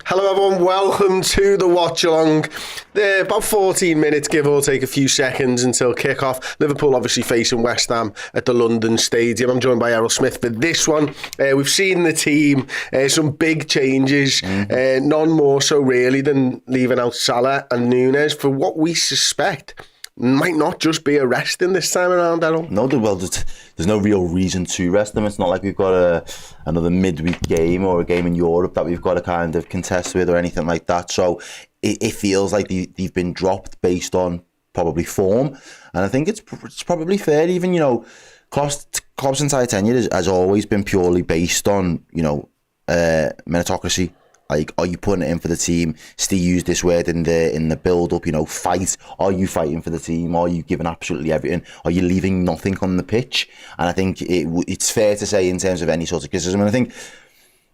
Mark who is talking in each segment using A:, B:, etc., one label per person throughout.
A: Hello everyone, welcome to the Watchalong. About 14 minutes, give or take a few seconds until kickoff. Liverpool obviously facing West Ham at the London Stadium. I'm joined by Errol Smith for this one. We've seen the team, some big changes, none more so really than leaving out Salah and Nunez for what we suspect might not just be a resting this time around, Errol.
B: No, well, there's no real reason to rest them. It's not like we've got another midweek game or a game in Europe that we've got to kind of contest with or anything like that. So it feels like they've been dropped based on probably form. And I think it's probably fair. Even, Klopp's entire tenure has always been purely based on, meritocracy. Like, are you putting it in for the team? Steve used this word in the build-up, fight. Are you fighting for the team? Are you giving absolutely everything? Are you leaving nothing on the pitch? And I think it's fair to say in terms of any sort of criticism. And I think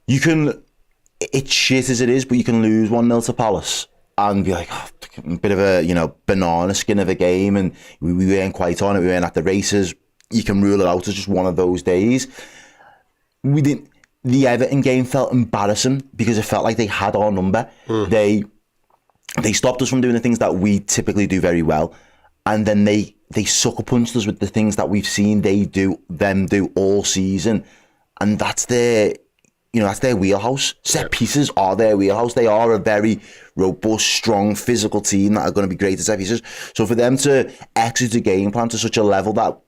B: it's shit as it is, but you can lose 1-0 to Palace and be like, a bit of a, banana skin of a game. And we weren't quite on it. We weren't at the races. You can rule it out as just one of those days. We didn't. The Everton game felt embarrassing because it felt like they had our number. They stopped us from doing the things that we typically do very well, and then they sucker punched us with the things that we've seen them do all season, and that's their wheelhouse. Set pieces are their wheelhouse. They are a very robust, strong, physical team that are going to be great at set pieces. So for them to execute a game plan to such a level that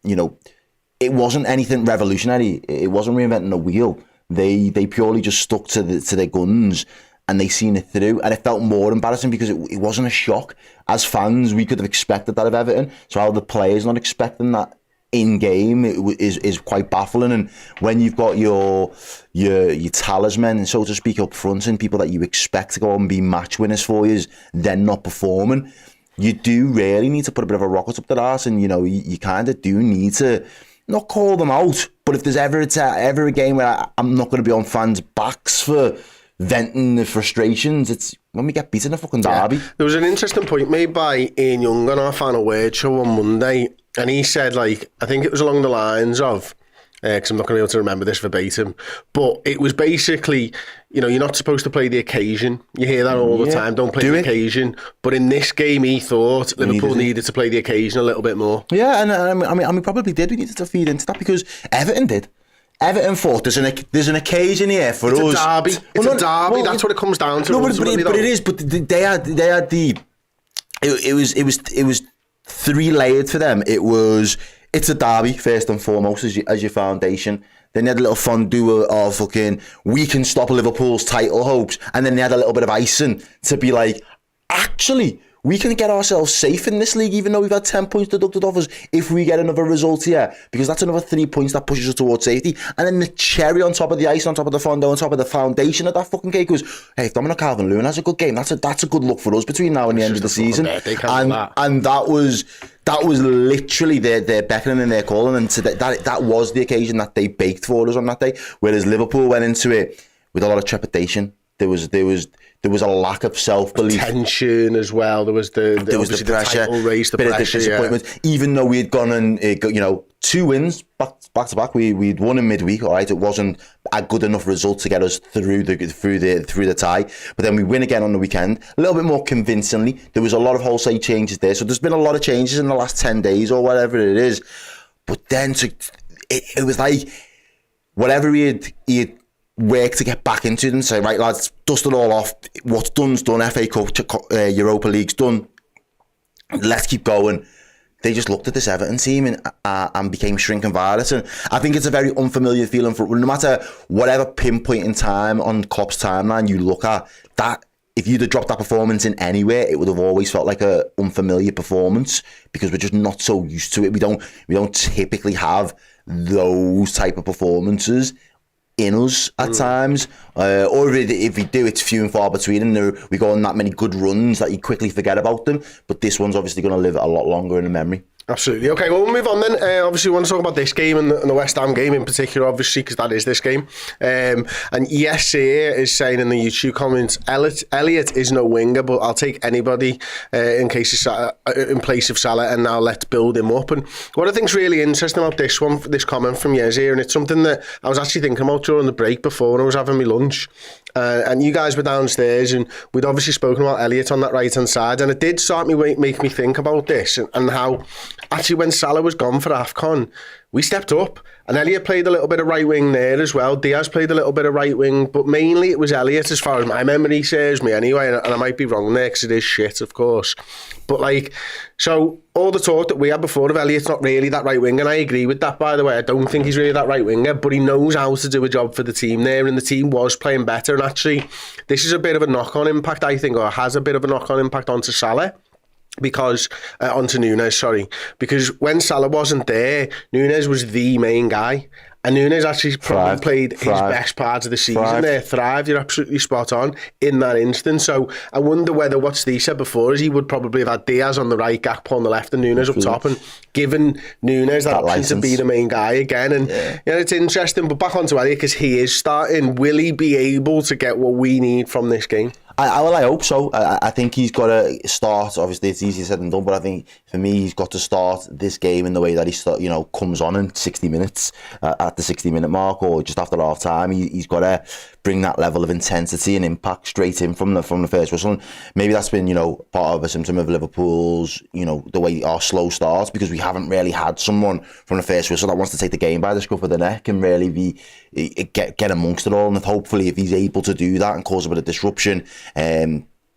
B: it wasn't anything revolutionary. It wasn't reinventing the wheel. They purely just stuck to their guns and they seen it through, and it felt more embarrassing because it wasn't a shock. As fans, we could have expected that of Everton. So how the players not expecting that in game is quite baffling. And when you've got your talisman, so to speak, up front, and people that you expect to go and be match winners for you, then not performing, you do really need to put a bit of a rocket up their arse, and you kind of do need to not call them out, but if there's ever a game where I'm not going to be on fans' backs for venting the frustrations, it's when we get beaten in a fucking derby.
A: Yeah. There was an interesting point made by Ian Young on our Final Word show on Monday, and he said, I think it was along the lines of, because I'm not going to be able to remember this verbatim, but it was basically, you're not supposed to play the occasion. You hear that all the time, don't play the occasion. But in this game, he thought Liverpool needed to play the occasion a little bit more.
B: Yeah, and we probably did. We needed to feed into that because Everton did. Everton thought there's an occasion here for us.
A: It's a derby. It's a derby. That's what it comes down to.
B: No, but it is. But they had the. It was three layered for them. It's a derby first and foremost as your foundation. Then they had a little fondue of fucking we can stop Liverpool's title hopes, and then they had a little bit of icing to be like, actually, we can get ourselves safe in this league, even though we've had 10 points deducted off us if we get another result here, because that's another 3 points that pushes us towards safety. And then the cherry on top of the ice, on top of the fondue, on top of the foundation of that fucking cake was, hey, if Dominic Calvert-Lewin has a good game, that's a good look for us between now and the end of the season. And that was literally their beckoning and their calling, and that was the occasion that they baked for us on that day. Whereas Liverpool went into it with a lot of trepidation. There was a lack of self-belief.
A: Tension as well. There was the
B: pressure,
A: title race, the
B: bit
A: pressure,
B: of disappointment. Yeah. Even though we had gone and 2 wins back to back, we'd won in midweek. All right, it wasn't a good enough result to get us through the tie. But then we win again on the weekend, a little bit more convincingly. There was a lot of wholesale changes there, so there's been a lot of changes in the last 10 days or whatever it is. But then it was like whatever he had work to get back into it and say, right, lads, dust it all off. What's done's done. FA Cup, Europa League's done. Let's keep going. They just looked at this Everton team and became shrinking violet. And I think it's a very unfamiliar feeling for no matter whatever pinpoint in time on Klopp's timeline you look at, that if you'd have dropped that performance in anywhere, it would have always felt like a unfamiliar performance because we're just not so used to it. We don't typically have those type of performances in us at times, or if we do, it's few and far between, and we go on that many good runs that you quickly forget about them. But this one's obviously going to live a lot longer in the memory.
A: Absolutely. Okay, well, we'll move on then. Obviously, we want to talk about this game and the West Ham game in particular, obviously, because that is this game. And Yesir is saying in the YouTube comments, Elliot is no winger, but I'll take anybody in place of Salah, and now let's build him up. And what I think's really interesting about this comment from Yesir, and it's something that I was actually thinking about during the break before when I was having my lunch, And you guys were downstairs, and we'd obviously spoken about Elliott on that right-hand side, and it did make me think about this and how, actually, when Salah was gone for AFCON, we stepped up, and Elliott played a little bit of right wing there as well. Diaz played a little bit of right wing, but mainly it was Elliott, as far as my memory serves me anyway, and I might be wrong there because it is shit, of course. But like, so all the talk that we had before of Elliott's not really that right wing, and I agree with that, by the way. I don't think he's really that right winger, but he knows how to do a job for the team there, and the team was playing better. And actually, this is a bit of a knock-on impact, I think, or has a bit of a knock-on impact onto Salah. Because onto Nunez, sorry, because when Salah wasn't there, Nunez was the main guy, and Nunez actually probably played his best part of the season there. Thrived, you're absolutely spot on in that instance. So I wonder whether what Steve said before is he would probably have had Diaz on the right, Gakpo on the left, and Nunez up top, and given Nunez that option to be the main guy again. And it's interesting. But back onto Elliott, because he is starting. Will he be able to get what we need from this game?
B: I hope so. I think he's got to start. Obviously, it's easier said than done, but I think for me, he's got to start this game in the way that he comes on in 60 minutes at the 60-minute mark, or just after half time. He's got to bring that level of intensity and impact straight in from the first whistle. And maybe that's been part of a symptom of Liverpool's the way our slow starts, because we haven't really had someone from the first whistle that wants to take the game by the scruff of the neck and really get amongst it all. And hopefully, if he's able to do that and cause a bit of disruption,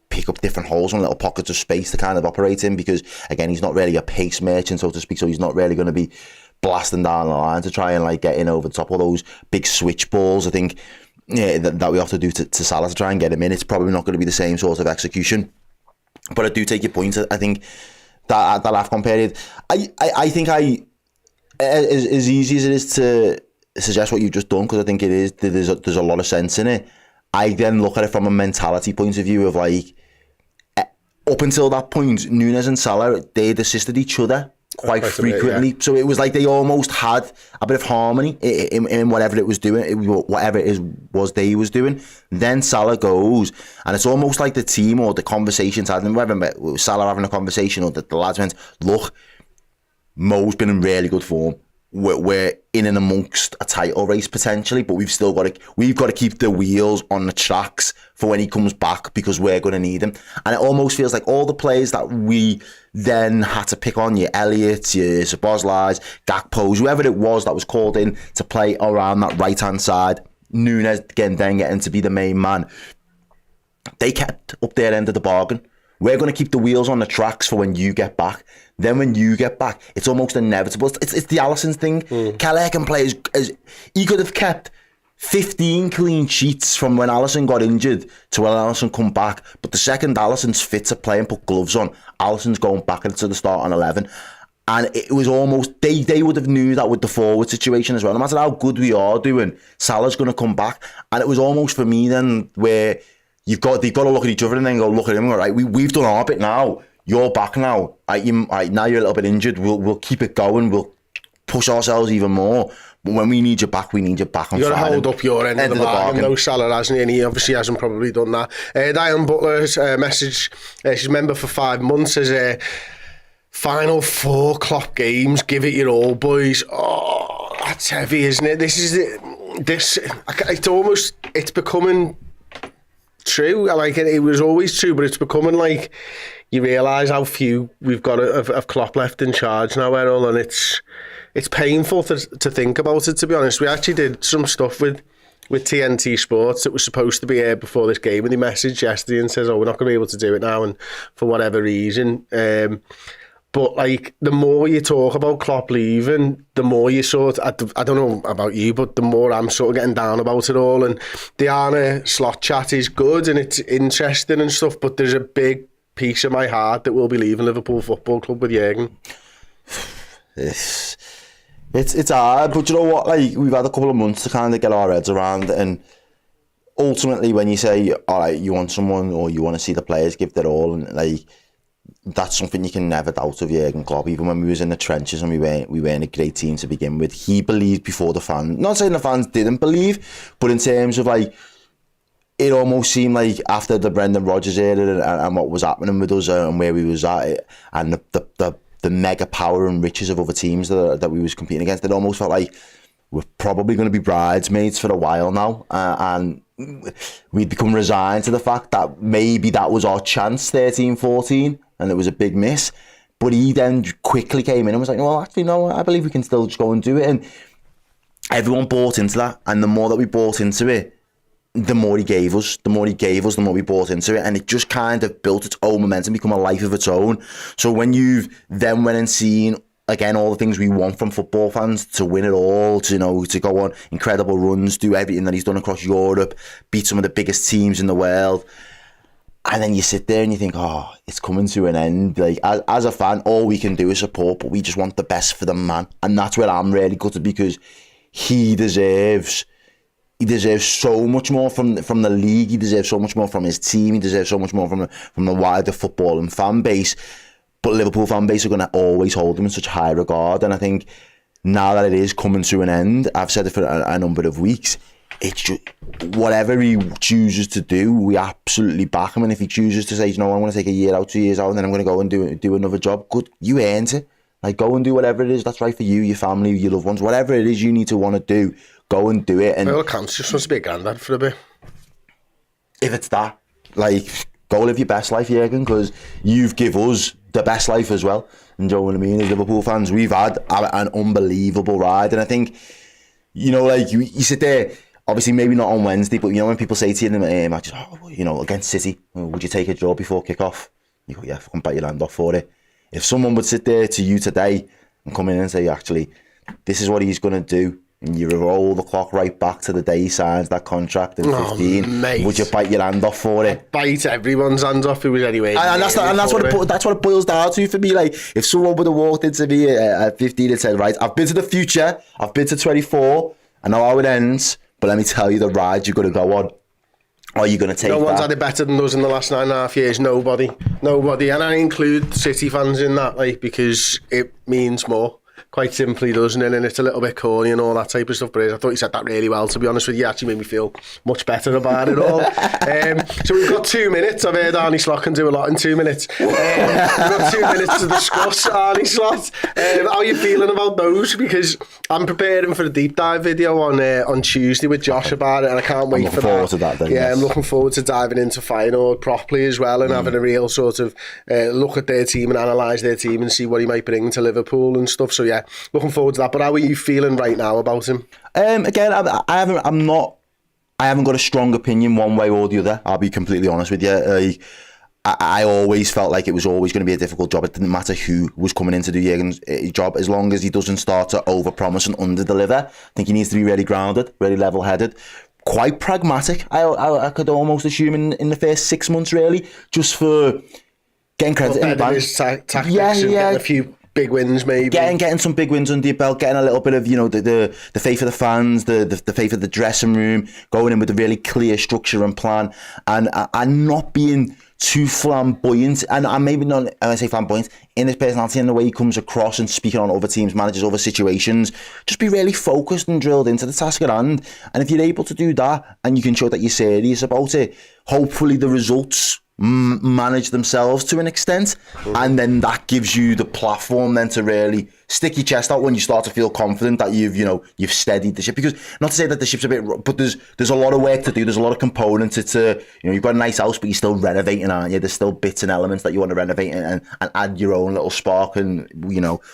B: pick up different holes and little pockets of space to kind of operate in, because again, he's not really a pace merchant, so to speak, so he's not really going to be blasting down the line to try and get in over the top of those big switch balls. I think that we have to do to Salah to try and get him in. It's probably not going to be the same sort of execution, but I do take your point. I think that AFCON period, I think as easy as it is to suggest what you've just done, because I think it is, there's a lot of sense in it. I then look at it from a mentality point of view of up until that point, Nunez and Salah, they'd assisted each other quite frequently. Bit, yeah. So it was like they almost had a bit of harmony in whatever it was doing, whatever it was they was doing. Then Salah goes, and it's almost like the team or the conversations, whether Salah having a conversation or the lads went, look, Mo's been in really good form. We're in and amongst a title race potentially, but we've got to keep the wheels on the tracks for when he comes back, because we're going to need him. And it almost feels like all the players that we then had to pick on, your Elliott, your Szoboszlais, Gakpo, whoever it was that was called in to play around that right hand side, Nunez again then getting to be the main man, they kept up their end of the bargain. We're going to keep the wheels on the tracks for when you get back. Then when you get back, it's almost inevitable. It's the Alisson thing. Kelleher can play as he could have kept 15 clean sheets from when Alisson got injured to when Alisson come back. But the second Alisson's fit to play and put gloves on, Alisson's going back into the starting 11. And it was almost, they would have knew that with the forward situation as well. No matter how good we are doing, Salah's going to come back. And it was almost for me then where they've got to look at each other and then go look at him and go, right, we've done our bit now. You're back now. Now you're a little bit injured. We'll keep it going. We'll push ourselves even more. But when we need you back, we need you back.
A: You've got to hold up your end of the bargain. No, Salah hasn't, and he obviously hasn't probably done that. Diane Butler's message, she's a member for 5 months, says, final 4 Klopp games, give it your all, boys. Oh, that's heavy, isn't it? It's becoming true. It was always true, but it's becoming like you realise how few we've got of Klopp left in charge now, Errol, and it's painful to think about it, to be honest. We actually did some stuff with TNT Sports that was supposed to be aired before this game, and they messaged yesterday and says, we're not going to be able to do it now, and for whatever reason. But the more you talk about Klopp leaving, the more you I don't know about you, but the more I'm sort of getting down about it all. And the Arne Slot chat is good and it's interesting and stuff, but there's a big piece of my heart that will be leaving Liverpool Football Club with Jurgen.
B: It's hard, but you know what? We've had a couple of months to kind of get our heads around, and ultimately, when you say, all right, you want someone or you want to see the players give their all, and that's something you can never doubt of Jurgen Klopp. Even when we was in the trenches and we weren't a great team to begin with, he believed before the fans. Not saying the fans didn't believe, but in terms of it almost seemed like after the Brendan Rodgers era and what was happening with us and where we was at, and the mega power and riches of other teams that we was competing against, it almost felt like we're probably going to be bridesmaids for a while now. And we'd become resigned to the fact that maybe that was our chance, 13-14, and it was a big miss. But he then quickly came in and was like, well, actually, no, I believe we can still just go and do it. And everyone bought into that. And the more that we bought into it, the more he gave us. The more he gave us, the more we bought into it. And it just kind of built its own momentum, become a life of its own. So when you've then went and seen, again, all the things we want from football fans, to win it all, to, you know, to go on incredible runs, do everything that he's done across Europe, beat some of the biggest teams in the world. And then you sit there and you think, oh, it's coming to an end. Like, as a fan, all we can do is support, but we just want the best for the man. And that's where I'm really gutted, because he deserves so much more from the league. He deserves so much more from his team. He deserves so much more from the wider football and fan base. But Liverpool fan base are going to always hold him in such high regard. And I think now that it is coming to an end, I've said it for a number of weeks, it's just, whatever he chooses to do, we absolutely back him. And if he chooses to say, you know, I'm going to take a year out, 2 years out, and then I'm going to go and do another job, good, you earned it. Like, go and do whatever it is that's right for you, your family, your loved ones, whatever it is you need to want to do, go and do it. And
A: well, it counts. Just wants to be a granddad for a bit. If
B: it's that, like, go live your best life, Jurgen, because you've give us the best life as well. And you know what I mean? As Liverpool fans, we've had an unbelievable ride. And I think, you know, like, you sit there, obviously maybe not on Wednesday, but you know when people say to you in the matches, oh, you know, against City, would you take a draw before kickoff? You go, yeah, fucking bite your hand off for it. If someone would sit there to you today and come in and say, actually, this is what he's going to do, and you roll the clock right back to the day he signs that contract in 15, would you bite your hand off for it?
A: I'd bite everyone's hands off who was anyway.
B: And that's what it boils down to for me. Like, if someone would have walked into me at 15 and said, right, I've been to the future, I've been to 24, I know how it ends, but let me tell you the ride you're going to go on. Are you going to take that?
A: No one's had it better than us in the last 9.5 years. Nobody. And I include City fans in that, like, because it means more. Quite simply, doesn't it? And it's a little bit corny and all that type of stuff. But I thought you said that really well, to be honest with you. Actually made me feel much better about it all. So we've got 2 minutes. I've heard Arne Slot can do a lot in 2 minutes. We've got 2 minutes to discuss Arne Slot. How are you feeling about those? Because I'm preparing for a deep dive video on Tuesday with Josh about it, and I can't wait for that.
B: I'm looking forward to that then,
A: yeah,
B: yes.
A: I'm looking forward to diving into Feyenoord properly as well, and having a real sort of look at their team and analyse their team and see what he might bring to Liverpool and stuff. So yeah, looking forward to that. But how are you feeling right now about him?
B: Again, I haven't got a strong opinion one way or the other. I'll be completely honest with you. I always felt like it was always going to be a difficult job. It didn't matter who was coming in to do Jurgen's job, as long as he doesn't start to overpromise and underdeliver. I think he needs to be really grounded, really level-headed, quite pragmatic. I could almost assume in the first 6 months, really, just for getting credit in the bank.
A: Tactics and getting a few big wins, maybe.
B: Getting some big wins under your belt, getting a little bit of, you know, the faith of the fans, the faith of the dressing room, going in with a really clear structure and plan, and not being too flamboyant, and maybe not, when I say flamboyant, in his personality and the way he comes across and speaking on other teams, managers, other situations. Just be really focused and drilled into the task at hand. And if you're able to do that, and you can show that you're serious about it, hopefully the results manage themselves to an extent, and then that gives you the platform then to really stick your chest out when you start to feel confident that you've steadied the ship. Because, not to say that the ship's a bit, but there's a lot of work to do. There's a lot of components. It's you've got a nice house, but you're still renovating, aren't you? There's still bits and elements that you want to renovate and add your own little spark and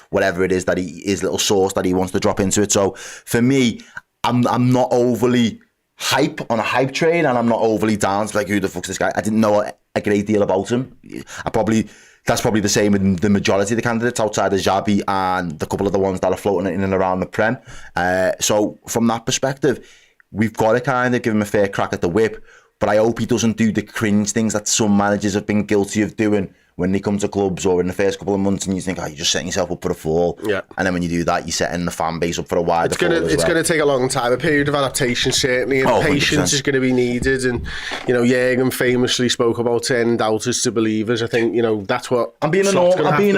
B: whatever it is that his little sauce that he wants to drop into it. So for me, I'm not overly hype on a hype train, and I'm not overly down to like, who the fuck's this guy? I didn't know a great deal about him. That's probably the same with the majority of the candidates outside of Xabi and the couple of the ones that are floating in and around the Prem. So from that perspective, we've got to kind of give him a fair crack at the whip, but I hope he doesn't do the cringe things that some managers have been guilty of doing when they come to clubs or in the first couple of months, and you think, you're just setting yourself up for a fall. Yeah. And then when you do that, you're setting the fan base up for a wider fall as well. It's going to take a long time, a period of adaptation certainly, and patience 100%. Is going to be needed. And Jurgen famously spoke about turning doubters to believers. I think that's what. I'm being a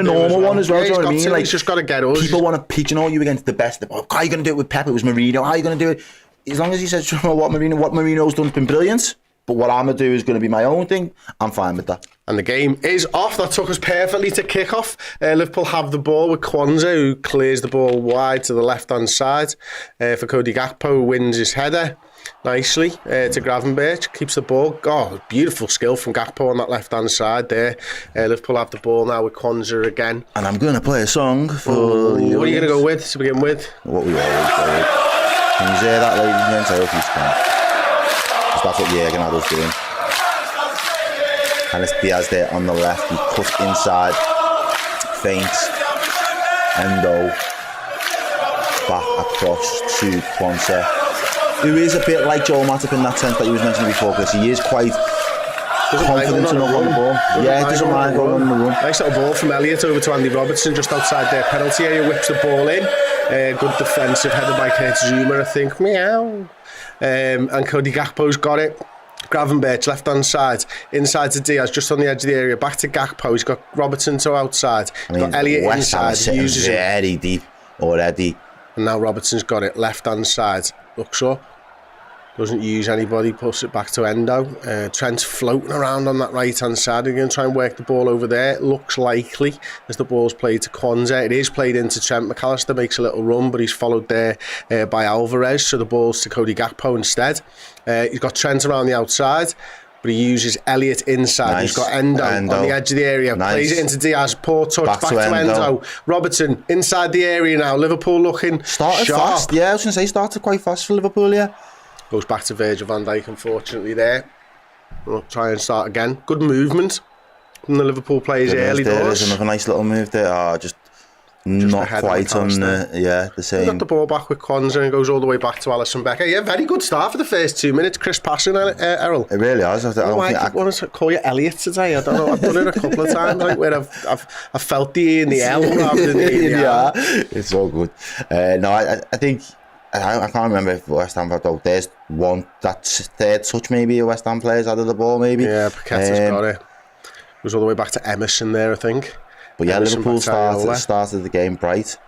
B: normal one as well. Do you know what I mean? Like, he's just got to get us. People want to pigeonhole you against the best. How are you going to do it with Pep? It was Mourinho. How are you going to do it? As long as he says, what Mourinho's done has been brilliant. But what I'm going to do is going to be my own thing. I'm fine with that.
A: And the game is off. That took us perfectly to kick-off. Liverpool have the ball with Kwanzaa, who clears the ball wide to the left-hand side for Cody Gakpo, who wins his header nicely to Gravenberch. Keeps the ball. Oh, beautiful skill from Gakpo on that left-hand side there. Liverpool have the ball now with Kwanzaa again.
B: And I'm going to play a song for...
A: What are you going to go with to begin with?
B: What we always play with. Can you hear that, ladies and gents? I hope you can. Because that's what Jurgen Klopp's doing. And it's Diaz there on the left. He cuts inside, feints, Endo, back across to Kwanzaa, who is a bit like Joel Matip in that sense that he was mentioning before, because he is quite confident enough on the ball. Yeah, he doesn't mind going on the run.
A: Nice little ball from Elliott over to Andy Robertson just outside their penalty area, whips the ball in. Good defensive header by Kurt Zouma, I think. Meow. And Cody Gakpo's got it. Gravenberch, left-hand side, inside to Diaz, just on the edge of the area, back to Gakpo. He's got Robertson to outside. He's got Elliott
B: West
A: inside.
B: Ham is sitting very deep already.
A: And now Robertson's got it, left-hand side. Looks up. Doesn't use anybody, puts it back to Endo. Trent's floating around on that right-hand side. They're going to try and work the ball over there. It looks likely as the ball's played to Kwanzaa. It is played into Trent. McAllister makes a little run, but he's followed there by Alvarez. So the ball's to Cody Gakpo instead. He's got Trent around the outside, but he uses Elliott inside.
B: Nice.
A: He's got Endo on the edge of the area.
B: Nice.
A: Plays it into Diaz. Poor touch. Back to Endo. Robertson inside the area now. Liverpool looking
B: started
A: sharp.
B: Fast. Yeah, I was going to say started quite fast for Liverpool, yeah.
A: Goes back to Virgil van Dijk, unfortunately, there. We'll try and start again. Good movement from the Liverpool players early doors.
B: There's another nice little move there. Just not quite on the same.
A: Got the ball back with Kwanzaa and goes all the way back to Alisson Becker. Yeah, very good start for the first 2 minutes. Crisp passing, Errol.
B: It really has. I
A: want to call you Elliot today. I don't know. I've done it a couple of times, like where I've felt the E in the L rather than the E in the R.
B: It's all good. No, I think. I can't remember if West Ham had though. There's one, that third touch maybe a West Ham players had of the ball maybe.
A: Yeah, Paqueta's got it. Goes all the way back to Emerson there, I think.
B: But yeah,
A: Emerson
B: Liverpool started the game bright.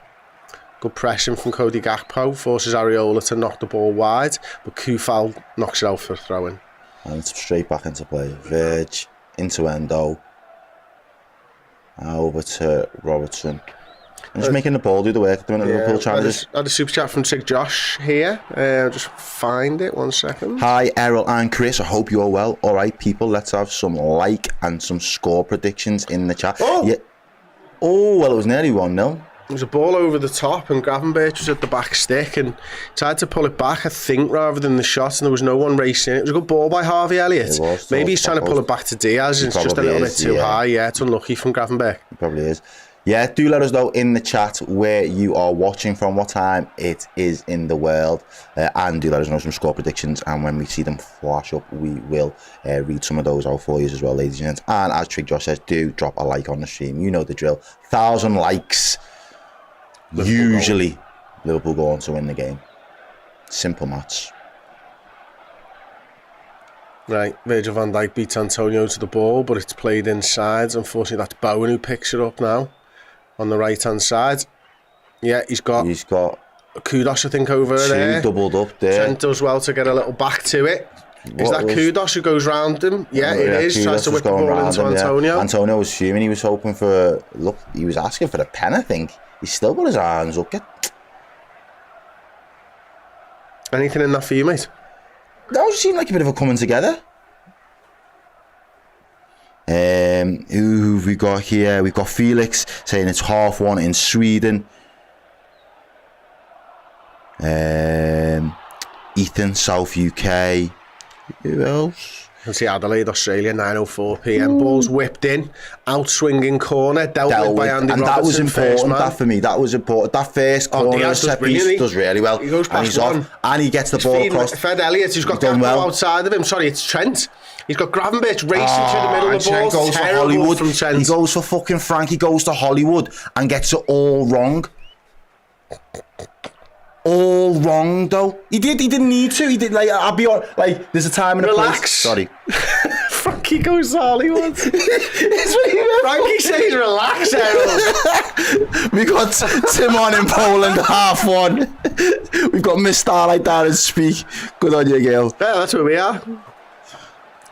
A: Good pressing from Cody Gakpo, forces Areola to knock the ball wide, but Kufal knocks it out for a throw-in.
B: And it's straight back into play. Verge into Endo. Over to Robertson. I'm just making the ball do the work at the minute. Liverpool trying to
A: had a super chat from Sig Josh here. Just find it 1 second.
B: Hi Errol and Chris, I hope you're well. Alright people, let's have some like and some score predictions in the chat. Well it was nearly 1-0.
A: There was a ball over the top and Gravenberch was at the back stick and tried to pull it back, I think, rather than the shot, and there was no one racing it. It was a good ball by Harvey Elliott. Maybe he's trying to pull it back to Diaz and it's just a little bit too high. Yeah, it's unlucky from Gravenberch.
B: It probably is. Yeah, do let us know in the chat where you are watching from, what time it is in the world, and do let us know some score predictions, and when we see them flash up we will read some of those out for you as well, ladies and gents. And as Trig Josh says, do drop a like on the stream, you know the drill. 1,000 likes, Liverpool go on to win the game. Simple maths.
A: Right, Virgil van Dijk beats Antonio to the ball, but it's played inside. Unfortunately, that's Bowen who picks it up now on the right-hand side. Yeah, he's got Kudos, I think, over there.
B: Doubled up there.
A: Trent does well to get a little back to it. Is that Kudos who goes round him? Yeah, it is.
B: Kudos
A: tries to whip the ball into Antonio.
B: Yeah. Antonio was fuming. He was hoping for he was asking for a pen, I think. He's still got his hands up.
A: Anything in that for you, mate?
B: That seemed like a bit of a coming together. Who have we got here? We've got Felix saying it's 1:30 in Sweden. Ethan, South UK. Who else?
A: You see Adelaide, Australia, 9:04 p.m. Ball's whipped in, out swinging corner, dealt with by Andy Robertson.
B: And that was important. That for me, that was important. That first corner set piece does really well.
A: He goes past one,
B: and he gets the ball across.
A: Fed Elliott, who's got Gakpo outside of him. Sorry, it's Trent. He's got Gravenberch racing through the middle of the ball.
B: Goes for Hollywood. From Trent. He goes for fucking Frank. He goes to Hollywood and gets it all wrong. All wrong though. He didn't need to. He did, like, I'll be on, like, there's a time and a place. Sorry.
A: Frankie goes to Hollywood. Frankie says relax, Errol.
B: We got Tim on in Poland, 1:30. We've got Miss Starlight down and Speak. Good on you, girl.
A: Yeah, that's where we are.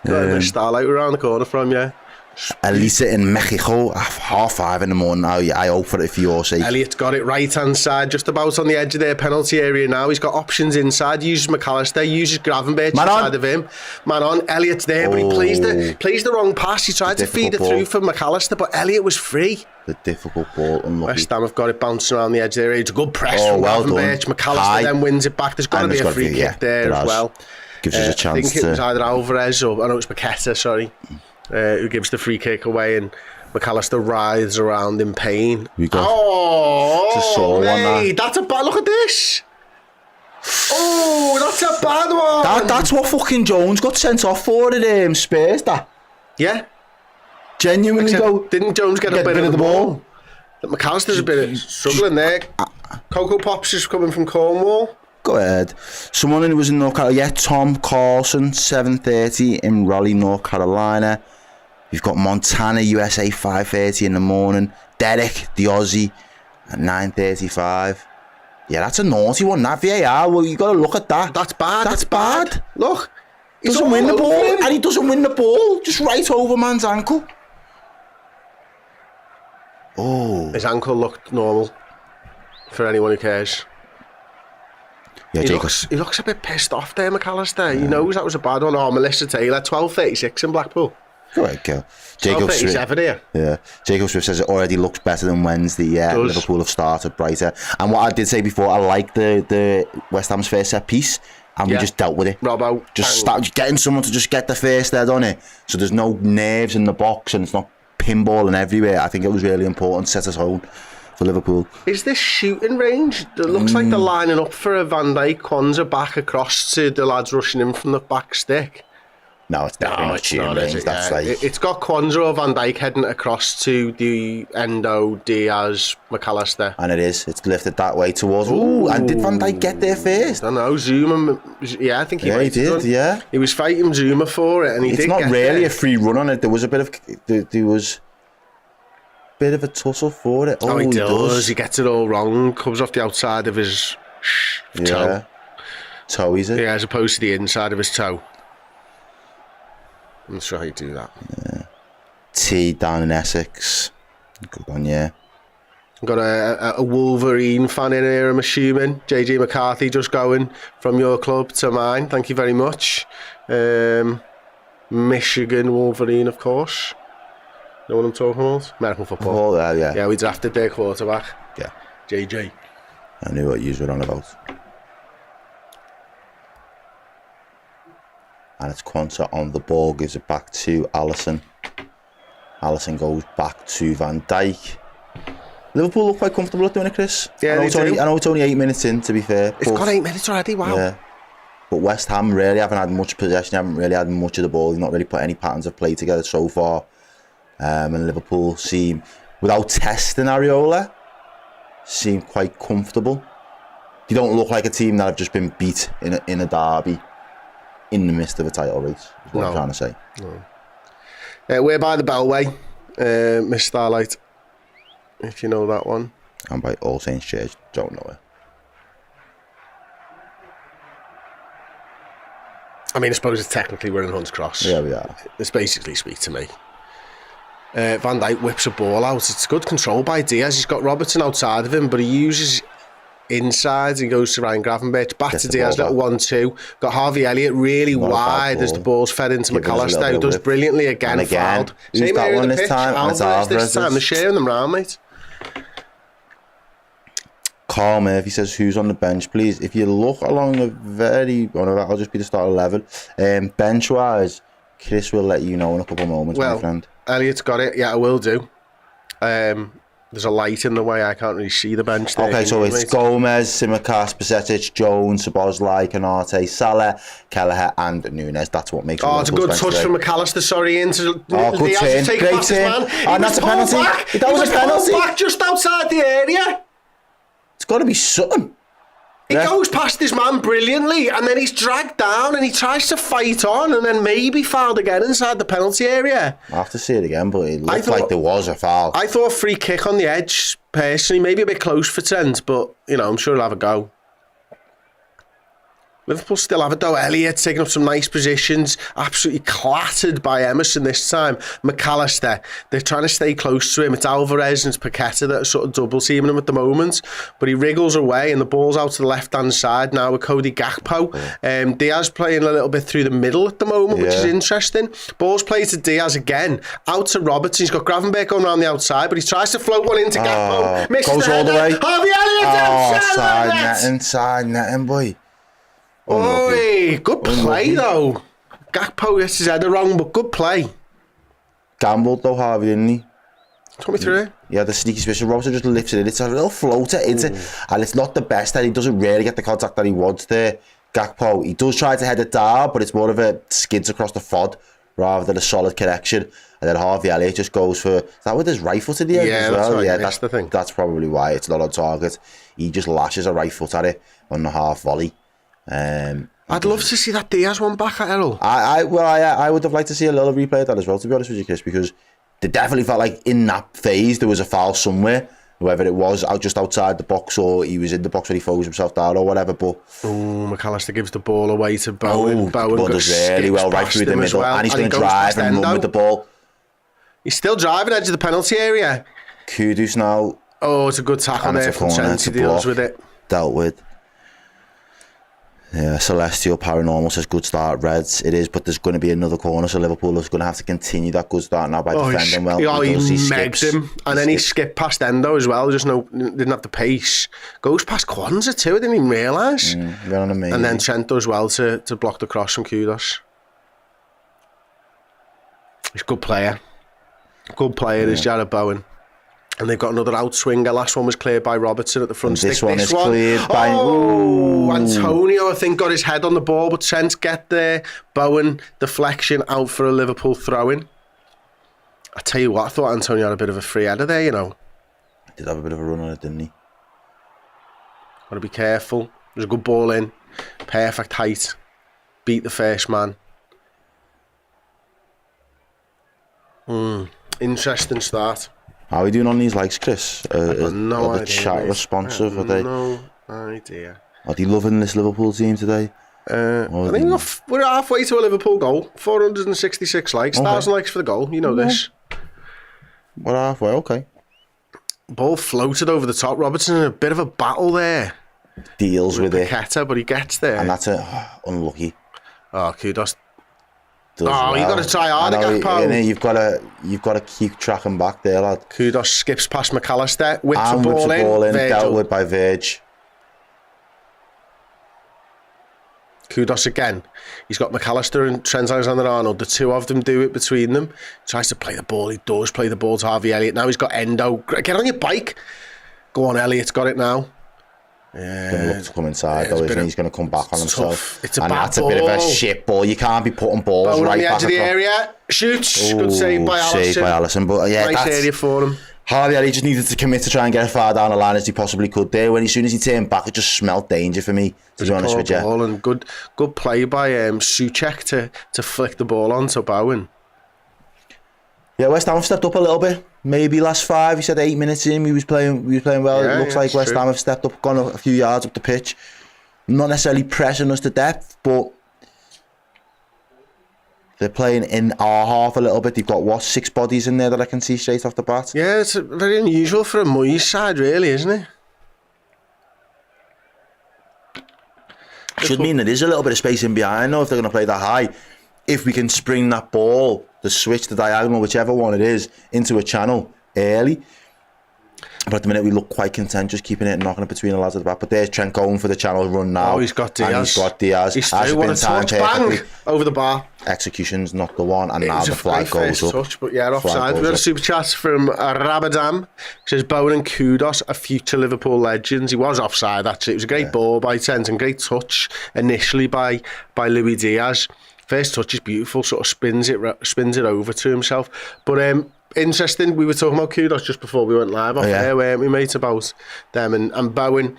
A: Got Starlight around the corner from you.
B: Elisa in Mexico, 5:30 in the morning. I hope for it for your sake.
A: Elliot's got it right hand side, just about on the edge of their penalty area now. He's got options inside. Uses McAllister, uses Gravenberch inside of him. Man on, Elliot's there, but he plays the wrong pass. He tried to feed it through for McAllister, but Elliot was free.
B: The difficult ball, unlucky.
A: West Ham have got it bouncing around the edge there. It's a good press from Gravenberch. McAllister then wins it back. There's got to be a free kick there as well.
B: Gives us a chance.
A: I think it was either Alvarez or it was Paqueta, sorry. Who gives the free kick away, and McAllister writhes around in pain. Mate, that's a bad. Look at this. Oh, that's a bad one.
B: That's what fucking Jones got sent off for at Spurs. That.
A: Yeah.
B: Genuinely though.
A: Didn't Jones get a bit of the ball? McAllister's a bit struggling there. Cocoa Pops is coming from Cornwall.
B: Go ahead. Someone who was in North Carolina. Yeah, Tom Carlson, 7:30 in Raleigh, North Carolina. You've got Montana, USA, 5:30 in the morning. Derek, the Aussie, at 9:35. Yeah, that's a naughty one. That VAR, well, you got to look at that.
A: That's bad.
B: That's bad.
A: Look,
B: he doesn't win the ball, and he doesn't win the ball. Just right over man's ankle. Oh,
A: his ankle looked normal. For anyone who cares.
B: Yeah,
A: he looks a bit pissed off there, McAllister. He knows that was a bad one. Oh, Melissa Taylor, 12:36 in Blackpool.
B: Go ahead, Gil. Jacob Swift
A: here.
B: Yeah, Jacob Swift says it already looks better than Wednesday. Yeah, Liverpool have started brighter. And what I did say before, I like the West Ham's first set piece, and we just dealt with it.
A: Robbo,
B: just start getting someone to just get the first head on it, so there's no nerves in the box and it's not pinballing everywhere. I think it was really important to set us home for Liverpool.
A: Is this shooting range? It looks like they're lining up for a Van Dijk Kwanzaa back across to the lads rushing in from the back stick.
B: No, it's definitely not shooting range. That's like...
A: It's got Kwanzaa or Van Dijk heading across to the Endo, Diaz, McAllister.
B: And it is. It's lifted that way towards... Ooh, and did Van Dijk get there first?
A: I don't know. Zuma... Yeah, I think he
B: might have done. Yeah.
A: He was fighting Zuma for it, and he did get there.
B: It's not really a free run on it. There was a bit of... There was... bit of a tussle for it.
A: Oh, he does. He gets it all wrong. Comes off the outside of his toe.
B: Toe, is it?
A: Yeah, as opposed to the inside of his toe. I'm not sure how you do that.
B: Yeah. T down in Essex. Good one, yeah.
A: Got a Wolverine fan in here, I'm assuming. JJ McCarthy just going from your club to mine. Thank you very much. Michigan Wolverine, of course. Know what I'm talking about? American football.
B: Oh, yeah.
A: Yeah, we drafted their quarterback.
B: Yeah.
A: JJ.
B: I knew what you were on about. And it's Kwanzaa on the ball, gives it back to Alisson. Alisson goes back to Van Dijk. Liverpool look quite comfortable at doing it, Chris.
A: Yeah,
B: I know it's only 8 minutes in, to be fair.
A: It's got 8 minutes already, wow.
B: Yeah. But West Ham really haven't had much possession, haven't really had much of the ball. They've not really put any patterns of play together so far. And Liverpool seem, without testing Areola, seem quite comfortable. They don't look like a team that have just been beat in a derby in the midst of a title race, is what I'm trying to say.
A: No. We're by the Bellway, Miss Starlight, if you know that one.
B: And by All Saints Church, don't know it.
A: I mean, I suppose it's technically we're in Hunts Cross.
B: Yeah, we are.
A: It's basically sweet to me. Van Dijk whips a ball out. It's good control by Diaz. He's got Robertson outside of him, but he uses inside. He goes to Ryan Gravenberch, back to Diaz, little 1-2. Got Harvey Elliott really wide as the ball's fed into McAllister, who does brilliantly again. Fouled.
B: Who's that one this time?
A: Alvarez this time. They're sharing them round, mate.
B: Carl Murphy says, who's on the bench, please? If you look along the that'll just be the start 11. Bench-wise, Chris will let you know in a couple of moments, my friend.
A: Elliott's got it. Yeah, I will do. There's a light in the way. I can't really see the bench there.
B: Okay, so it's Gomez, Simicast, Bajcetic, Jones, Szoboszlai, Konate, Salah, Kelleher and Nunez. That's what makes it.
A: Oh, it's a good touch from McAllister. Sorry, into
B: good turn. Great turn. And that's a penalty. That was a penalty.
A: Back just outside the area.
B: It's got to be something.
A: He goes past his man brilliantly, and then he's dragged down, and he tries to fight on, and then maybe fouled again inside the penalty area.
B: I'll have to see it again, but it looked like there was a foul.
A: I thought a free kick on the edge, personally, maybe a bit close for Trent, but, you know, I'm sure he'll have a go. Liverpool still have it though. Elliott taking up some nice positions, absolutely clattered by Emerson this time. McAllister, they're trying to stay close to him. It's Alvarez and it's Paqueta that are sort of double teaming him at the moment, but he wriggles away and the ball's out to the left hand side now with Cody Gakpo. Diaz playing a little bit through the middle at the moment, which is interesting. Ball's played to Diaz again, out to Robertson. He's got Gravenberch going around the outside, but he tries to float one into Gakpo. Misses
B: goes all the way.
A: Harvey Elliott
B: inside netting, boy.
A: Oi, good play though. Gakpo gets his header wrong, but good play.
B: Gambled though, Harvey, didn't he?
A: Talk me through it.
B: Yeah, the sneaky special. Robertson just lifts it in. It's a little floater, and it's not the best that he doesn't really get the contact that he wants there. Gakpo, he does try to head it down, but it's more of a skids across the FOD rather than a solid connection. And then Harvey Elliott just goes for, is that with his right foot in the end as well?
A: Yeah, that's the thing.
B: That's probably why it's not on target. He just lashes a right foot at it on the half volley.
A: I'd love to see that Diaz one back at Errol.
B: I would have liked to see a little replay of that as well, to be honest with you, Chris, because they definitely felt like in that phase there was a foul somewhere, whether it was out just outside the box or he was in the box when he froze himself down or whatever. But
A: McAllister gives the ball away to Bowen.
B: Bowen does really well right through the middle, and he's going to drive and run with the ball.
A: He's still driving edge of the penalty area.
B: Kudus now.
A: Oh, it's a good tackle there from Trent. He deals with it.
B: Dealt with. Yeah, Celestial Paranormal says good start, Reds. It is, but there's going to be another corner, so Liverpool is going to have to continue that good start now by defending well.
A: He megged him, and then he skipped past Endo as well. Didn't have the pace. Goes past Kwanzaa too. I didn't even realise. And then Trent does well to block the cross from Kudos. He's a good player. Good player is Jarrod Bowen. And they've got another outswinger. Last one was cleared by Robertson at the front stick.
B: This one is cleared by...
A: Antonio, I think, got his head on the ball, but Trent get there. Bowen, deflection, out for a Liverpool throw-in. I tell you what, I thought Antonio had a bit of a free header there, you know.
B: He did have a bit of a run on it, didn't he?
A: Got to be careful. There's a good ball in. Perfect height. Beat the first man. Interesting start.
B: How are we doing on these likes, Chris?
A: I've got no idea.
B: The chat responsive? Are they?
A: No idea.
B: Are they loving this Liverpool team today?
A: I think we're halfway to a Liverpool goal. 466 likes. 1,000 likes for the goal. You know this.
B: We're halfway, okay.
A: Ball floated over the top. Robertson in a bit of a battle there.
B: Deals with
A: Paqueta, but he gets there.
B: And that's unlucky.
A: Oh, Kudos. You've got to try harder, Gakpo.
B: You've got to keep tracking back there, lad.
A: Kudos skips past McAllister, whips the ball in.
B: Dealt with by Verge.
A: Kudos again. He's got McAllister and Trent Alexander-Arnold. The two of them do it between them. Tries to play the ball. He does play the ball to Harvey Elliott. Now he's got Endo. Get on your bike. Go on, Elliott's got it now.
B: Yeah, going to look to come inside though, isn't he? He's going to come back on himself.
A: It's a
B: and
A: bad
B: that's a bit of a shit ball. You can't be putting balls
A: Bowen
B: right
A: on the
B: back
A: edge of the area. Shoots. Good save by Alisson.
B: Save by Alisson, but yeah,
A: nice area for him.
B: Harvey Elliott just needed to commit to try and get as far down the line as he possibly could there. As soon as he turned back, it just smelled danger for me, to be honest with you.
A: Ball and good play by Souček to flick the ball on to Bowen.
B: Yeah, West Ham have stepped up a little bit. Maybe last 5. He said 8 minutes in, we was playing well. It looks like West Ham have stepped up, gone a few yards up the pitch. Not necessarily pressing us to depth, but they're playing in our half a little bit. They've got 6 bodies in there that I can see straight off the bat.
A: Yeah, it's very unusual for a Moyes side, really, isn't it?
B: Should mean there is a little bit of space in behind, though, if they're going to play that high. If we can spring that ball, the switch, the diagonal, whichever one it is, into a channel early. But at the minute we look quite content just keeping it and knocking it between the lads at the back. But there's Trent going for the channel run now.
A: Oh, he's got Diaz.
B: He's
A: through. What a touch. Bang! Over the bar.
B: Execution's not the one, and now the flag goes up.
A: Touch, but yeah, offside. We got a super chat from Rabadam. Says Bowen and Kudos are future Liverpool legends. He was offside, actually. It was a great ball by Trent and great touch initially by Luis Diaz. First touch is beautiful, sort of spins it over to himself. But interesting, we were talking about Kudos just before we went live off air, weren't we, mate, about them and Bowen.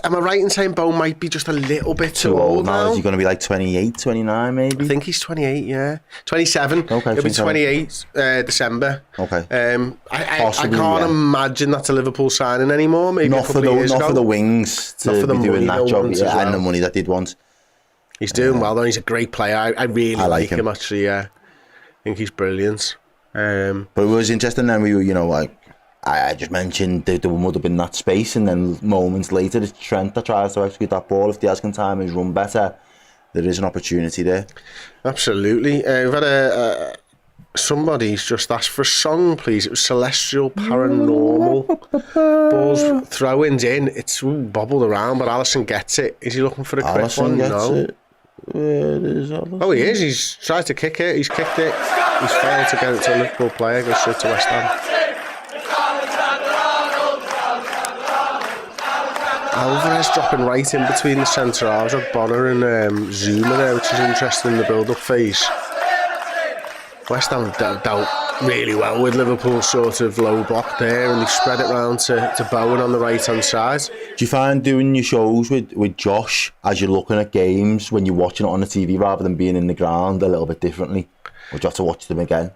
A: Am I right in saying Bowen might be just a little bit too old now?
B: Is he going to be like 28, 29 maybe?
A: I think he's 28, yeah. 27.
B: Okay,
A: He'll be 28 December.
B: Okay.
A: I can't imagine that's a Liverpool signing anymore, maybe
B: not
A: a couple of years ago.
B: Not for the wings to be doing that job and the money that they'd want.
A: He's doing well, though. He's a great player. I really like him, actually, yeah. I think he's brilliant.
B: But it was interesting then, we were, you know, like, I just mentioned there would have been that space, and then moments later, it's Trent that tries to execute that ball. If Diaz can time his run better, there is an opportunity there.
A: Absolutely. We've had somebody's just asked for a song, please. It was Celestial Paranormal. Balls throw-ins in. It's bobbled around, but Alisson gets it. Is he looking for a quick one? No.
B: It. Where is Alisson?
A: Oh, he is. He's tried to kick it. He's kicked it. He's failed to get it to a Liverpool player. Goes straight to West Ham. Alvarez dropping right in between the centre halves of Bonner and Zuma there, which is interesting in the build-up phase. West Ham dealt really well with Liverpool's sort of low block there, and they spread it round to Bowen on the right-hand side.
B: Do you find doing your shows with Josh, as you're looking at games, when you're watching it on the TV rather than being in the ground, a little bit differently? Or do you have to watch them again?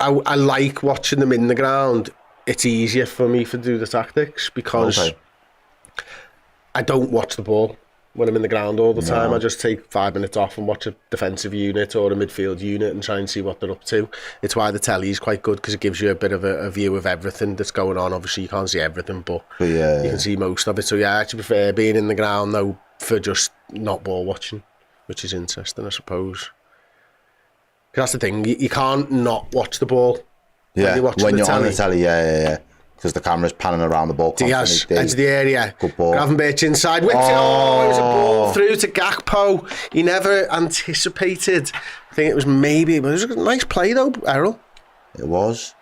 A: I like watching them in the ground. It's easier for me to do the tactics because I don't watch the ball when I'm in the ground all the time. I just take 5 minutes off and watch a defensive unit or a midfield unit and try and see what they're up to. It's why the telly is quite good, because it gives you a bit of a view of everything that's going on. Obviously you can't see everything, but you can see most of it. So yeah, I actually prefer being in the ground though for just not ball watching, which is interesting, I suppose. Because that's the thing, you can't not watch the ball.
B: Yeah, when you're on the telly, yeah. Because the camera's panning around the ball
A: Diaz,
B: constantly.
A: edge of the area.
B: Good ball.
A: Gravenberch inside. Whips it. Oh, it was a ball through to Gakpo. He never anticipated. I think it was maybe, but it was a nice play though, Errol.
B: It was.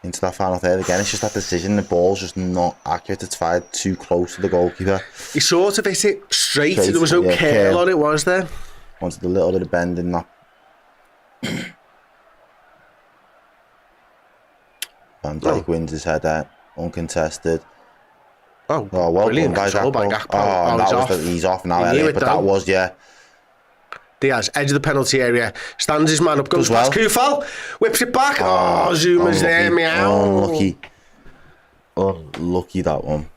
B: Into that final third again. It's just that decision. The ball's just not accurate. It's fired too close to the goalkeeper.
A: He sort of hit it straight. There was no curl on it, was there?
B: Wanted a little bit of bend in that. Van Dijk wins his header, uncontested.
A: Oh,
B: well
A: brilliant
B: done
A: by Gakpo.
B: Oh, he's off now, Elliot, but that was,
A: Diaz, edge of the penalty area, stands his man up, goes past Kufal, whips it back. Oh, Zuma's there, meow.
B: Unlucky that one.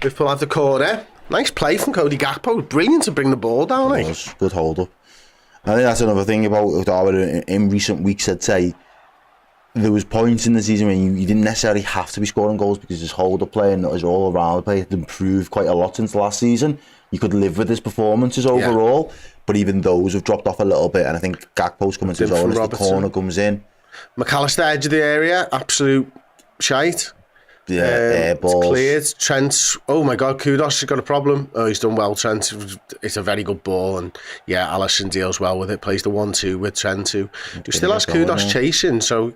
A: Liverpool have the corner. Nice play from Cody Gakpo. Brilliant to bring the ball down.
B: It was good hold up. I think that's another thing about Darwin in recent weeks. I'd say there was points in the season when you didn't necessarily have to be scoring goals, because his hold-up play and his all-around play had improved quite a lot since last season. You could live with his performances overall, but even those have dropped off a little bit, and I think Gakpo's coming to his own as the corner comes in.
A: McAllister, edge of the area, absolute shite.
B: Yeah, air balls.
A: It's cleared. Trent, oh my God, Kudos has got a problem. Oh, he's done well, Trent. It's a very good ball, and yeah, Alisson deals well with it, plays the 1-2 with Trent too. He still has Kudos chasing, so...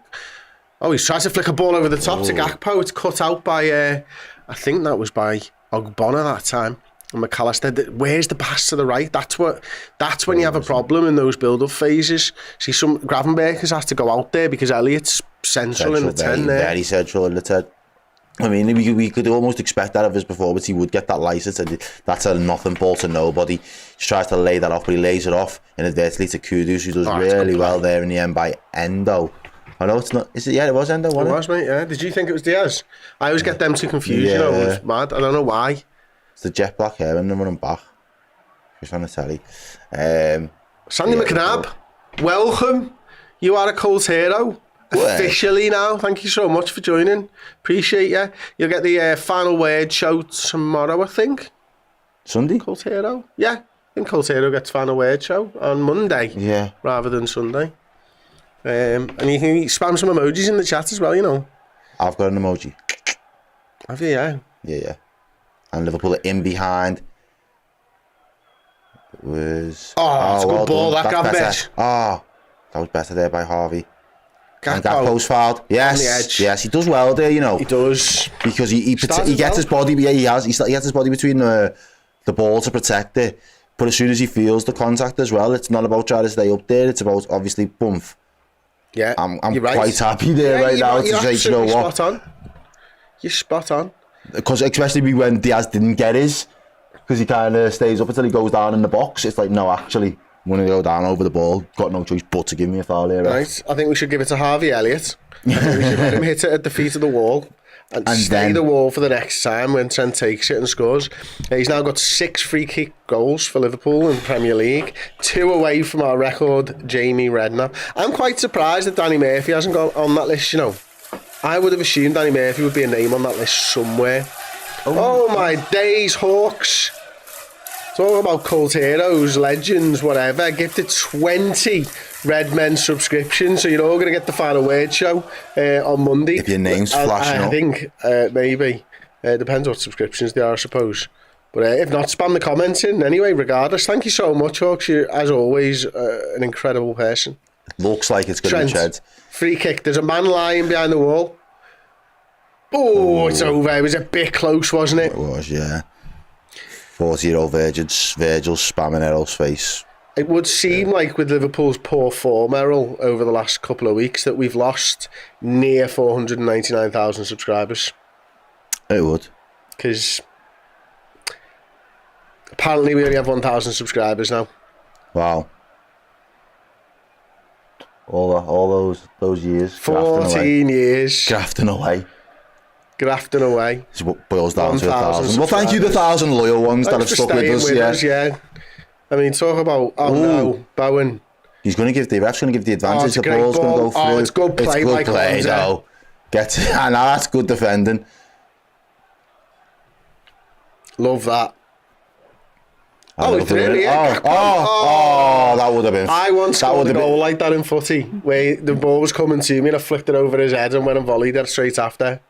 A: Oh, he's trying to flick a ball over the top to Gakpo. It's cut out by, I think that was by Ogbonna that time. And McAllister, where's the pass to the right? That's when you have a problem in those build-up phases. See, some Gravenberch has to go out there because Elliott's central in the 10 there.
B: Very central in the 10. I mean, we could almost expect that of his performance. He would get that licence, and that's a nothing ball to nobody. He tries to lay that off, but he lays it off inadvertently to Kudus, who does really well there in the end by Endo. I know it's not. Is it? Yeah, it was Endo, wasn't it?
A: It was, mate. Yeah. Did you think it was Diaz? I always get them too confused. You know, it's mad. I don't know why.
B: It's the jet black hair and then running back. Just on the telly.
A: Sandy McNabb, welcome. You are a cult hero. Officially now. Thank you so much for joining. Appreciate you. You'll get the final word show tomorrow, I think.
B: Sunday?
A: Cult Hero. Yeah. I think Cult Hero gets final word show on Monday.
B: Yeah.
A: Rather than Sunday. And you can spam some emojis in the chat as well, you know.
B: I've got an emoji.
A: Have you? Yeah.
B: Yeah. And Liverpool are in behind. It was...
A: Oh, it's a good ball, that Gravenberch.
B: Oh, that was better there by Harvey.
A: And
B: Gakpo's fouled. Yes, yes, he does well there, you know.
A: He does.
B: Because he gets his body, he gets his body between the ball to protect it. But as soon as he feels the contact as well, it's not about trying to stay up there, it's about obviously bump.
A: Yeah,
B: I'm quite happy there right now to say, you know what?
A: Spot on. You're spot on.
B: Because especially when Diaz didn't get his, because he kind of stays up until he goes down in the box. It's like, no, actually, I'm going to go down over the ball. Got no choice but to give me a foul here.
A: Right. I think we should give it to Harvey Elliott. I think we should let him hit it at the feet of the wall. and stay
B: then
A: the wall for the next time when Trent takes it and scores. He's now got 6 free kick goals for Liverpool in the Premier League, 2 away from our record, Jamie Redknapp. I'm quite surprised that Danny Murphy hasn't got on that list, you know. I would have assumed Danny Murphy would be a name on that list somewhere. Oh my days, Hawks. Talk about cult heroes, legends, whatever. Gifted 20 Redmen subscriptions, so you're all going to get the final word show on Monday.
B: If your name's flashing
A: I
B: up.
A: think maybe. Depends what subscriptions they are, I suppose. But if not, spam the comments in anyway, regardless. Thank you so much, Hawks. You're, as always, an incredible person.
B: Looks like it's going to be Trent.
A: Free kick. There's a man lying behind the wall. Oh, it's over. It was a bit close, wasn't it?
B: It was, yeah. 40-year-old Virgil spamming Errol's face.
A: It would seem like with Liverpool's poor form, Errol, over the last couple of weeks, that we've lost near 499,000 subscribers.
B: It would.
A: Because apparently we only have 1,000 subscribers now.
B: Wow. All those years.
A: 14 years.
B: Grafting away.
A: Grafting away.
B: It's what boils down to 1,000. Well, thank you, the 1,000 loyal ones that have stuck with us.
A: Yeah. I mean, talk about, no, Bowen.
B: He's going to give the ref's going to give the advantage. The ball's going to go through.
A: Oh, it's good play,
B: it's good play, though. Now that's good defending.
A: Love that.
B: It really is. That would have been.
A: I once scored a goal like that in footy, where the ball was coming to me and I flicked it over his head and went and volleyed it straight after.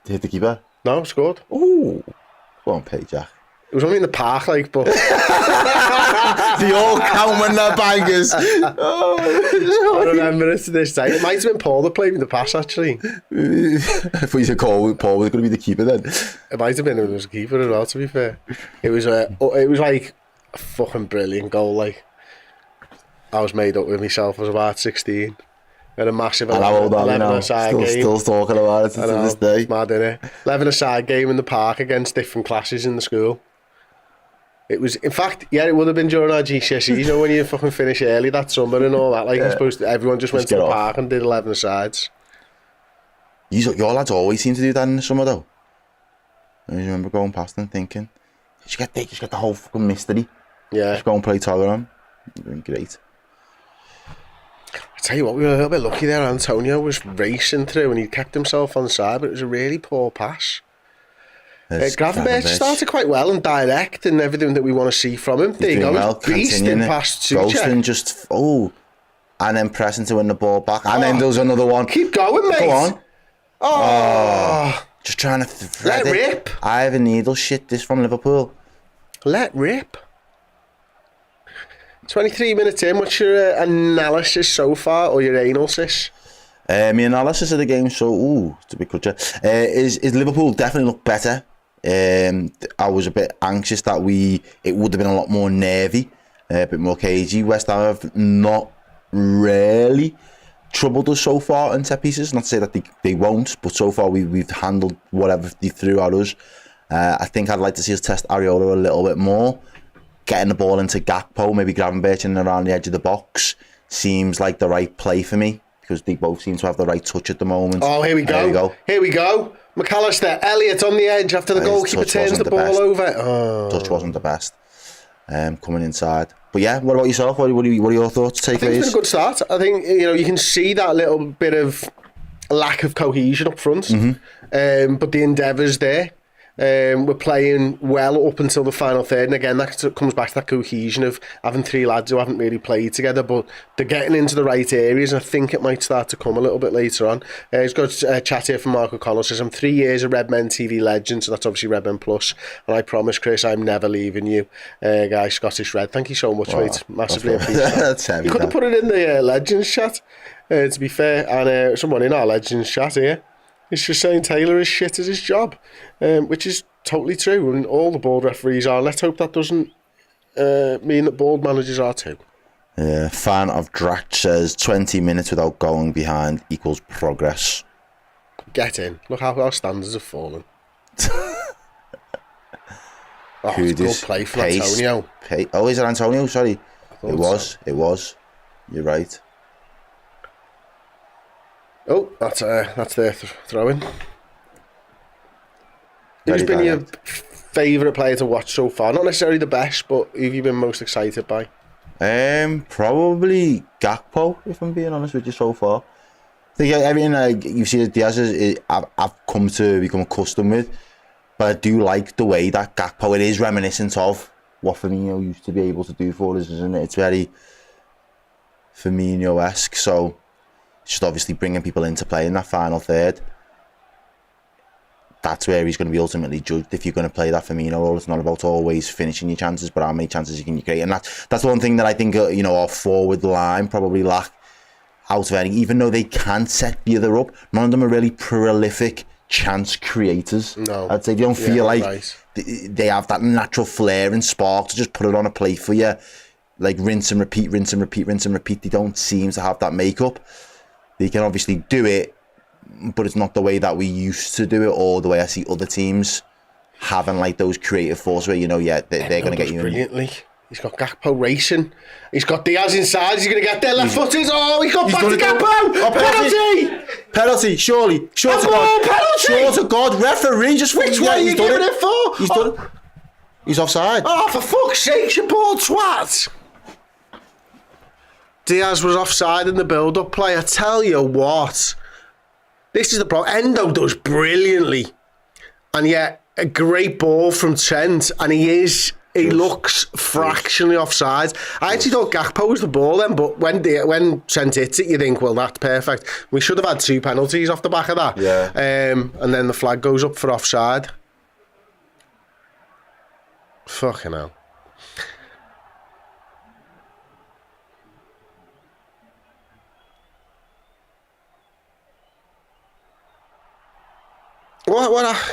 B: Hit the keeper?
A: No, scored.
B: Ooh. Go on, Pay Jack.
A: It was only in the park, like, but...
B: The all count when they're bangers.
A: I remember it to this day. It might have been Paul that played me the pass, actually.
B: If we said Paul was going to be the keeper then.
A: It might have been it was a keeper as well, to be fair. It was like a fucking brilliant goal, like. I was made up with myself. I was about 16. Had a massive 11-a-side game.
B: Still talking about it to this day.
A: It's mad, innit? 11-a-side game in the park against different classes in the school. It was, in fact, yeah, it would have been during our GCSEs, you know, when you fucking finish early that summer and all that. Like, you're supposed to, everyone just went to the park and did 11-a-sides.
B: Your lads always seem to do that in the summer, though. I remember going past and thinking, you just get the whole fucking mystery.
A: Yeah.
B: Just go and play Tolerant. Great.
A: I tell you what, we were a little bit lucky there. Antonio was racing through and he kept himself on side, but it was a really poor pass. Gravenberch started quite well and direct and everything that we want to see from him. There you go, well, beasting past Suchek.
B: Just, and then pressing to win the ball back. And then there's another one.
A: Keep going, mate.
B: Go on.
A: Oh.
B: Just trying to
A: let rip.
B: I have a needle shit this from Liverpool.
A: Let rip. 23 minutes in, what's your analysis so far, or your analysis?
B: My analysis of the game, so, to be good, is Liverpool definitely look better. I was a bit anxious that it would have been a lot more nervy, a bit more cagey. West Ham have not really troubled us so far in set pieces. Not to say that they won't, but so far we've handled whatever they threw at us. I think I'd like to see us test Areola a little bit more. Getting the ball into Gakpo, maybe Gravenberch in around the edge of the box seems like the right play for me, because they both seem to have the right touch at the moment.
A: Oh, here we go. Here we go. McAllister, Elliott on the edge after the goalkeeper turns the ball over. Oh.
B: Touch wasn't the best. Coming inside. But yeah, what about yourself? What are your thoughts?
A: I think it's been a good start. I think, you can see that little bit of lack of cohesion up front. Mm-hmm. But the endeavour's there. We're playing well up until the final third, and again that comes back to that cohesion of having 3 lads who haven't really played together, but they're getting into the right areas, and I think it might start to come a little bit later on. He's got a chat here from Mark O'Connell. Says, I'm 3 years a Redmen TV legend, so that's obviously Redmen Plus, and I promise, Chris, I'm never leaving you, guy Scottish Red. Thank you so much, mate. Massively appreciate you could have put it in the legends chat, to be fair, and someone in our legends chat here is just saying Taylor is shit at his job, which is totally true, and all the board referees are. Let's hope that doesn't mean that board managers are too.
B: Fan of Dratch says 20 minutes without going behind equals progress.
A: Get in. Look how our standards have fallen. It's a good play from Antonio.
B: Oh, is it Antonio? Sorry. It was. You're right.
A: Oh, that's their throw-in. Who's
B: Very
A: been
B: direct.
A: your favourite player to watch so far? Not necessarily the best, but who have you been most excited by?
B: Probably Gakpo, if I'm being honest with you so far. I think everything you've seen at Diaz I've come to become accustomed with, but I do like the way that Gakpo, it is reminiscent of what Firmino used to be able to do for us, isn't it? It's very Firmino-esque, so just obviously bringing people into play in that final third. That's where he's going to be ultimately judged if you're going to play that Firmino role. It's not about always finishing your chances, but how many chances you can create. And that's one thing that I think our forward line probably lack out of any. Even though they can set the other up, none of them are really prolific chance creators.
A: No,
B: I'd say they don't feel like they have that natural flair and spark to just put it on a plate for you, like rinse and repeat, rinse and repeat, rinse and repeat. They don't seem to have that makeup. They can obviously do it, but it's not the way that we used to do it, or the way I see other teams having like those creative force where they're going to get you
A: brilliantly. He's got Gakpo racing. He's got Diaz inside. He's going to get there left footed. Oh, he's got back to Gakpo.
B: Penalty, surely. Sure to God.
A: Penalty.
B: Sure to God. Referee just
A: Which way are you giving it for?
B: He's done it. He's offside.
A: Oh, for fuck's sake, you poor twat. Diaz was offside in the build-up play. I tell you what. This is the problem. Endo does brilliantly. And yet, a great ball from Trent. And he looks fractionally offside. I actually thought Gakpo was the ball then, but when Trent hits it, you think, well, that's perfect. We should have had 2 penalties off the back of that.
B: Yeah.
A: And then the flag goes up for offside. Fucking hell.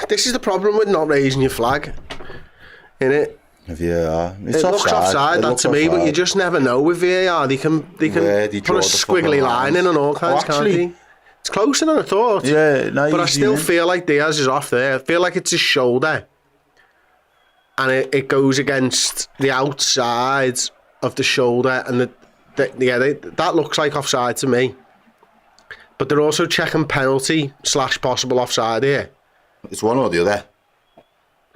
A: This is the problem with not raising your flag, innit?
B: Yeah,
A: It looks offside, that to me, but you just never know with VAR. They can put a squiggly line in and all kinds, can't they? It's closer than I thought.
B: Yeah, no,
A: but I still feel like Diaz is off there. I feel like it's his shoulder, and it goes against the outside of the shoulder, and that looks like offside to me. But they're also checking penalty / possible offside here.
B: It's one or the other.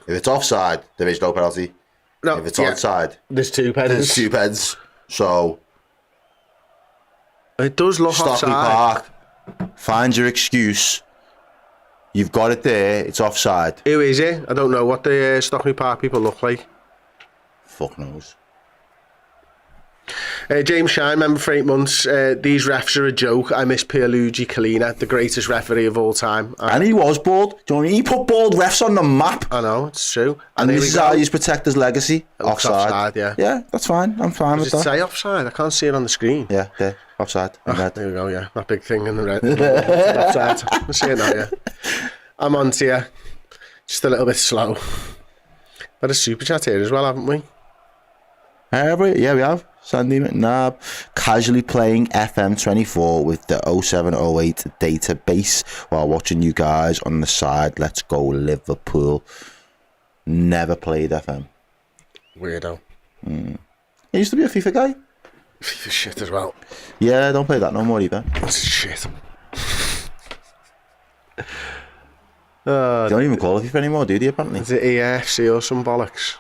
B: If it's offside, there is no penalty.
A: No,
B: if it's onside,
A: there's 2 pens.
B: There's 2 pens. So
A: it does look
B: Stockley
A: offside.
B: Park, find your excuse. You've got it there. It's offside.
A: Who is it? I don't know what the Stockley Park people look like.
B: Fuck knows.
A: James Shine, member for 8 months. These refs are a joke. I miss Pierluigi Collina, the greatest referee of all time.
B: And he was bald. Do you know, he put bald refs on the map.
A: I know, it's true.
B: And this is how you protect his legacy. Offside.
A: Yeah.
B: Yeah, that's fine. I'm fine with that.
A: Does it say offside? I can't see it on the screen.
B: Yeah, there. Offside.
A: There we go, yeah. That big thing in the red. Offside. I see it now, yeah. I'm on to you. Just a little bit slow. Had a super chat here as well, haven't we?
B: Yeah, we have. Sandy McNabb casually playing FM24 with the 0708 database while watching you guys on the side. Let's go Liverpool. Never played FM.
A: Weirdo.
B: He used to be a FIFA guy.
A: FIFA shit as well.
B: Yeah, don't play that no more either.
A: That's shit.
B: They don't even call it FIFA anymore, do they, apparently?
A: Is it EFC or some bollocks?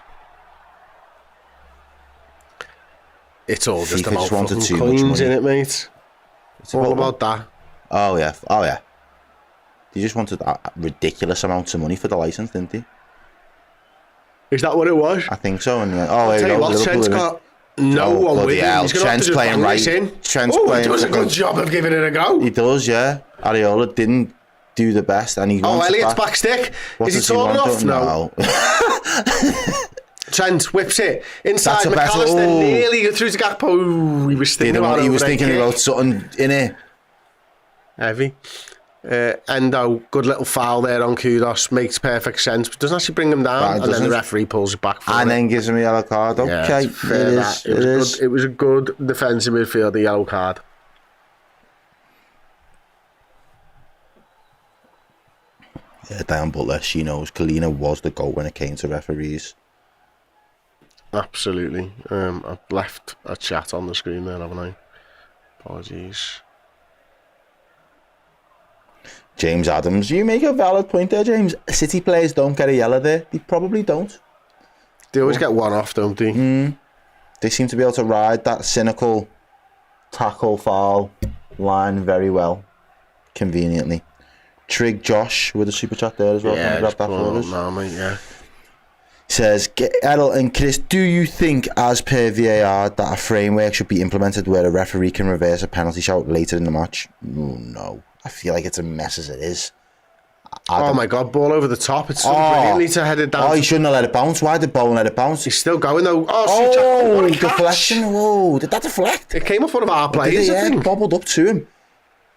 A: It's all just about fucking coins in it, mate. It's all about that.
B: Oh yeah. They just wanted ridiculous amounts of money for the license, didn't they?
A: Is that what it was?
B: I think so. And
A: I'll tell you what, Trent's got no one with him. He's going to have to just playing right.
B: Trent's playing.
A: He does a good job of giving it a go.
B: He does, yeah. Areola didn't do the best, and he.
A: Elliot's back stick. Is he torn off? No. Trent whips it inside. McAllister nearly got through to Gakpo. He was thinking
B: about something in it.
A: Heavy. Endo, good little foul there on Kudos. Makes perfect sense, but doesn't actually bring him down. And then the referee pulls it back.
B: Then gives him a yellow card. Okay,
A: yeah, it was a good defensive midfielder yellow card.
B: Yeah, Diane Butler, she knows Collina was the goal when it came to referees.
A: Absolutely. I've left a chat on the screen there, haven't I? Apologies.
B: James Adams, you make a valid point there, James. City players don't get a yellow there. They probably don't.
A: They always get one off, don't they?
B: They seem to be able to ride that cynical tackle foul line very well, conveniently. Trig Josh with a super chat there as well.
A: Yeah,
B: Can you grab that for us?
A: No, mate, yeah.
B: Says, Errol and Chris, do you think, as per VAR, that a framework should be implemented where a referee can reverse a penalty shout later in the match? No. I feel like it's a mess as it is.
A: Oh my God, ball over the top. It's so brilliantly to head it down.
B: Oh, he shouldn't have let it bounce. Why did Bowen let it bounce?
A: He's still going though.
B: Oh, deflection. Whoa, did that deflect?
A: It came off one of our players, I think.
B: It bobbled up to him.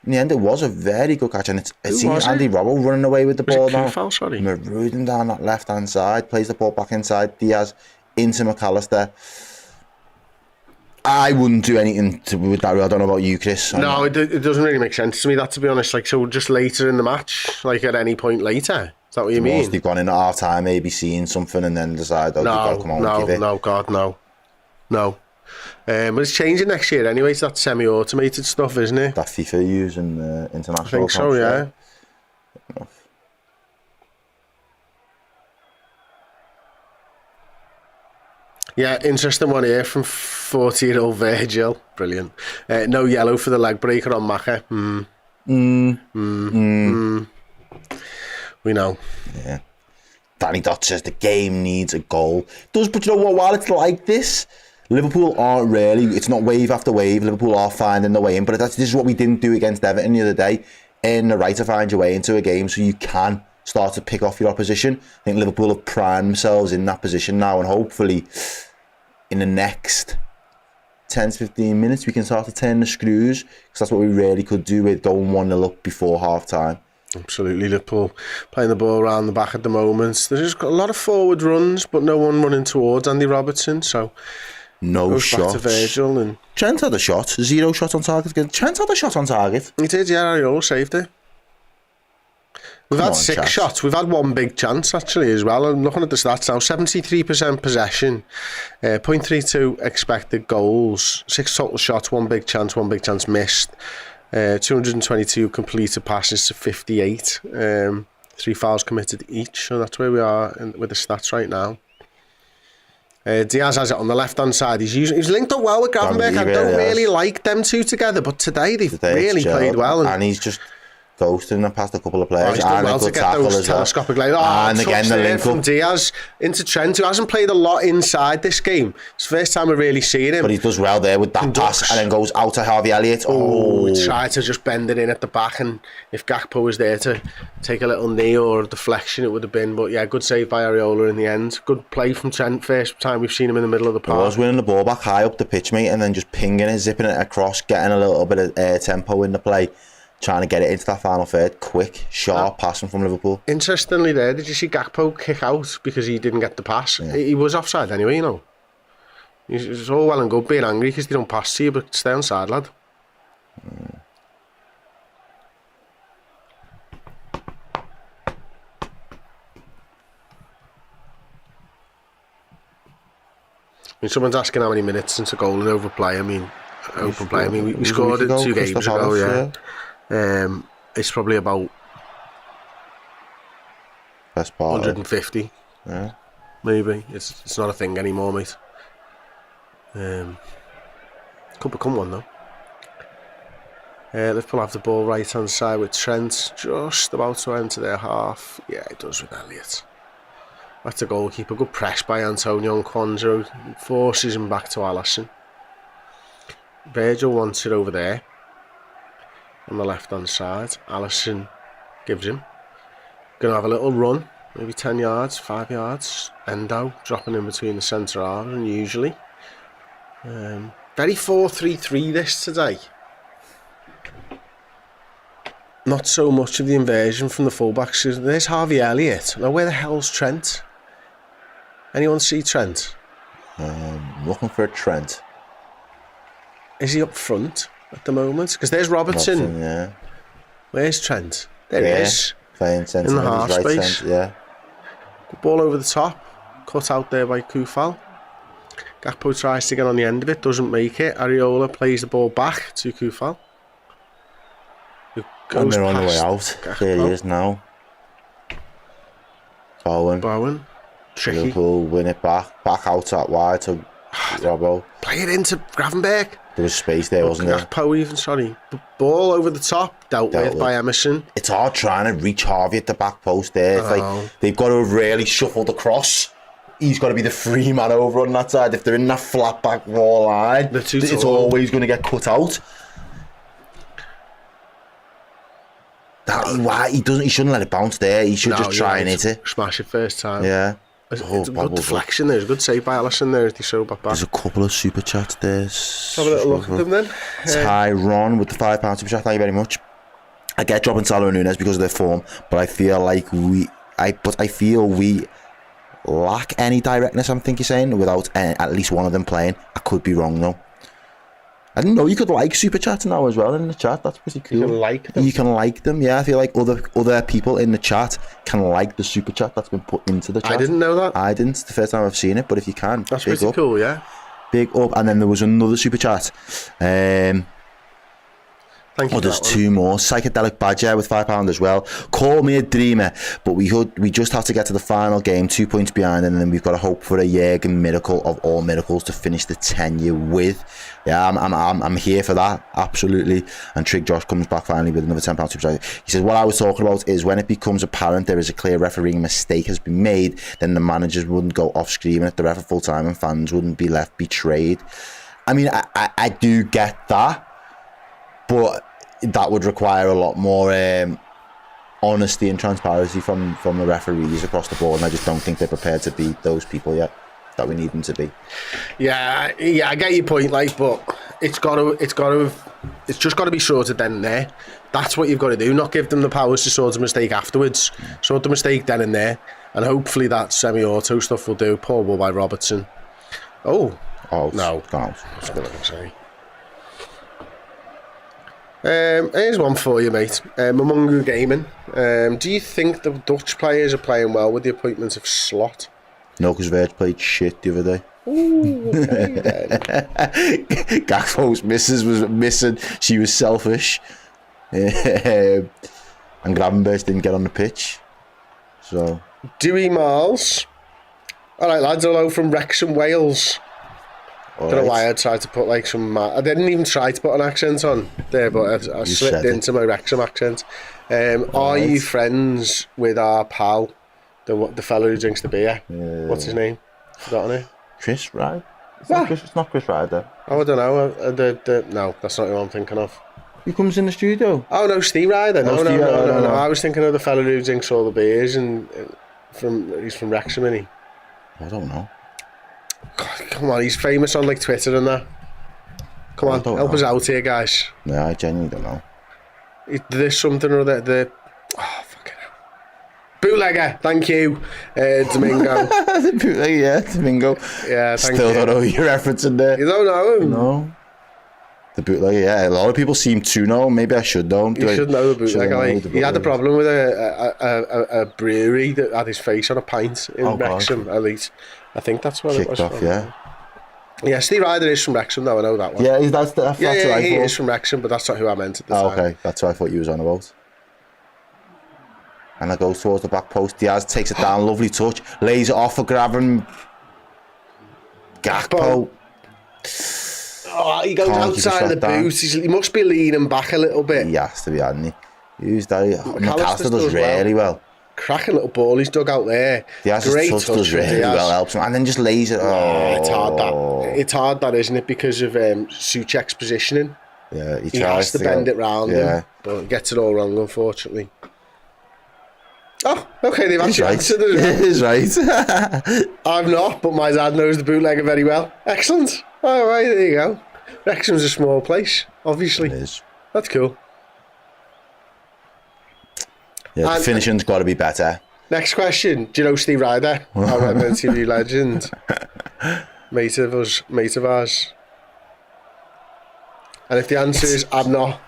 B: In the end, it was a very good catch, and it's Andy Robertson running away with the ball now.
A: Kufal, sorry.
B: Maruding down that left-hand side, plays the ball back inside. Diaz into McAllister. I wouldn't do anything with that. I don't know about you, Chris.
A: No, it doesn't really make sense to me, that, to be honest. Like, so just later in the match, like at any point later. Is that what you mean?
B: They've gone in at half time, maybe seeing something, and then decide, oh, you've got to come on and give it.
A: No, God, no. But it's changing next year anyway. It's that semi-automated stuff, isn't it?
B: That FIFA use in international.
A: I think so, yeah. Yeah, interesting one here from 40-year-old Virgil. Brilliant. No yellow for the leg breaker on Maka. We know.
B: Yeah. Danny Dot says the game needs a goal. But you know what? While it's like this, Liverpool aren't really. It's not wave after wave. Liverpool are finding the way in. But this is what we didn't do against Everton the other day. Earn the right to find your way into a game so you can start to pick off your opposition. I think Liverpool have primed themselves in that position now, and hopefully in the next 10 to 15 minutes we can start to turn the screws, because that's what we really could do with going 1-0 up before half time.
A: Absolutely. Liverpool playing the ball around the back at the moment. There's just got a lot of forward runs, but no one running towards Andy Robertson, so
B: no shots.
A: Back to Virgil and
B: Trent had a shot. 0 shot on target again. Trent had a shot on target.
A: He did, yeah. Errol saved it. We've had 6 shots. We've had 1 big chance, actually, as well. I'm looking at the stats now. 73% possession, 0.32 expected goals, 6 total shots, 1 big chance missed, 222 completed passes to 58, 3 fouls committed each. So that's where we are with the stats right now. Diaz has it on the left-hand side. He's linked up well with Gravenberg. I don't really like them two together, but today they've really played well.
B: And he's just ghosting and past a couple of players.
A: He's done well to get those telescopic legs.
B: And again, the link
A: from
B: up.
A: Diaz into Trent, who hasn't played a lot inside this game. It's the first time we're really seeing him.
B: But he does well there with that pass, and then goes out to Harvey Elliott.
A: He tried to just bend it in at the back, and if Gakpo was there to take a little knee or a deflection, it would have been. But yeah, good save by Areola in the end. Good play from Trent. First time we've seen him in the middle of the park.
B: He was winning the ball back high up the pitch, mate, and then just pinging it, zipping it across, getting a little bit of tempo in the play, trying to get it into that final third. Quick, sharp passing from Liverpool.
A: Interestingly there, did you see Gakpo kick out because he didn't get the pass? Yeah. He was offside anyway, you know. It's all well and good being angry because they don't pass to you, but stay on side, lad. I mean, someone's asking how many minutes since a goal in overplay. I mean, open play. I mean, we scored it 2 games ago, yeah. It's probably about
B: best part
A: 150.
B: Yeah.
A: Maybe. It's not a thing anymore, mate. Could become one though. Liverpool have the ball right hand side with Trent just about to enter their half. Yeah, it does with Elliott. That's a goalkeeper. Good press by Antonio and Kwanzaa. Forces him back to Alisson. Virgil wants it over there on the left hand side. Alisson gives him. Gonna have a little run, maybe 10 yards, 5 yards. Endo dropping in between the centre half, unusually. Very 4-3-3 this today. Not so much of the inversion from the fullbacks. There's Harvey Elliott. Now where the hell's Trent? Anyone see Trent?
B: Looking for a Trent.
A: Is he up front at the moment? Because there's Robertson.
B: Yeah.
A: Where's Trent? There he is.
B: Playing centre in the half right space. Centre, yeah.
A: Good ball over the top. Cut out there by Kufal. Gakpo tries to get on the end of it. Doesn't make it. Areola plays the ball back to Kufal, who
B: And they're on the way
A: past
B: out. There he is now.
A: Bowen. Tricky.
B: Liverpool win it back out that wide to Robbo.
A: Play it into Gravenberch.
B: There was space there, wasn't there?
A: Gakpo even, sorry. Ball over the top, dealt with by Emerson.
B: It's hard trying to reach Harvey at the back post there. It's like they've got to have really shuffled across. He's got to be the free man over on that side. If they're in that flat back wall line, it's always going to get cut out. He shouldn't let it bounce there. He should just try and hit it.
A: Smash it first time.
B: Yeah.
A: It's a good deflection there. It's a good save by Alisson there as they show back.
B: There's a couple of super chats there.
A: Let's have a little look at them then.
B: Tyron with the £5 super chat. Thank you very much. I get dropping Salah and Nunez because of their form, but I feel like we lack any directness. I think you're saying without at least one of them playing. I could be wrong though. I didn't know you could like super chats now as well in the chat. That's pretty cool.
A: You can like them.
B: You can like them, yeah. I feel like other people in the chat can like the super chat that's been put into the chat.
A: I didn't know that.
B: I didn't. It's the first time I've seen it, but if you can,
A: that's pretty cool, yeah.
B: Big up. And then there was another super chat.
A: Thank you.
B: There's two more. Psychedelic Badger with £5 as well. Call me a dreamer, but we just have to get to the final game, 2 points behind, and then we've got to hope for a Jurgen miracle of all miracles to finish the tenure with. Yeah, I'm here for that, absolutely. And Trig Josh comes back finally with another £10 super chat. He says, what I was talking about is when it becomes apparent there is a clear refereeing mistake has been made, then the managers wouldn't go off screaming at the ref full time and fans wouldn't be left betrayed. I mean, I do get that, but that would require a lot more honesty and transparency from the referees across the board, and I just don't think they're prepared to be those people yet that we need them to be.
A: Yeah, I get your point, like, but it's just got to be sorted then and there. That's what you've got to do, not give them the powers to sort the mistake afterwards. Sort the mistake then and there, and hopefully that semi-auto stuff will do. Poor ball by Robertson. No.
B: It's gone out.
A: That's what I'm saying. Here's one for you, mate. Amongu Gaming. Do you think the Dutch players are playing well with the appointment of Slot?
B: No, because Verge played shit the other day.
A: Ooh, okay then.
B: Gakpo's missus was missing. She was selfish. And Gravenberch didn't get on the pitch. So
A: Dewey Miles. Alright lads, hello from Wrexham, Wales. I don't know why I tried to put like some... I didn't even try to put an accent on there, but I slipped into my Wrexham accent. Are you friends with our pal, the fellow who drinks the beer? What's his name? Forgotten it.
B: Chris Ryder? It's not Chris Ryder.
A: Oh, I don't know. No, that's not who I'm thinking of.
B: Who comes in the studio?
A: Oh, no, Steve Ryder. No. I was thinking of the fellow who drinks all the beers, and he's from Wrexham, isn't he?
B: I don't know.
A: God, come on, he's famous on like Twitter and that. Come on, help us out here, guys.
B: No, I genuinely don't know.
A: There's something or other. Oh, fucking hell. Bootlegger, thank you, Domingo.
B: The bootlegger, yeah, Domingo.
A: Yeah, thank you.
B: Still don't know your reference in there.
A: You don't know him?
B: No. The bootlegger, yeah. A lot of people seem to know. Maybe I should know him.
A: You should know the bootlegger. Like, he had a problem with a brewery that had his face on a pint in Wrexham, at least. I think that's what it was.
B: Kicked off, yeah.
A: Yeah, Steve Ryder is from Wrexham, though. I know that one.
B: Yeah, that's what I thought.
A: He is from Wrexham, but that's not who I meant at the time.
B: Okay, that's what I thought you was on about. And that goes towards the back post. Diaz takes it down, lovely touch, lays it off for grabbing Gakpo.
A: Oh, he goes outside of the boot. He must be leaning back a little bit.
B: He has to be, hasn't he? Who's that? McAllister does really well.
A: Cracking little ball he's dug out there.
B: Great touch does really well, helps him, and then just lays it.
A: It's hard that, isn't it? Because of Souček's positioning.
B: Yeah,
A: he has to bend it round him, but he gets it all wrong, unfortunately. Oh, okay, they've actually answered it.
B: He's right.
A: I'm not, but my dad knows the bootlegger very well. Excellent. All right, there you go. Wrexham's a small place, obviously.
B: It is.
A: That's cool.
B: Yeah, the finishing's got to be better.
A: Next question. Do you know Steve Ryder? Our Redmen TV legend. Mate of ours. And if the answer is, I'm not,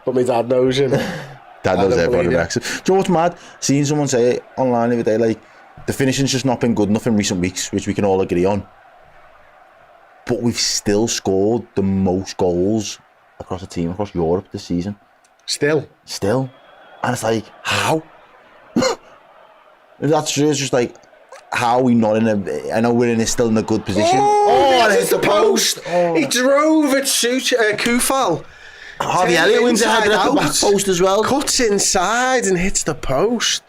A: but my dad knows him.
B: Dad knows everybody in Wrexham. Do you know what's mad? Seeing someone say it online the other day, like, the finishing's just not been good enough in recent weeks, which we can all agree on. But we've still scored the most goals across a team, across Europe this season.
A: Still.
B: And it's like, how? That's true. It's just like, how are we not in a... I know we're still in a good position.
A: And it hit the post. He drove at Kufal.
B: Harvey Elliott wins it at the back post as well.
A: Cuts inside and hits the post.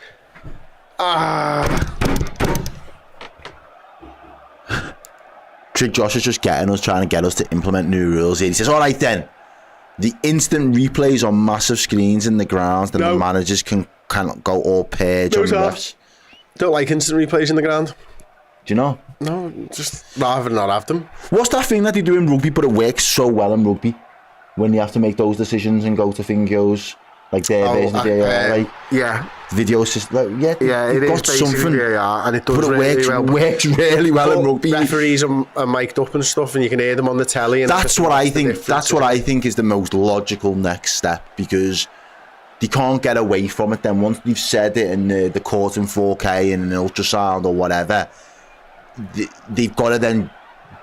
B: Trig Josh is just trying to get us to implement new rules here. He says, all right then, the instant replays on massive screens in the grounds, then the managers can go all page on the refs.
A: Don't like instant replays in the ground.
B: Do you know?
A: No, just rather not have them.
B: What's that thing that they do in rugby, but it works so well in rugby? When you have to make those decisions and go to videos, like their version of VAR, like video system, it
A: is basically VAR, and it does
B: works really well in rugby.
A: Referees are mic'd up and stuff, and you can hear them on the telly. And
B: that's what I think. That's what I think is the most logical next step, because they can't get away from it. Then once they've said it in the court in 4K and an ultrasound or whatever, they've got to then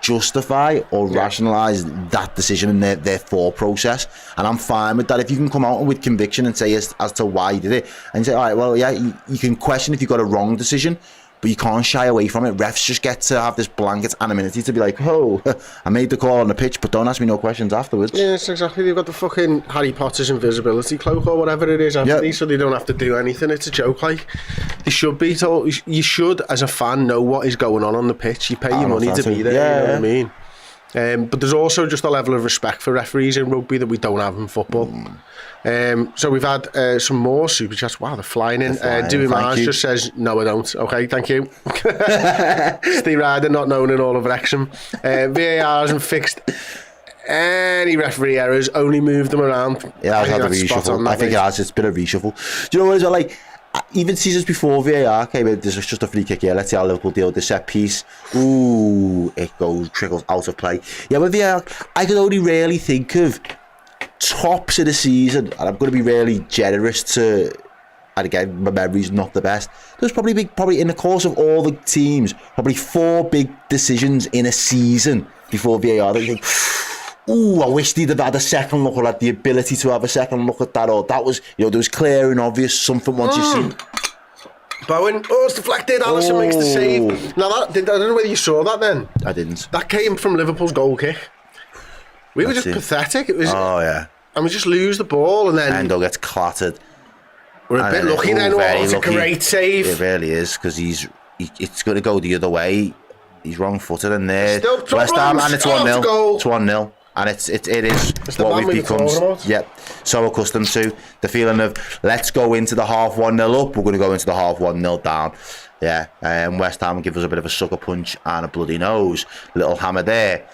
B: justify or rationalise that decision in their thought process, and I'm fine with that. If you can come out with conviction and say as to why you did it, and say, all right, well, you can question if you got a wrong decision, but you can't shy away from it. Refs just get to have this blanket anonymity to be like, oh, I made the call on the pitch, but don't ask me no questions afterwards.
A: Yes, exactly. They've got the fucking Harry Potter's invisibility cloak or whatever it is, haven't they? So they don't have to do anything. It's a joke. Like, they should be told. You should, as a fan, know what is going on the pitch. You pay your money to be there. You know what I mean? But there's also just a level of respect for referees in rugby that we don't have in football. So we've had some more super chats. Wow, they're flying in. Dewey Mars just says, no, I don't. Okay, thank you. Steve Ryder, not known in all of Wrexham. VAR hasn't fixed any referee errors, only moved them around.
B: Yeah, I've had a reshuffle. I think it has. It's been a reshuffle. Do you know what it is? Like, even seasons before VAR came in, there's just a free kick here. Let's see how Liverpool deal with the set piece. Ooh, it trickles out of play. Yeah, with VAR, I could only really think of tops of the season, and I'm going to be really generous to, and again, my memory's not the best. There's probably in the course of all the teams, probably 4 big decisions in a season before VAR that you think, ooh, I wish they'd have had a second look, or had the ability to have a second look at that, or that was, there was clear and obvious something once you've seen.
A: Bowen, it's deflected, Alisson makes the save. Now, I don't know whether you saw that then.
B: I didn't.
A: That came from Liverpool's goal kick. We were just pathetic. It was, and we just lose the ball, and then
B: Endo gets clattered.
A: We're a bit lucky then. It's a great save.
B: It really is, because it's going to go the other way. He's wrong-footed, and there West Ham, and it's 1-0. It's 1-0. And it is what we've become so accustomed to. The feeling of, let's go into the half 1-0 up, we're going to go into the half 1-0 down. West Ham give us a bit of a sucker punch and a bloody nose. Little hammer there.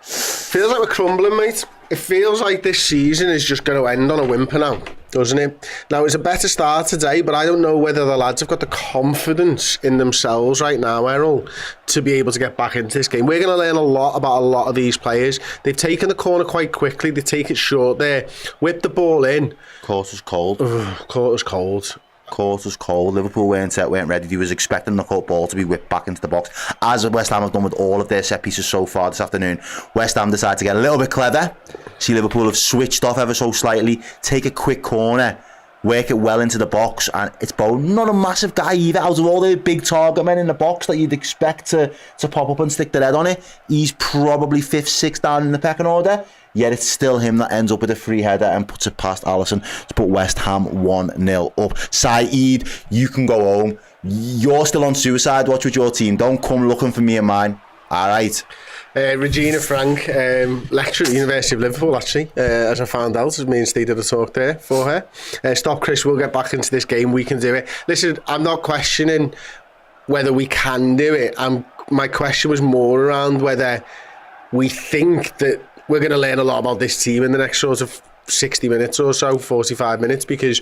A: Feels like we're crumbling, mate. It feels like this season is just going to end on a whimper now, doesn't it? Now, it's a better start today, but I don't know whether the lads have got the confidence in themselves right now, Errol, to be able to get back into this game. We're going to learn a lot about a lot of these players. They've taken the corner quite quickly. They take it short there. Whip the ball in.
B: Quarter's cold.
A: Quarter's cold.
B: Quarter's cold. Liverpool weren't ready. He was expecting the ball to be whipped back into the box, as West Ham have done with all of their set pieces so far this afternoon. West Ham decided to get a little bit clever. See Liverpool have switched off ever so slightly, take a quick corner, work it well into the box, and it's Bowen, not a massive guy either. Out of all the big target men in the box that you'd expect to pop up and stick their head on it, he's probably 5th, 6th down in the pecking order. Yet it's still him that ends up with a free header and puts it past Alisson to put West Ham 1-0 up. Saeed, you can go home. You're still on suicide watch with your team. Don't come looking for me and mine. All right.
A: Regina Frank, lecturer at the University of Liverpool, actually, as I found out, as me and Steve did a talk there for her. Stop Chris, we'll get back into this game. We can do it. Listen, I'm not questioning whether we can do it. My question was more around whether we think that we're going to learn a lot about this team in the next sort of 60 minutes or so, 45 minutes, because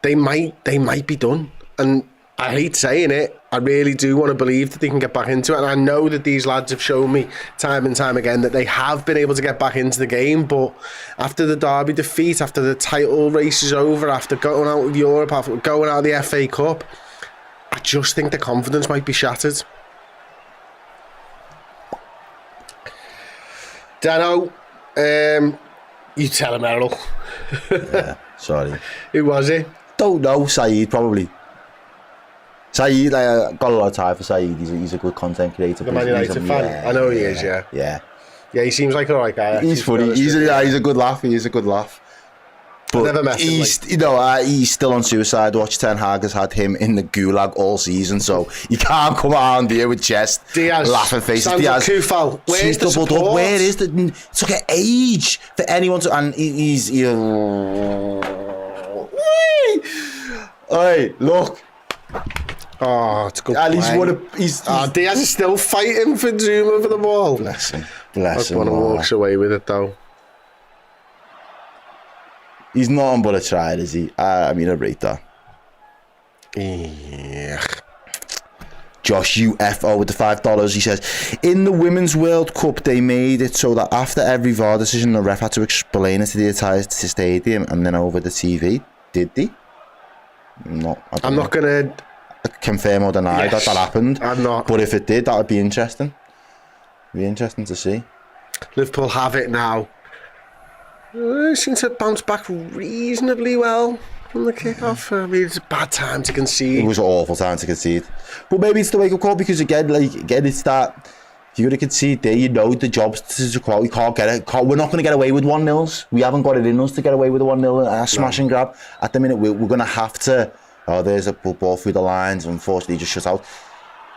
A: they might be done. And I hate saying it, I really do want to believe that they can get back into it. And I know that these lads have shown me time and time again that they have been able to get back into the game. But after the Derby defeat, after the title race is over, after going out of Europe, after going out of the FA Cup, I just think the confidence might be shattered. Dano, you tell him, Errol.
B: Sorry.
A: Who was it?
B: Don't know. Saeed, probably. Saeed, I got a lot of time for Saeed. He's a good content creator.
A: The Man United fan.
B: Yeah,
A: I know he is. Yeah.
B: Yeah.
A: Yeah, he seems like a right guy.
B: He's funny. He's a good laugh. He is a good laugh. But
A: never met him,
B: he's still on suicide watch. Ten Hag has had him in the gulag all season, so you can't come around here with chest laughing faces.
A: Diaz, Kufal, where's the support?
B: Where is the? It's like an age for anyone to, and he's. Hey, look.
A: Oh, it's good.
B: At least he's
A: Diaz is still fighting for Zoom over the ball.
B: Bless him.
A: One walks away with it though.
B: He's nothing but a trier, is he? I mean, I rate that.
A: Yeah.
B: Josh UFO with the $5. He says, in the Women's World Cup, they made it so that after every VAR decision, the ref had to explain it to the entire stadium and then over the TV. Did they? I'm not going to confirm or deny that happened.
A: I'm not.
B: But if it did, that would be interesting. It'd be interesting to see.
A: Liverpool have it now. Seem to bounce back reasonably well from the kickoff. I mean, it's a bad time to concede.
B: It was an awful time to concede. But maybe it's the wake-up call because again, it's that if you're going to concede there, you know the job's to quality. We can't get it. We're not going to get away with 1-0s. We haven't got it in us to get away with a 1-0 and a smash and grab. At the minute, we're going to have to. Oh, there's a ball through the lines. Unfortunately, just shut out.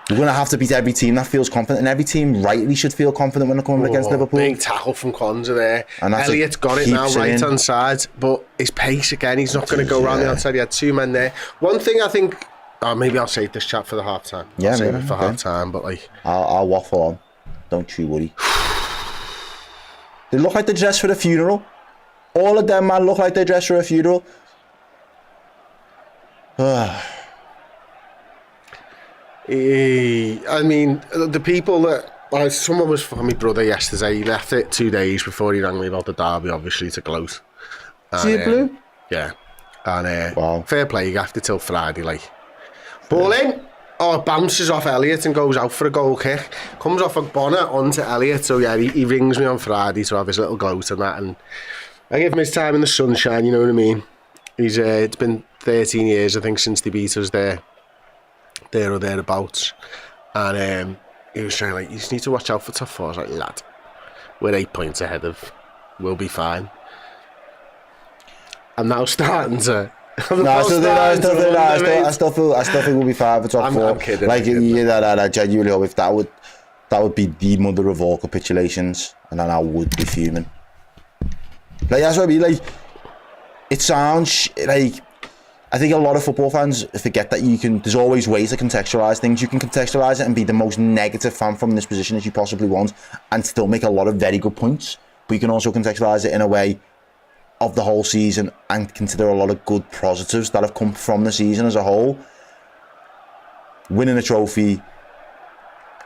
B: We're going to have to beat every team that feels confident, and every team rightly should feel confident when they're coming against Liverpool.
A: Big tackle from Kwanzaa there. Elliott's got it now, right hand side, but his pace again, he's not going to go around the outside. He had two men there. One thing I think, maybe I'll save this chat for the half time. I'll save it for half time, but
B: I'll waffle on. Don't you worry. They look like they're dressed for a funeral. All of them, man, look like they're dressed for a funeral.
A: I mean, the people that someone was for my brother yesterday. He left it 2 days before he rang me about the derby, obviously to gloat.
B: See it blue?
A: Yeah, and
B: wow.
A: Fair play. You left it till Friday, ball in. Oh, it bounces off Elliott and goes out for a goal kick. Comes off a Bonner onto Elliott. So yeah, he rings me on Friday to have his little gloat and that, and I give him his time in the sunshine. You know what I mean? He's it's been 13 years, I think, since they beat us there or thereabouts, and he was saying you just need to watch out for top four. I was like, lad, we're 8 points ahead of, we'll be fine. I'm now starting to. I still think we'll be fine for top four.
B: I'm kidding. I genuinely hope if that would be the mother of all capitulations, and then I would be fuming. That's what I mean. It sounds like. I think a lot of football fans forget that there's always ways to contextualise things. You can contextualise it and be the most negative fan from this position as you possibly want and still make a lot of very good points. But you can also contextualise it in a way of the whole season and consider a lot of good positives that have come from the season as a whole. Winning a trophy,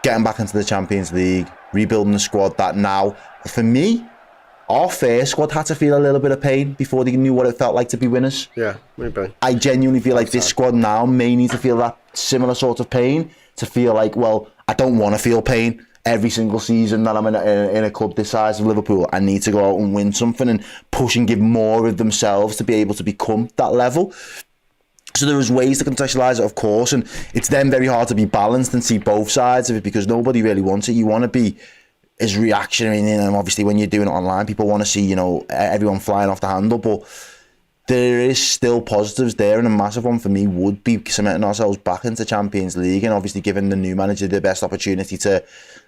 B: getting back into the Champions League, rebuilding the squad that now, for me, our first squad had to feel a little bit of pain before they knew what it felt like to be winners.
A: Yeah, maybe.
B: I genuinely feel like this squad now may need to feel that similar sort of pain, to feel like, well, I don't want to feel pain every single season that I'm in a club this size of Liverpool. I need to go out and win something and push and give more of themselves to be able to become that level. So there is ways to contextualise it, of course, and it's then very hard to be balanced and see both sides of it because nobody really wants it. You want to be is reactionary, and obviously when you're doing it online, people want to see everyone flying off the handle, but there is still positives there, and a massive one for me would be cementing ourselves back into Champions League, and obviously giving the new manager the best opportunity to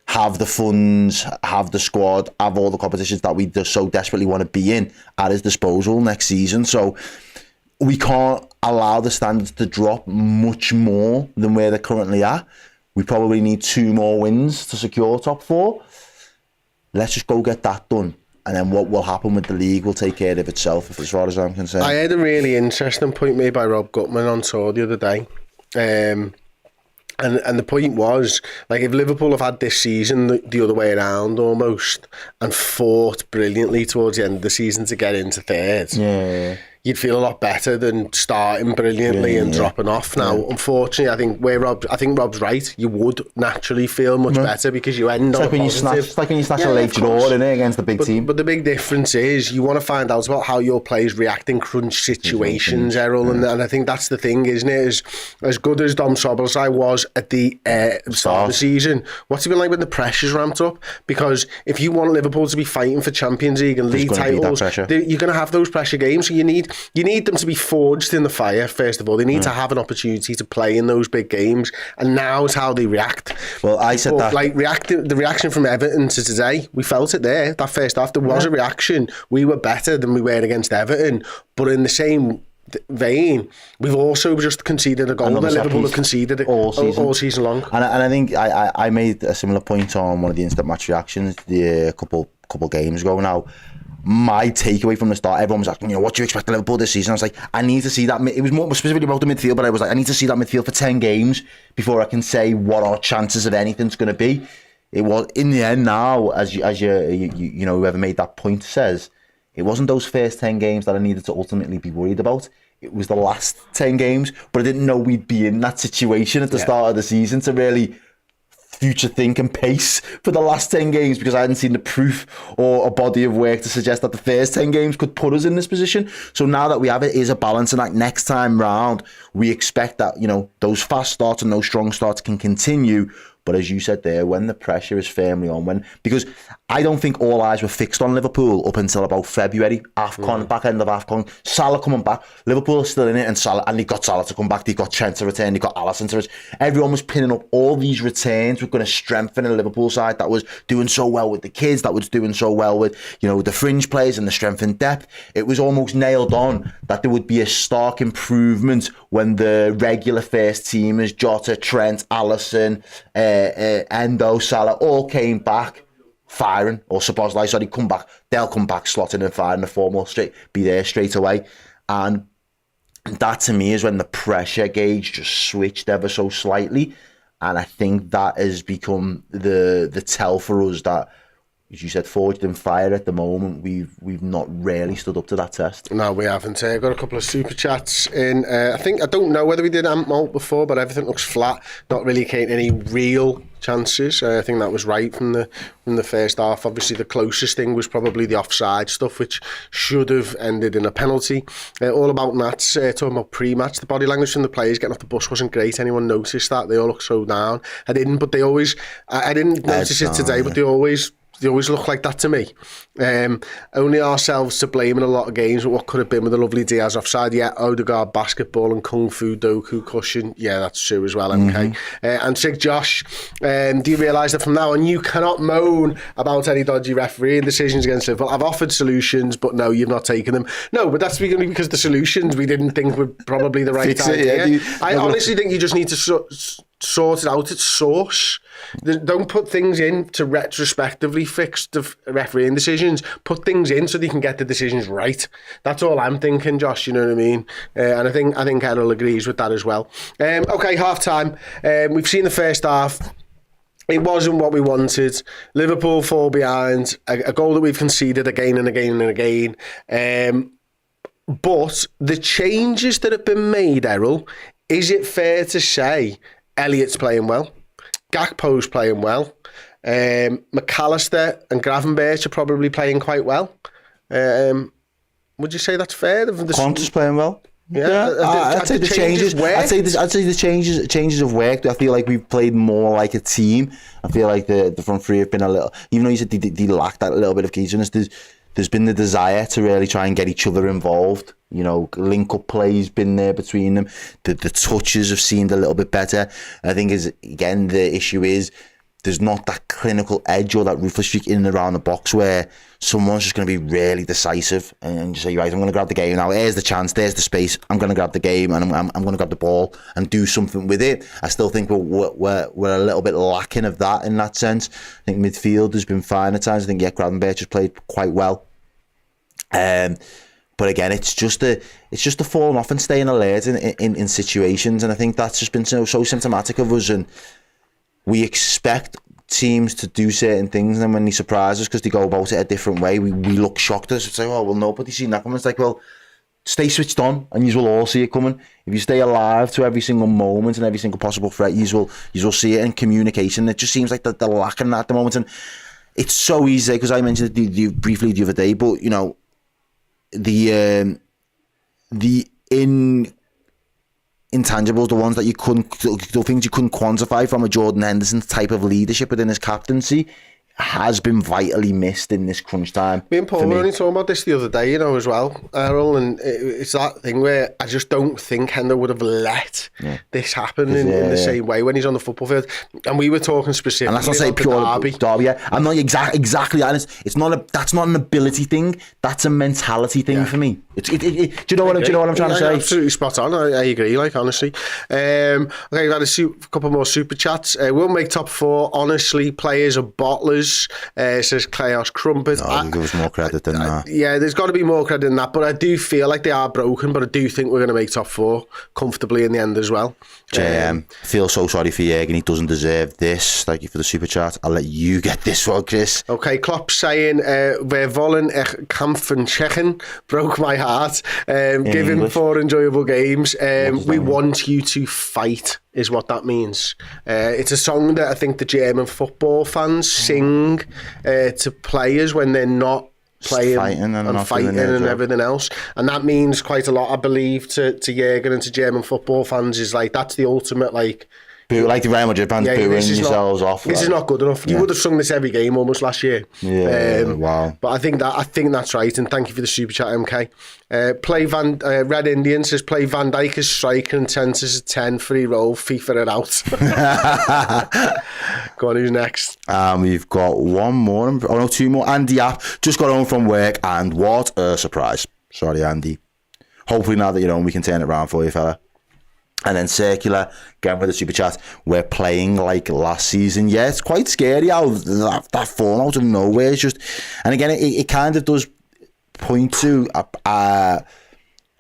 B: have the funds, have the squad, have all the competitions that we just so desperately want to be in at his disposal next season. So we can't allow the standards to drop much more than where they're currently at. We probably need 2 more wins to secure top 4. Let's just go get that done. And then what will happen with the league will take care of itself, as far as I'm concerned.
A: I heard a really interesting point made by Rob Gutman on tour the other day. And the point was, if Liverpool have had this season the other way around almost, and fought brilliantly towards the end of the season to get into third, you'd feel a lot better than starting brilliantly and dropping off. Now, unfortunately, I think Rob's right. You would naturally feel much better because you end on a positive.
B: It's like when you snatch a late draw in it against the big team.
A: But the big difference is you want to find out about how your players react in crunch situations, Errol, and I think that's the thing, isn't it? As good as Dom Soboslai was at the start of the season, what's he been like when the pressure's ramped up? Because if you want Liverpool to be fighting for Champions League and league titles, you're going to have those pressure games. So you need them to be forged in the fire, first of all. They need to have an opportunity to play in those big games, and now's how they react.
B: Well, I said that.
A: Like, the reaction from Everton to today, we felt it there. That first half, there was a reaction. We were better than we were against Everton, but in the same vein, we've also just conceded a goal that Liverpool have conceded it all season long.
B: And I think I made a similar point on one of the instant match reactions a couple games ago now. My takeaway from the start, everyone was asking, what do you expect of Liverpool this season? I was like, I need to see that. It was more specifically about the midfield, but I was like, I need to see that midfield for 10 games before I can say what our chances of anything's going to be. It was, in the end now, as you whoever made that point says, it wasn't those first 10 games that I needed to ultimately be worried about. It was the last 10 games, but I didn't know we'd be in that situation at the start of the season to really future think and pace for the last 10 games, because I hadn't seen the proof or a body of work to suggest that the first 10 games could put us in this position. So now that we have it is a balance, and like next time round we expect that those fast starts and those strong starts can continue. But as you said there, when the pressure is firmly on, because I don't think all eyes were fixed on Liverpool up until about February, AFCON, back end of AFCON, Salah coming back, Liverpool are still in it, and they've got Salah to come back, they've got Trent to return, they've got Alisson to return. Everyone was pinning up all these returns were going to strengthen a Liverpool side that was doing so well with the kids, that was doing so well with, the fringe players and the strength and depth. It was almost nailed on that there would be a stark improvement when the regular first teamers, Jota, Trent, Alisson, Endo, Salah, all came back firing, or Szoboszlai, sorry, come back. They'll come back slotting and firing the form, will be there straight away. And that to me is when the pressure gauge just switched ever so slightly. And I think that has become the tell for us that, as you said, forged in fire at the moment. We've not really stood up to that test.
A: No, we haven't. I've got a couple of super chats in. I don't know whether we did Ant Malt before, but everything looks flat. Not really creating any real chances. I think that was right from the first half. Obviously, the closest thing was probably the offside stuff, which should have ended in a penalty. All about Nats, talking about pre-match. The body language from the players getting off the bus wasn't great. Anyone noticed that? They all look so down. I didn't, but they always... I didn't notice it today, but they always look like that to me. Only ourselves to blame in a lot of games, but what could have been with a lovely Diaz offside. Yeah, Odegaard basketball and Kung Fu Doku cushion. Yeah, that's true as well, MK. And Sig Josh, do you realise that from now on you cannot moan about any dodgy refereeing decisions against Liverpool? I've offered solutions, but no, you've not taken them. No, but that's because the solutions we didn't think were probably the right idea. I honestly think you just need to sort it out at source. Don't put things in to retrospectively fix the refereeing decisions. Put things in so they can get the decisions right. That's all I'm thinking, Josh. You know what I mean? And I think Errol agrees with that as well. Okay, half time. We've seen the first half. It wasn't what we wanted. Liverpool fall behind. A goal that we've conceded again and again and again. But the changes that have been made, Errol, is it fair to say Elliott's playing well, Gakpo's playing well, McAllister and Gravenberch are probably playing quite well? Would you say that's fair?
B: Conte's playing well.
A: Yeah,
B: I'd say the changes. I'd say the changes have worked. I feel like we've played more like a team. I feel like the front three have been a little, even though you said they lacked that little bit of cohesiveness. There's been the desire to really try and get each other involved. Link up play's been there between them. The touches have seemed a little bit better. I think again the issue is there's not that clinical edge or that ruthless streak in and around the box where someone's just going to be really decisive and just say, right, I'm going to grab the game now. Here's the chance. There's the space. I'm going to grab the game and I'm going to grab the ball and do something with it. I still think we're a little bit lacking of that in that sense. I think midfield has been fine at times. I think Gravenberch has played quite well. But again, it's just a falling off and staying alert in situations, and I think that's just been so symptomatic of us. And we expect teams to do certain things, and then when they surprise us because they go about it a different way, we look shocked. Us say, "Oh, well, nobody's seen that coming." It's like, well, stay switched on, and you will all see it coming. If you stay alive to every single moment and every single possible threat, you will see it in communication. It just seems like they're lacking that at the moment, and it's so easy, because I mentioned it briefly the other day, but you know, the intangibles, the ones that the things you couldn't quantify from a Jordan Henderson type of leadership within his captaincy, has been vitally missed in this crunch time.
A: Me and Paul were only talking about this the other day, you know, as well, Errol, and it's that thing where I just don't think Hendo would have let this happen in the same way when he's on the football field. And we were talking specifically,
B: and that's not say pure derby. Yeah, I'm not exactly honest. That's not an ability thing. That's a mentality thing for me. Do you know what I'm trying to say?
A: Absolutely spot on. I agree. Like, honestly. Okay, we've had a couple more super chats. We'll make top 4. Honestly, players are bottlers. Says Chaos Crumpet.
B: No, give us more credit than that.
A: Yeah, there's got to be more credit than that. But I do feel like they are broken. But I do think we're going to make top 4 comfortably in the end as well.
B: I feel so sorry for Jurgen. He doesn't deserve this. Thank you for the super chat. I'll let you get this one, Chris.
A: Okay, Klopp saying, "We wollen echt kampen Tsjechen." Broke my heart. Give him 4 enjoyable games. We want you to fight, is what that means. It's a song that I think the German football fans sing to players when they're not playing and fighting and everything else, and that means quite a lot, I believe, to Jurgen and to German football fans. Is like, that's the ultimate, like,
B: like the Real Madrid fans booing yourselves off.
A: This is not good enough. You would have sung this every game almost last year.
B: Wow.
A: But I think that's right, and thank you for the super chat, MK. Red Indian says, play Van Dijk as striker and Trent as a 10, free roll, FIFA it out. Go on, who's next?
B: We've got one more. Oh no, 2 more. Andy App just got home from work, and what a surprise. Sorry, Andy. Hopefully now that you're home, we can turn it around for you, fella. And then Circular, again with the super chat, we're playing like last season. Yeah, it's quite scary how that form out of nowhere is just... And again, it kind of does point to a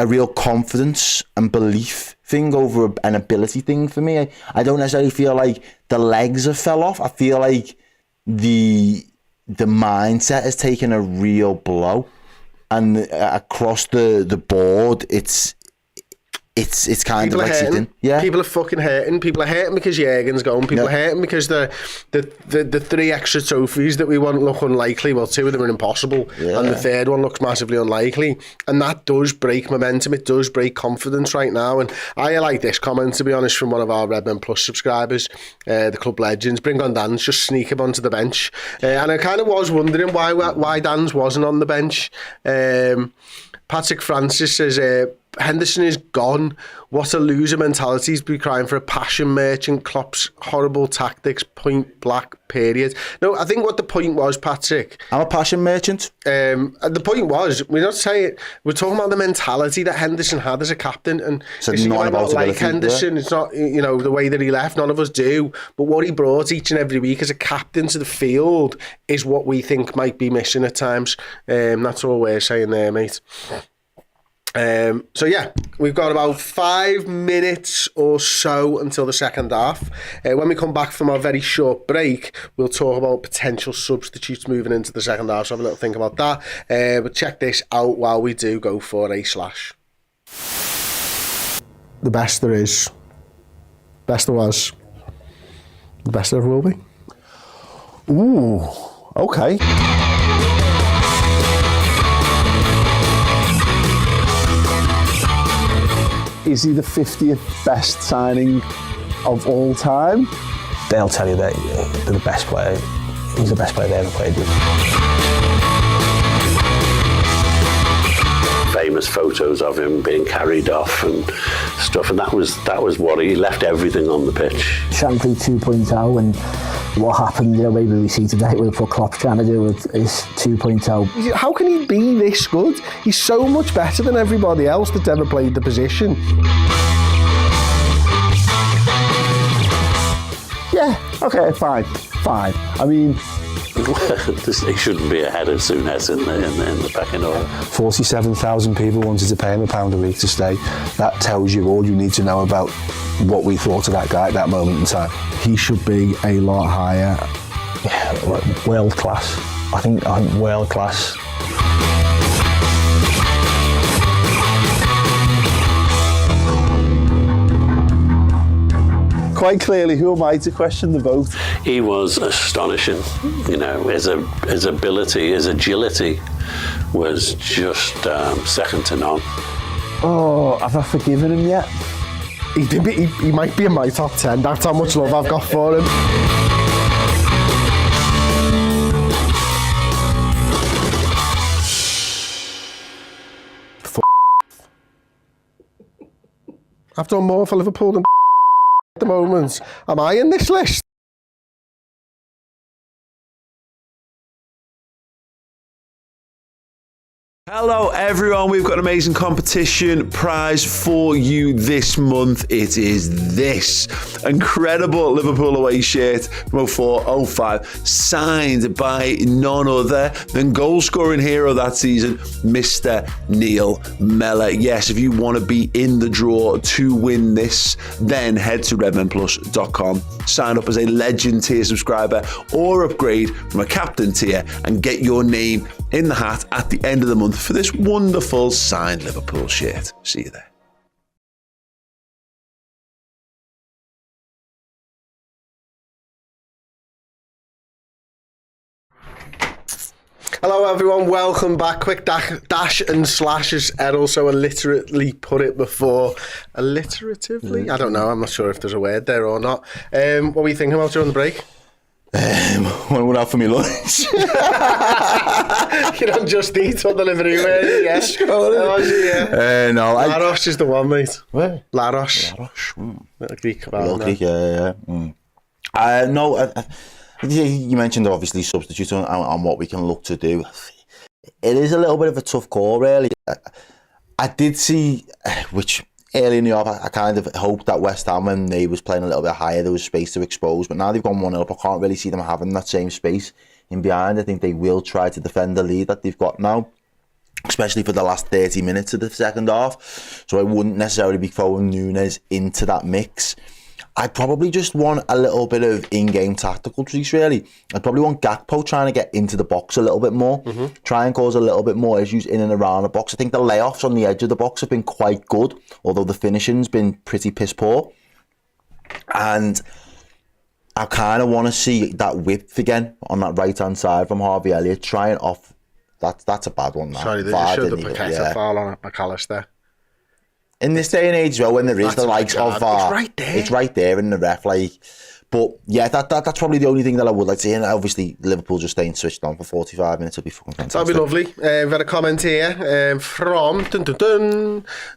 B: real confidence and belief thing over an ability thing for me. I don't necessarily feel like the legs have fell off. I feel like the mindset has taken a real blow. And across the board, it's kind
A: people
B: of like sitting.
A: Yeah, people are fucking hurting. People are hurting because Jurgen's going. People are hurting because the 3 extra trophies that we want look unlikely. Well, 2 of them are impossible, and the 3rd one looks massively unlikely. And that does break momentum. It does break confidence right now. And I like this comment, to be honest, from one of our Redmen Plus subscribers, the club legends. Bring on Dan's, just sneak him onto the bench. And I kind of was wondering why Dan's wasn't on the bench. Patrick Francis says, Henderson is gone. What a loser mentality. He's been crying for a passion merchant. Klopp's horrible tactics, point blank, period. No, I think what the point was, Patrick.
B: I'm a passion merchant.
A: The point was, we're not saying, we're talking about the mentality that Henderson had as a captain. And
B: so
A: you
B: not
A: might
B: about
A: not like Henderson. It's not, you know, the way that he left. None of us do. But what he brought each and every week as a captain to the field is what we think might be missing at times. That's all we're saying there, mate. So yeah, we've got about 5 minutes or so until the second half. When we come back from our very short break, we'll talk about potential substitutes moving into the second half. So have a little think about that. But check this out while we do go for a slash. The best there is, best there was, the best there ever will be.
C: Ooh, okay. Is he the 50th best signing of all time?
D: They'll tell you that they're the best player. He's the best player they ever played with.
E: Famous photos of him being carried off and stuff, and that was what he left everything on the pitch.
D: Shankly 2.0, and what happened, you know, maybe we see today with what Klopp's trying to do with his 2.0.
A: How can he be this good? He's so much better than everybody else that's ever played the position.
C: Yeah, okay, fine. I mean,
E: he shouldn't be ahead of Nunez in the pecking order.
D: 47,000 people wanted to pay him £1 a week to stay. That tells you all you need to know about what we thought of that guy at that moment in time.
C: he should be a lot higher.
D: Yeah, world class. I think world class.
C: quite clearly, who am I to question the vote?
E: He was astonishing. You know, his ability, his agility was just second to none.
C: Oh, have I forgiven him yet?
A: He might be in my top 10. That's how much love I've got for him. I've done more for Liverpool than at the moment. Am I in this list?
F: Hello everyone, we've got an amazing competition prize for you this month. It is this incredible Liverpool away shirt from 04-05, signed by none other than goal-scoring hero that season, Mr. Neil Mellor. Yes, if you want to be in the draw to win this, then head to redmenplus.com, sign up as a Legend tier subscriber or upgrade from a Captain tier and get your name in the hat at the end of the month for this wonderful signed Liverpool shirt. See you there.
A: Hello everyone, welcome back. Quick dash and slash, as Errol so illiterately put it before. Alliteratively? I don't know, I'm not sure if there's a word there or not. What were you thinking about during the break?
B: What would I have for me lunch?
A: You don't just eat on delivery, were you? Yeah.
B: No,
A: Laros is the one, mate.
B: Where?
A: Laros. Little Greek kebab.
B: Greek, yeah. No, you mentioned obviously substitute on what we can look to do. It is a little bit of a tough call, really. I did see, which early in the off, I kind of hoped that West Ham, when they was playing a little bit higher, there was space to expose. But now they've gone 1-0 up, I can't really see them having that same space in behind. I think they will try to defend the lead that they've got now, especially for the last 30 minutes of the second half. So I wouldn't necessarily be throwing Nunez into that mix. I probably just want a little bit of in-game tactical tweaks, really. I'd probably want Gakpo trying to get into the box a little bit more, try and cause a little bit more issues in and around the box. I think the layoffs on the edge of the box have been quite good, although the finishing's been pretty piss poor. And I kind of want to see that width again on that right-hand side from Harvey Elliott, trying off. That's a bad one, man.
A: Sorry, they just showed the Paqueta foul on McAllister.
B: In this day and age as well, when there is the likes of VAR, it's right there in the ref, like. But yeah, that's probably the only thing that I would like to see. And obviously, Liverpool just staying switched on for 45 minutes would be fucking fantastic.
A: That'd be lovely. We've had a comment here from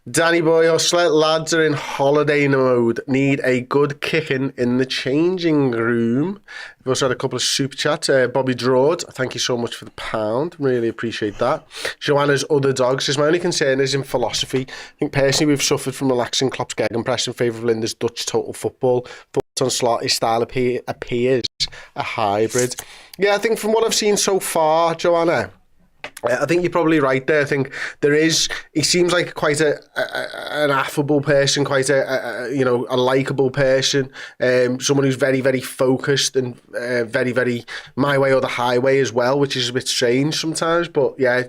A: Danny Boy Hustler. Lads are in holiday mode. Need a good kicking in the changing room. We've also had a couple of super chats. Bobby Drawd, thank you so much for the £1. Really appreciate that. Joanna's Other Dogs says, my only concern is in philosophy. I think personally we've suffered from relaxing Klopp's gegenpress in favour of Linda's Dutch total football. On Slot, his style appears a hybrid. Yeah, I think from what I've seen so far, Joanna, I think you're probably right there. I think he seems like quite an affable person, quite a likeable person, someone who's very, very focused and very, very my way or the highway as well, which is a bit strange sometimes. But yeah,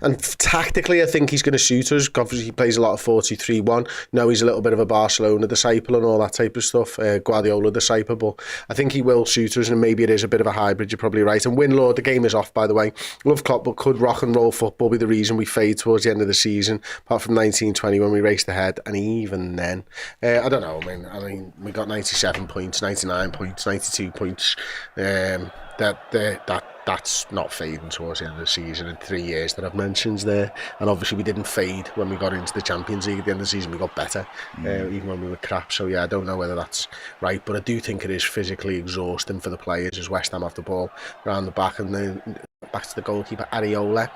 A: and tactically, I think he's going to suit us. Obviously, he plays a lot of 4-2-3-1. No, he's a little bit of a Barcelona disciple and all that type of stuff, Guardiola disciple, but I think he will suit us, and maybe it is a bit of a hybrid. You're probably right. And Winlaw, the game is off, by the way. Love Klopp, but could rock and roll football be the reason we fade towards the end of the season, apart from 1920 when we raced ahead? And even then, I don't know. I mean, we got 97 points, 99 points, 92 points. That's not fading towards the end of the season in 3 years that I've mentioned there. And obviously we didn't fade when we got into the Champions League at the end of the season. We got better, even when we were crap. So yeah, I don't know whether that's right, but I do think it is physically exhausting for the players as West Ham have the ball around the back and then back to the goalkeeper, Areola.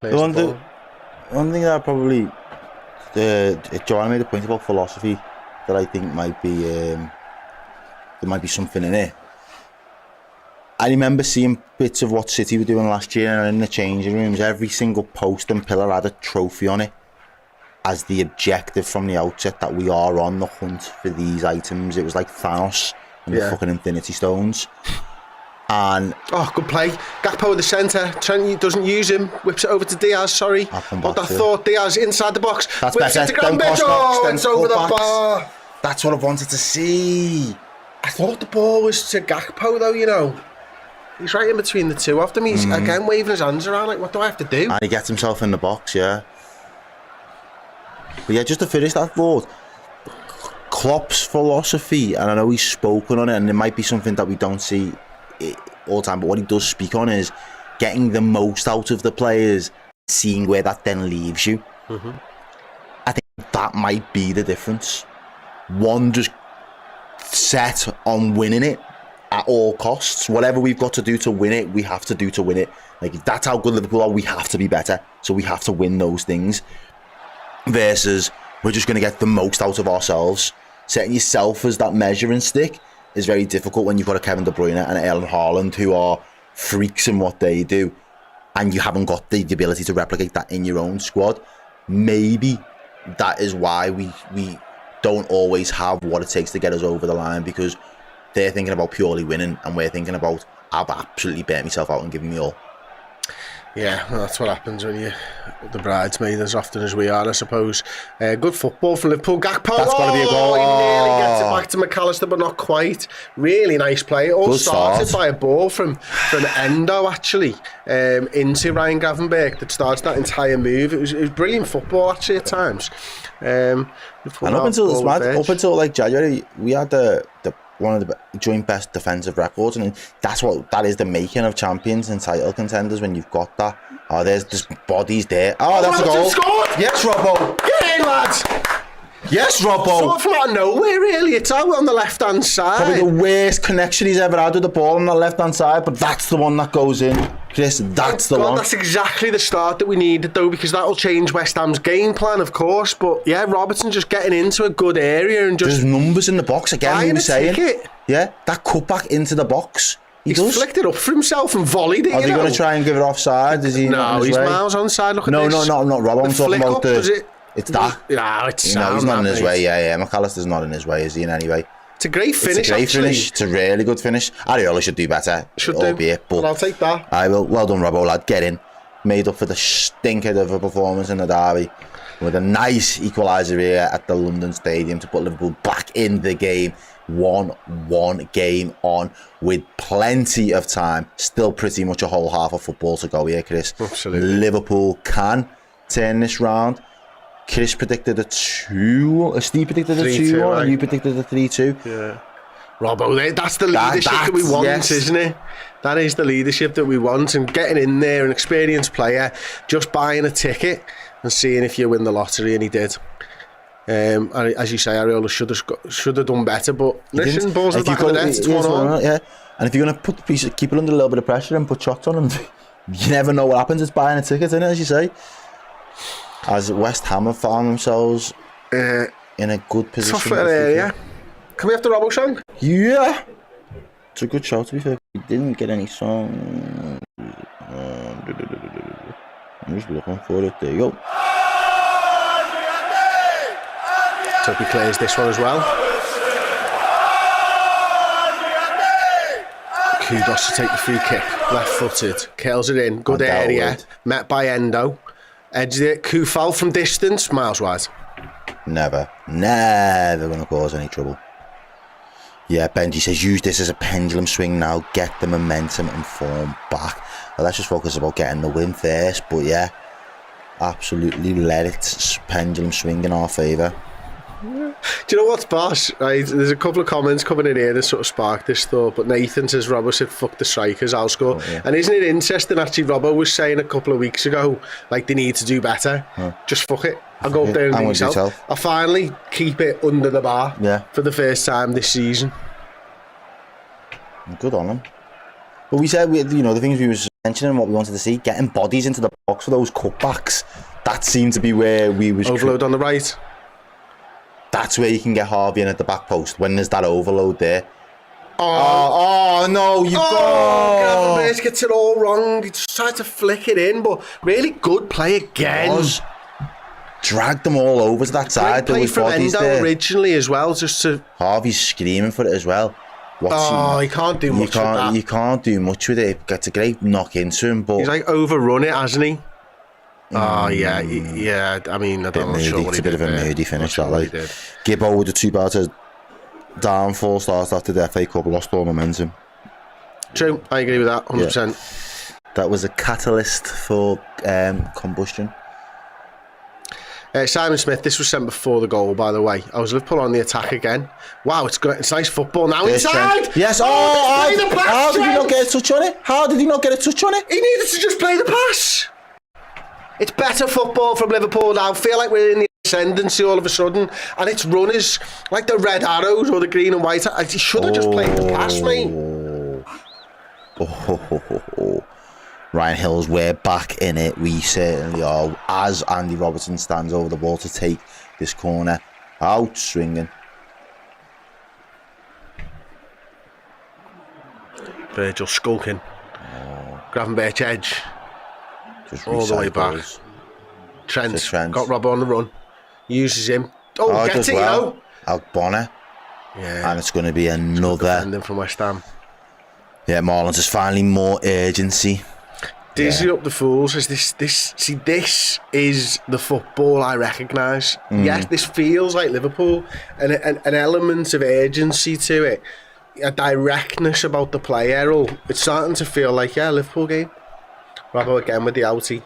B: One thing that probably Joanna made a point about philosophy that I think might be there might be something in it. I remember seeing bits of what City were doing last year, and in the changing rooms, every single post and pillar had a trophy on it as the objective from the outset that we are on the hunt for these items. It was like Thanos and the fucking Infinity Stones. And
A: good play. Gakpo at the centre. Trent doesn't use him. Whips it over to Diaz. Sorry. Hold that thought. Diaz inside the box.
B: That's
A: whips
B: better.
A: It to It's over the bar.
B: That's what I wanted to see.
A: I thought the ball was to Gakpo, though, you know. He's right in between the two of them. He's, again, waving his hands around, like, what do I have to do?
B: And he gets himself in the box, yeah. But yeah, just to finish that thought, Klopp's philosophy, and I know he's spoken on it, and it might be something that we don't see all the time, but what he does speak on is getting the most out of the players, seeing where that then leaves you. I think that might be the difference. One, just set on winning it at all costs. Whatever we've got to do to win it, we have to do to win it. Like, that's how good Liverpool are. We have to be better, so we have to win those things. Versus, we're just going to get the most out of ourselves. Setting yourself as that measuring stick is very difficult when you've got a Kevin De Bruyne and Errol Haaland who are freaks in what they do, and you haven't got the ability to replicate that in your own squad. Maybe that is why we don't always have what it takes to get us over the line, because they're thinking about purely winning and we're thinking about, I've absolutely burnt myself out and given me all.
A: Yeah, well, that's what happens when you're the bridesmaid as often as we are, I suppose. Good football from Liverpool. Gakpo,
B: That's got to be a goal.
A: He nearly gets it back to McAllister, but not quite. Really nice play. It all
B: Good
A: started
B: start.
A: by a ball from Endo, actually, into Ryan Gravenberch that starts that entire move. It was brilliant football, actually, at times.
B: And up until like January, we had the one of the joint best defensive records, and that is the making of champions and title contenders when you've got that. Oh, there's bodies there. Oh, that's a goal.
A: Scored.
B: Yes, Robbo.
A: Get in, lads.
B: Yes, Robbo.
A: Sort of from out of nowhere, really. It's out on the left-hand side.
B: Probably the worst connection he's ever had with the ball on the left-hand side, but that's the one that goes in. Chris, that's the one.
A: That's exactly the start that we needed, though, because that'll change West Ham's game plan, of course. But yeah, Robertson just getting into a good area and just...
B: There's numbers in the box again, we were saying.
A: Ticket.
B: Yeah, that cutback into the box.
A: He's flicked it up for himself and volleyed it.
B: Are they going to try and give it offside? Is he?
A: No, he's miles onside. Look at
B: no,
A: this.
B: No, not Rob. I'm talking about the... It's that.
A: No, it's
B: no, he's not in his way. Yeah. McAllister's not in his way, is he? In any way.
A: It's a great finish.
B: It's a great finish. It's a really good finish. Ariola should do better. Albeit,
A: but I'll take that.
B: I will. Well done, Robbo, lad. Get in. Made up for the stinker of a performance in the derby with a nice equaliser here at the London Stadium to put Liverpool back in the game. 1-1 game on with plenty of time. Still pretty much a whole half of football to go here, Chris.
A: Absolutely.
B: Liverpool can turn this round. Chris predicted a 2. Steve predicted a 2, right? And you predicted a 3-2.
A: Yeah. Robbo, that's the leadership that we want, yes. Isn't it? That is the leadership that we want, and getting in there, an experienced player, just buying a ticket and seeing if you win the lottery, and he did. As you say, Ariola should have done better, but listen, balls in the back of the net, it's 1-1.
B: Yeah. And if you're going to keep it under a little bit of pressure and put shots on him, you never know what happens. It's buying a ticket, isn't it, as you say? As West Ham have found themselves in a good position.
A: Tough area. Can we have the Robbo song?
B: Yeah. It's a good show, to be fair. We didn't get any song. I'm just looking for it. There you go.
A: So he clears this one as well. Kudos to take the free kick. Left-footed. Curls it in. Good area. Met by Endo. Edged it. Kufal from distance. Miles wide.
B: Never going to cause any trouble. Yeah, Benji says, use this as a pendulum swing now. Get the momentum and form back. Well, let's just focus about getting the win first. But yeah, absolutely let it pendulum swing in our favour.
A: Do you know what's boss? Right, there's a couple of comments coming in here that sort of sparked this thought, but Nathan says Robbo said fuck the strikers, I'll score. Oh, yeah. And isn't it interesting, actually, Robbo was saying a couple of weeks ago, like, they need to do better. Just fuck it, I'll go up there and do myself. I'll finally keep it under the bar for the first time this season.
B: Good on him. But we said, the things we was mentioning, what we wanted to see, getting bodies into the box for those cutbacks, that seemed to be where we was...
A: Overload on the right.
B: That's where you can get Harvey in at the back post, when there's that overload there. Oh no, you've got...
A: Gravenberch gets it all wrong. He just tried to flick it in, but really good play again.
B: Dragged them all over to that side.
A: There was bodies there originally as well, just to...
B: Harvey's screaming for it as well.
A: He can't do much with that.
B: You can't do much with it. It gets a great knock into him, but...
A: He's like overrun it, hasn't he? Oh yeah, yeah. I mean, I'm not sure what
B: It's
A: he
B: a bit
A: did
B: of a
A: there.
B: moody finish, that,
A: Not sure what
B: like.
A: he did.
B: Gibbo with the 2 batters downfall start after the FA Cup, lost all momentum.
A: True, I agree with that 100%.
B: That was a catalyst for combustion.
A: Simon Smith, this was sent before the goal, by the way. I was Liverpool on the attack again. Wow, it's great. It's nice football now. Inside!
B: Yes,
A: Play the pass,
B: how did he not get a touch on it? How did he not get a touch on it?
A: He needed to just play the pass. It's better football from Liverpool now. I feel like we're in the ascendancy all of a sudden, and it's runners like the red arrows or the green and white. He should have just played the pass, mate.
B: Ryan Hills, we're back in it. We certainly are. As Andy Robertson stands over the ball to take this corner out, swinging.
A: Virgil skulking. Gravenberch edge.
B: Just
A: All the way back.
B: recycles.
A: Trent got Robbo on the run. Uses him. Oh, gets it, you know.
B: Bonner.
A: Yeah.
B: And it's going to be another.
A: Defending from West Ham.
B: Yeah, Marlins is finally more urgency.
A: Dizzy up the fools. This is the football I recognise. Yes, this feels like Liverpool, and an element of urgency to it, a directness about the play. Errol, it's starting to feel like Liverpool game. Robbo again with the outie,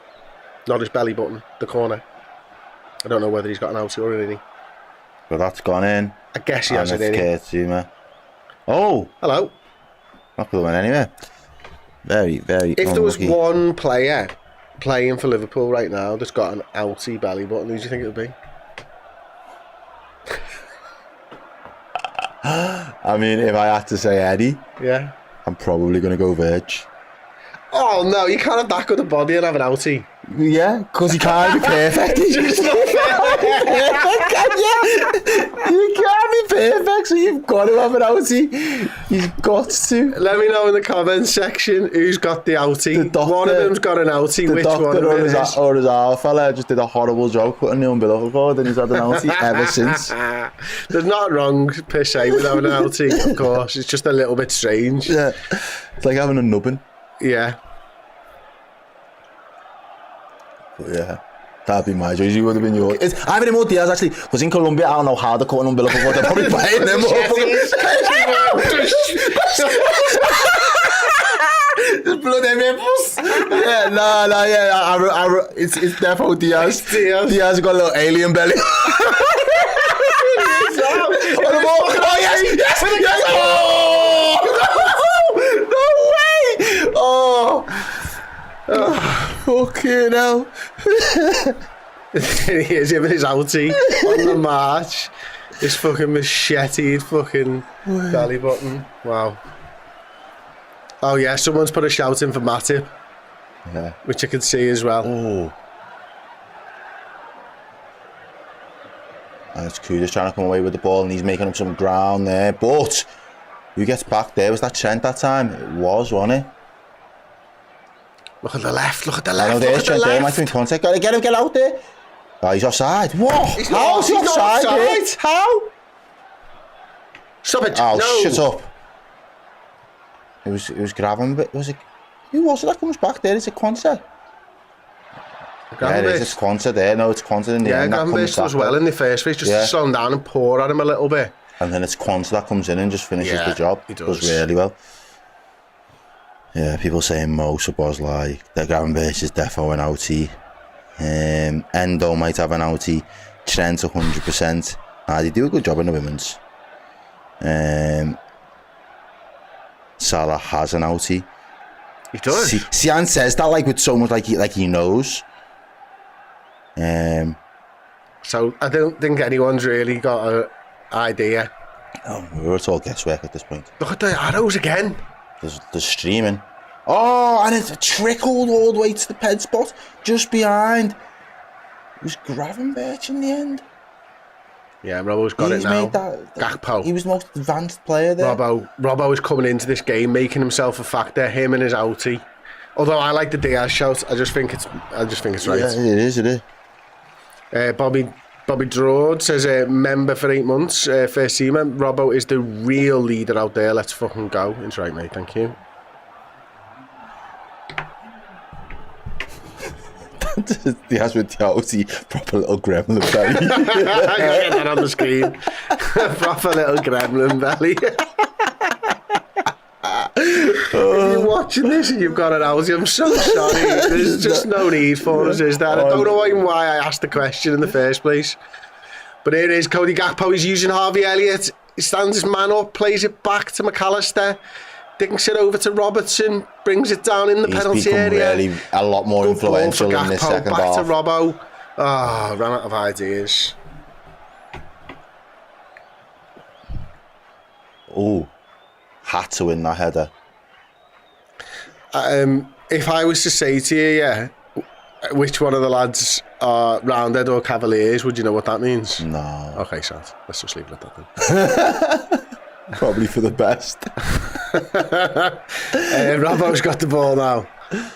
A: not his belly button, the corner. I don't know whether he's got an outie or an innie.
B: But that's gone in.
A: I guess he has
B: and
A: an
B: it's
A: innie.
B: Kurtzuma. Oh,
A: Hello.
B: not going anywhere. Very, very.
A: If there was
B: unlucky.
A: one player playing for Liverpool right now that's got an outie belly button, who do you think it would be?
B: I mean, if I had to say Eddie,
A: Yeah.
B: I'm probably going to go Verge.
A: Oh no, you can't have that good a body and have an outie.
B: Yeah, because he can't be perfect. You can't be perfect, so you've got to have an outie. You've got to.
A: Let me know in the comments section who's got the outie.
B: The doctor-
A: One of them's got an outie.
B: The
A: Which one
B: doctor
A: of it is?
B: or his our fella just did a horrible job cutting the umbilical cord and he's had an outie ever since.
A: There's not wrong per se with having an outie, of course. It's just a little bit strange.
B: Yeah, it's like having a nubbin.
A: Yeah.
B: But yeah, that'd be my choice. You would have been yours. It's either him or Diaz actually, because in Colombia I don't know how they're cutting umbilical cord. They're probably playing them There's blood everywhere. Yeah, nah, yeah. It's definitely Diaz. Diaz got a little alien belly. Oh yes! Oh! No way! Fucking hell.
A: Here's him and his outie on the march. His fucking macheted fucking belly button. Wow. Oh yeah, someone's put a shout in for Matip.
B: Yeah.
A: Which I can see as well.
B: Oh. And it's Kudus trying to come away with the ball and he's making up some ground there. But who gets back there? Was that Trent that time? It was, wasn't it?
A: Look at the left, look at the
B: I
A: left,
B: know
A: look
B: there's
A: at the
B: Trent there, might
A: left.
B: be in contact. Gotta get him, get out there. Oh, he's offside. What? How's he offside?
A: offside.
B: How?
A: Stop it.
B: Oh,
A: no.
B: shut up. It was Graven, but was it? Who was it that comes back there? Is it Quanta? Yeah, it is. It's Quanta there. No, it's Quanta in the end.
A: Gravenberch does well in the first phase, just to slow him down and pour at him a little bit.
B: And then it's Quanta that comes in and just finishes the job.
A: He does.
B: Really well. Yeah, people saying most was like the Gravenberch is defo an outie. Endo might have an outie. Trent 100%. They do a good job in the women's. Salah has an outie.
A: He does.
B: Sian says that like with so much like he knows.
A: So I don't think anyone's really got an idea.
B: Oh, it's all guesswork at this point.
A: Look at the arrows again.
B: There's streaming. Oh, and it's trickled all the way to the ped spot just behind. It was Gravenberch in the end.
A: Yeah, Robbo's got it now. Gakpo.
B: He was the most advanced player there.
A: Robbo is coming into this game, making himself a factor. Him and his outie. Although I like the Diaz shout, I just think it's right.
B: Yeah, it is.
A: Bobby Drood says member for 8 months, first teamer. Robbo is the real leader out there. Let's fucking go. It's right, mate. Thank you.
B: Diaz with the OT, proper little gremlin belly.
A: Get that on the screen. Proper little gremlin belly. If you're watching this and you've got an Aussie, I'm so sorry. There's just no need for us, is there? I don't know why I asked the question in the first place. But here it is, Cody Gakpo. He's using Harvey Elliott. He stands his man up, plays it back to McAllister. Dinks it over to Robertson, brings it down in the penalty area.
B: Really a lot more
A: Good
B: influential
A: ball for
B: in this
A: Gakpo,
B: second
A: back
B: half.
A: to Robbo. Ran out of ideas.
B: Oh, had to win that header.
A: If I was to say to you, which one of the lads are Roundhead or Cavaliers, would you know what that means?
B: No.
A: Okay, so let's just leave it at that then.
B: Probably for the best.
A: Robbo's got the ball now.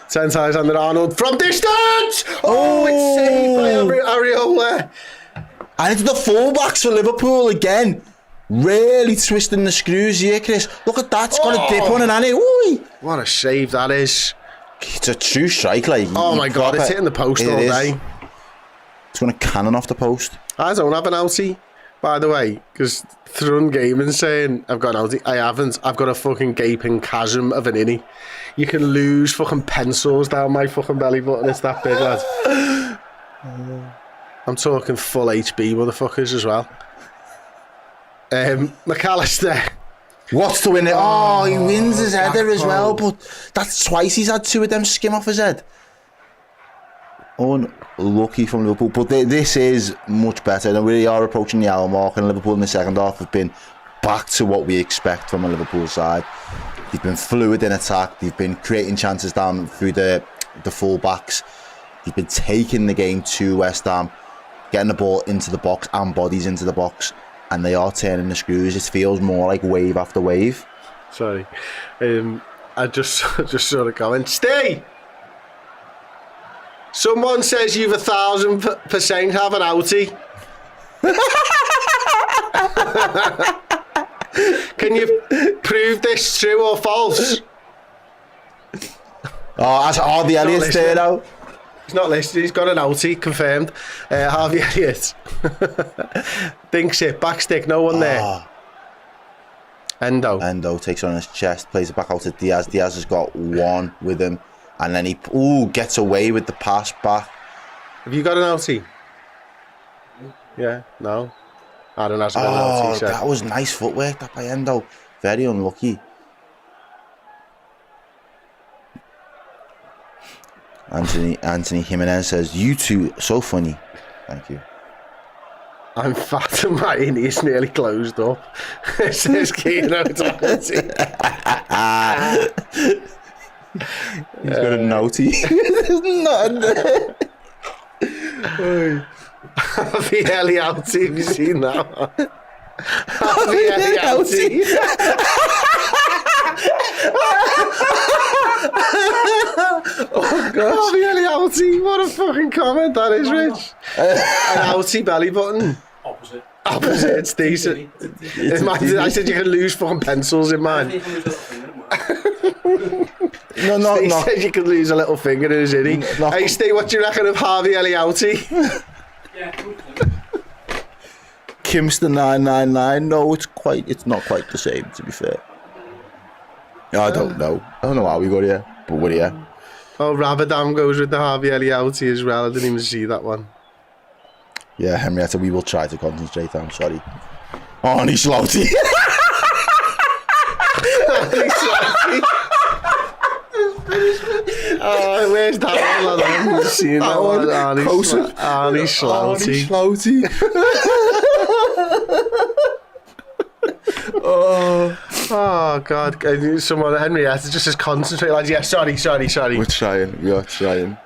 A: 10 times under Arnold from distance. Oh, it's saved by Areola.
B: And it's the fullbacks for Liverpool again. Really twisting the screws here, Chris. Look at that. It's got a dip on it, hasn't it? Ooh.
A: What a save that is.
B: It's a true strike, like.
A: Oh my God, it's hitting the post all day.
B: It's going to cannon off the post.
A: I don't have an outie, by the way, because Thrun Gaming saying I've got an outie. I haven't. I've got a fucking gaping chasm of an innie. You can lose fucking pencils down my fucking belly button. It's that big, lad. I'm talking full HB motherfuckers as well. McAllister.
B: What's to win it? Oh, he wins his header as well, but that's twice he's had two of them skim off his head. Unlucky from Liverpool, but this is much better. And we are approaching the hour mark, and Liverpool in the second half have been back to what we expect from a Liverpool side. They've been fluid in attack. They've been creating chances down through the full backs. They've been taking the game to West Ham, getting the ball into the box and bodies into the box, and they are turning the screws. It feels more like wave after wave.
A: Sorry, I just saw the comment. Stay. Someone says you've 1,000% have an outie. Can you prove this true or false?
B: That's Harvey Elliott's there now.
A: He's not listening. He's got an outie confirmed. Harvey Elliott. Dinks it. Back stick. No one there.
B: Endo takes it on his chest. Plays it back out to Diaz. Diaz has got one with him. And then he gets away with the pass back.
A: Have you got an outie? Yeah. No. I don't have to got an outie. So.
B: That was nice footwork that by Endo. Very unlucky. Anthony Jimenez says, "You two so funny." Thank you.
A: I'm fat and my innie's nearly closed up. Says Keno Doherty.
B: He's got a naughty. There's nothing there.
A: Harvey Elliott, have you seen that one? Harvey Elliott. Oh God, Harvey Elliott, what a fucking comment that is, Rich. An outie belly button. Opposite, it's decent. I said you can lose fucking pencils in mine. No. He said you could lose a little finger in his innie. Hey, Steve, what do you reckon of Harvey Elliott?
B: Kimster 999. No, it's not quite the same, to be fair. I don't know how we got here, but we're here.
A: Oh, Rabadam goes with the Harvey Elliott as well. I didn't even see that one.
B: Yeah, Henrietta, we will try to concentrate. I'm sorry. Arne Slot.
A: Oh, where's that one? I haven't seen that one. Arne Slot. Oh God! Someone Henrietta just says concentrate, lads. Yeah, sorry.
B: We are trying.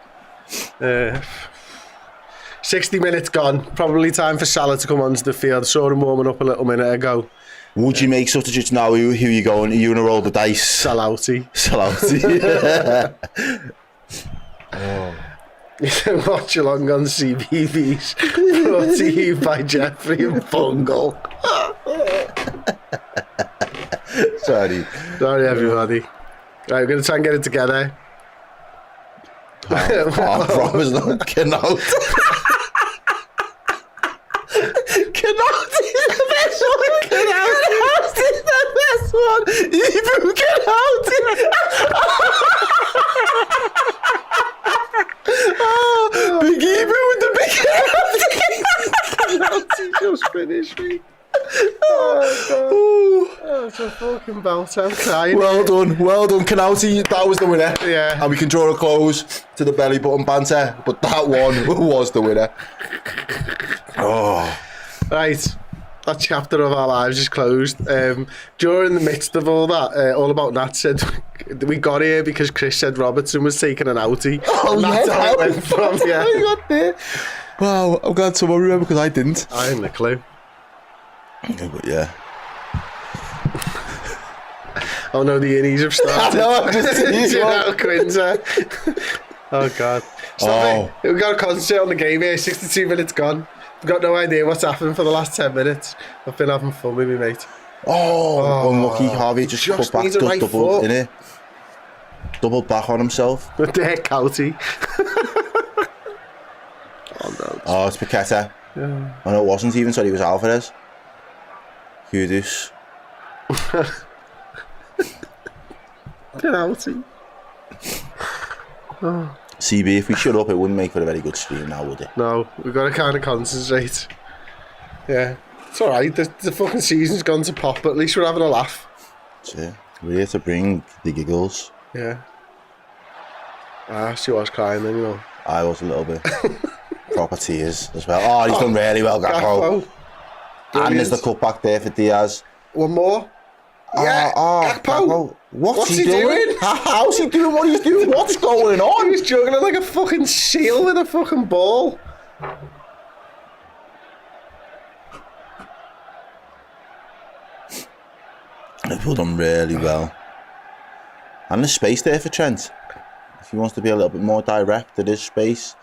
A: 60 minutes gone. Probably time for Salah to come onto the field. Saw him warming up a little minute ago.
B: Would you make substitutes now? Who are you going? Are you going to roll the dice?
A: Salouti. Watchalong on CBBS. Brought to you by Jeffrey and Fungal.
B: Sorry,
A: everybody. Right, we're going to try and get it together.
B: Robertson, Canal. Canal is the best one. Canal is the best one. Even Canal. Big Ebu with the big
A: Penalty just finished me. Oh, God. Oh, it's a fucking belter. I'm crying.
B: Well done, Canalti. That was the winner.
A: Yeah.
B: And we can draw a close to the belly button banter, but that one was the winner. Oh.
A: Right. That chapter of our lives is closed. During the midst of all that, All About Nat said we got here because Chris said Robertson was taking an outie.
B: Oh,
A: and that's how it went from. Yeah.
B: I got there. Wow, I'm glad someone remember because I didn't.
A: I hadn't a clue.
B: But yeah.
A: Oh no, the innies have started.
B: No, I'm just
A: You know, Quinza. Oh God. Stop it. We've got to concentrate on the game here. 62 minutes gone. We've got no idea what's happened for the last 10 minutes. I've been having fun with me, mate.
B: Oh, unlucky Harvey just cut back,
A: needs a right
B: doubled
A: foot.
B: in it. Doubled back on himself.
A: With the head county. Oh no.
B: Oh, it's Paqueta. Yeah. Oh no, it wasn't even, so he was Alvarez. Kudus.
A: Penalty.
B: CB, if we shut up, it wouldn't make for a very good stream now, would it?
A: No, we've got to kind of concentrate. Yeah. It's alright, the fucking season's gone to pop, but at least we're having a laugh.
B: Yeah, we're here to bring the giggles.
A: Yeah. She was crying then, you know.
B: I was a little bit. Proper tears as well. Oh, he's done really well, Gakpo. And there's the cutback there for Diaz.
A: One more. Yeah, Gakpo.
B: What's he doing? How's he doing what he's doing? What's going on?
A: He's juggling like a fucking seal with a fucking ball.
B: They've done really well. And there's space there for Trent. If he wants to be a little bit more direct, there is space.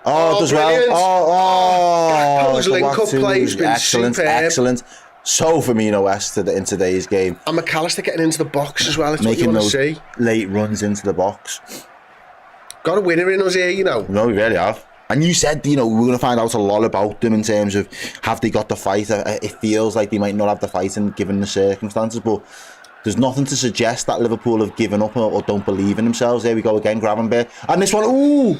B: Oh, does
A: brilliant.
B: well.
A: Gakpo's link-up play's been
B: excellent,
A: superb.
B: excellent. So Firmino West in today's game.
A: And McAllister getting into the box as well. It's
B: making
A: what you
B: those
A: want to see.
B: Late runs into the box.
A: Got a winner in us here, you know.
B: No, we really have. And you said, you know, we're going to find out a lot about them in terms of have they got the fight. It feels like they might not have the fight given the circumstances, but there's nothing to suggest that Liverpool have given up or don't believe in themselves. There we go again, Gravenberch. And this one, ooh!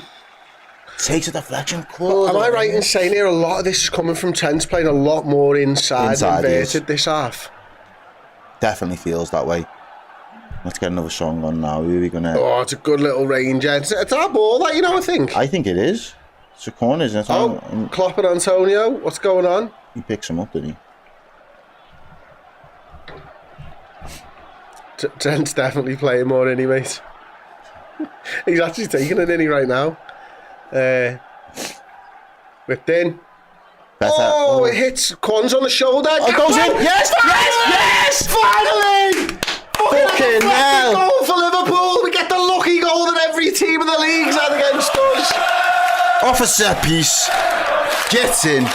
B: Takes a deflection.
A: Am I right in saying here a lot of this is coming from Trent's playing a lot more inside inverted this half?
B: Definitely feels that way. Let's get another song on now. Who are we gonna?
A: Oh, it's a good little range. It's our ball, that, you know, I think.
B: I think it is. It's a corner, isn't it?
A: Oh, Klopp and Antonio. What's going on?
B: He picks him up, didn't he?
A: Trent's definitely playing more, isn't he, mate? He's actually taking it, isn't he, right now? Whipped in.
B: Better.
A: Oh, it hits Quan's on the shoulder.
B: Oh, goes in. Yes, yes,
A: Finally!
B: Fucking hell.
A: Goal for Liverpool. We get the lucky goal that every team in the league's had against us.
B: Off a set piece. Gets in.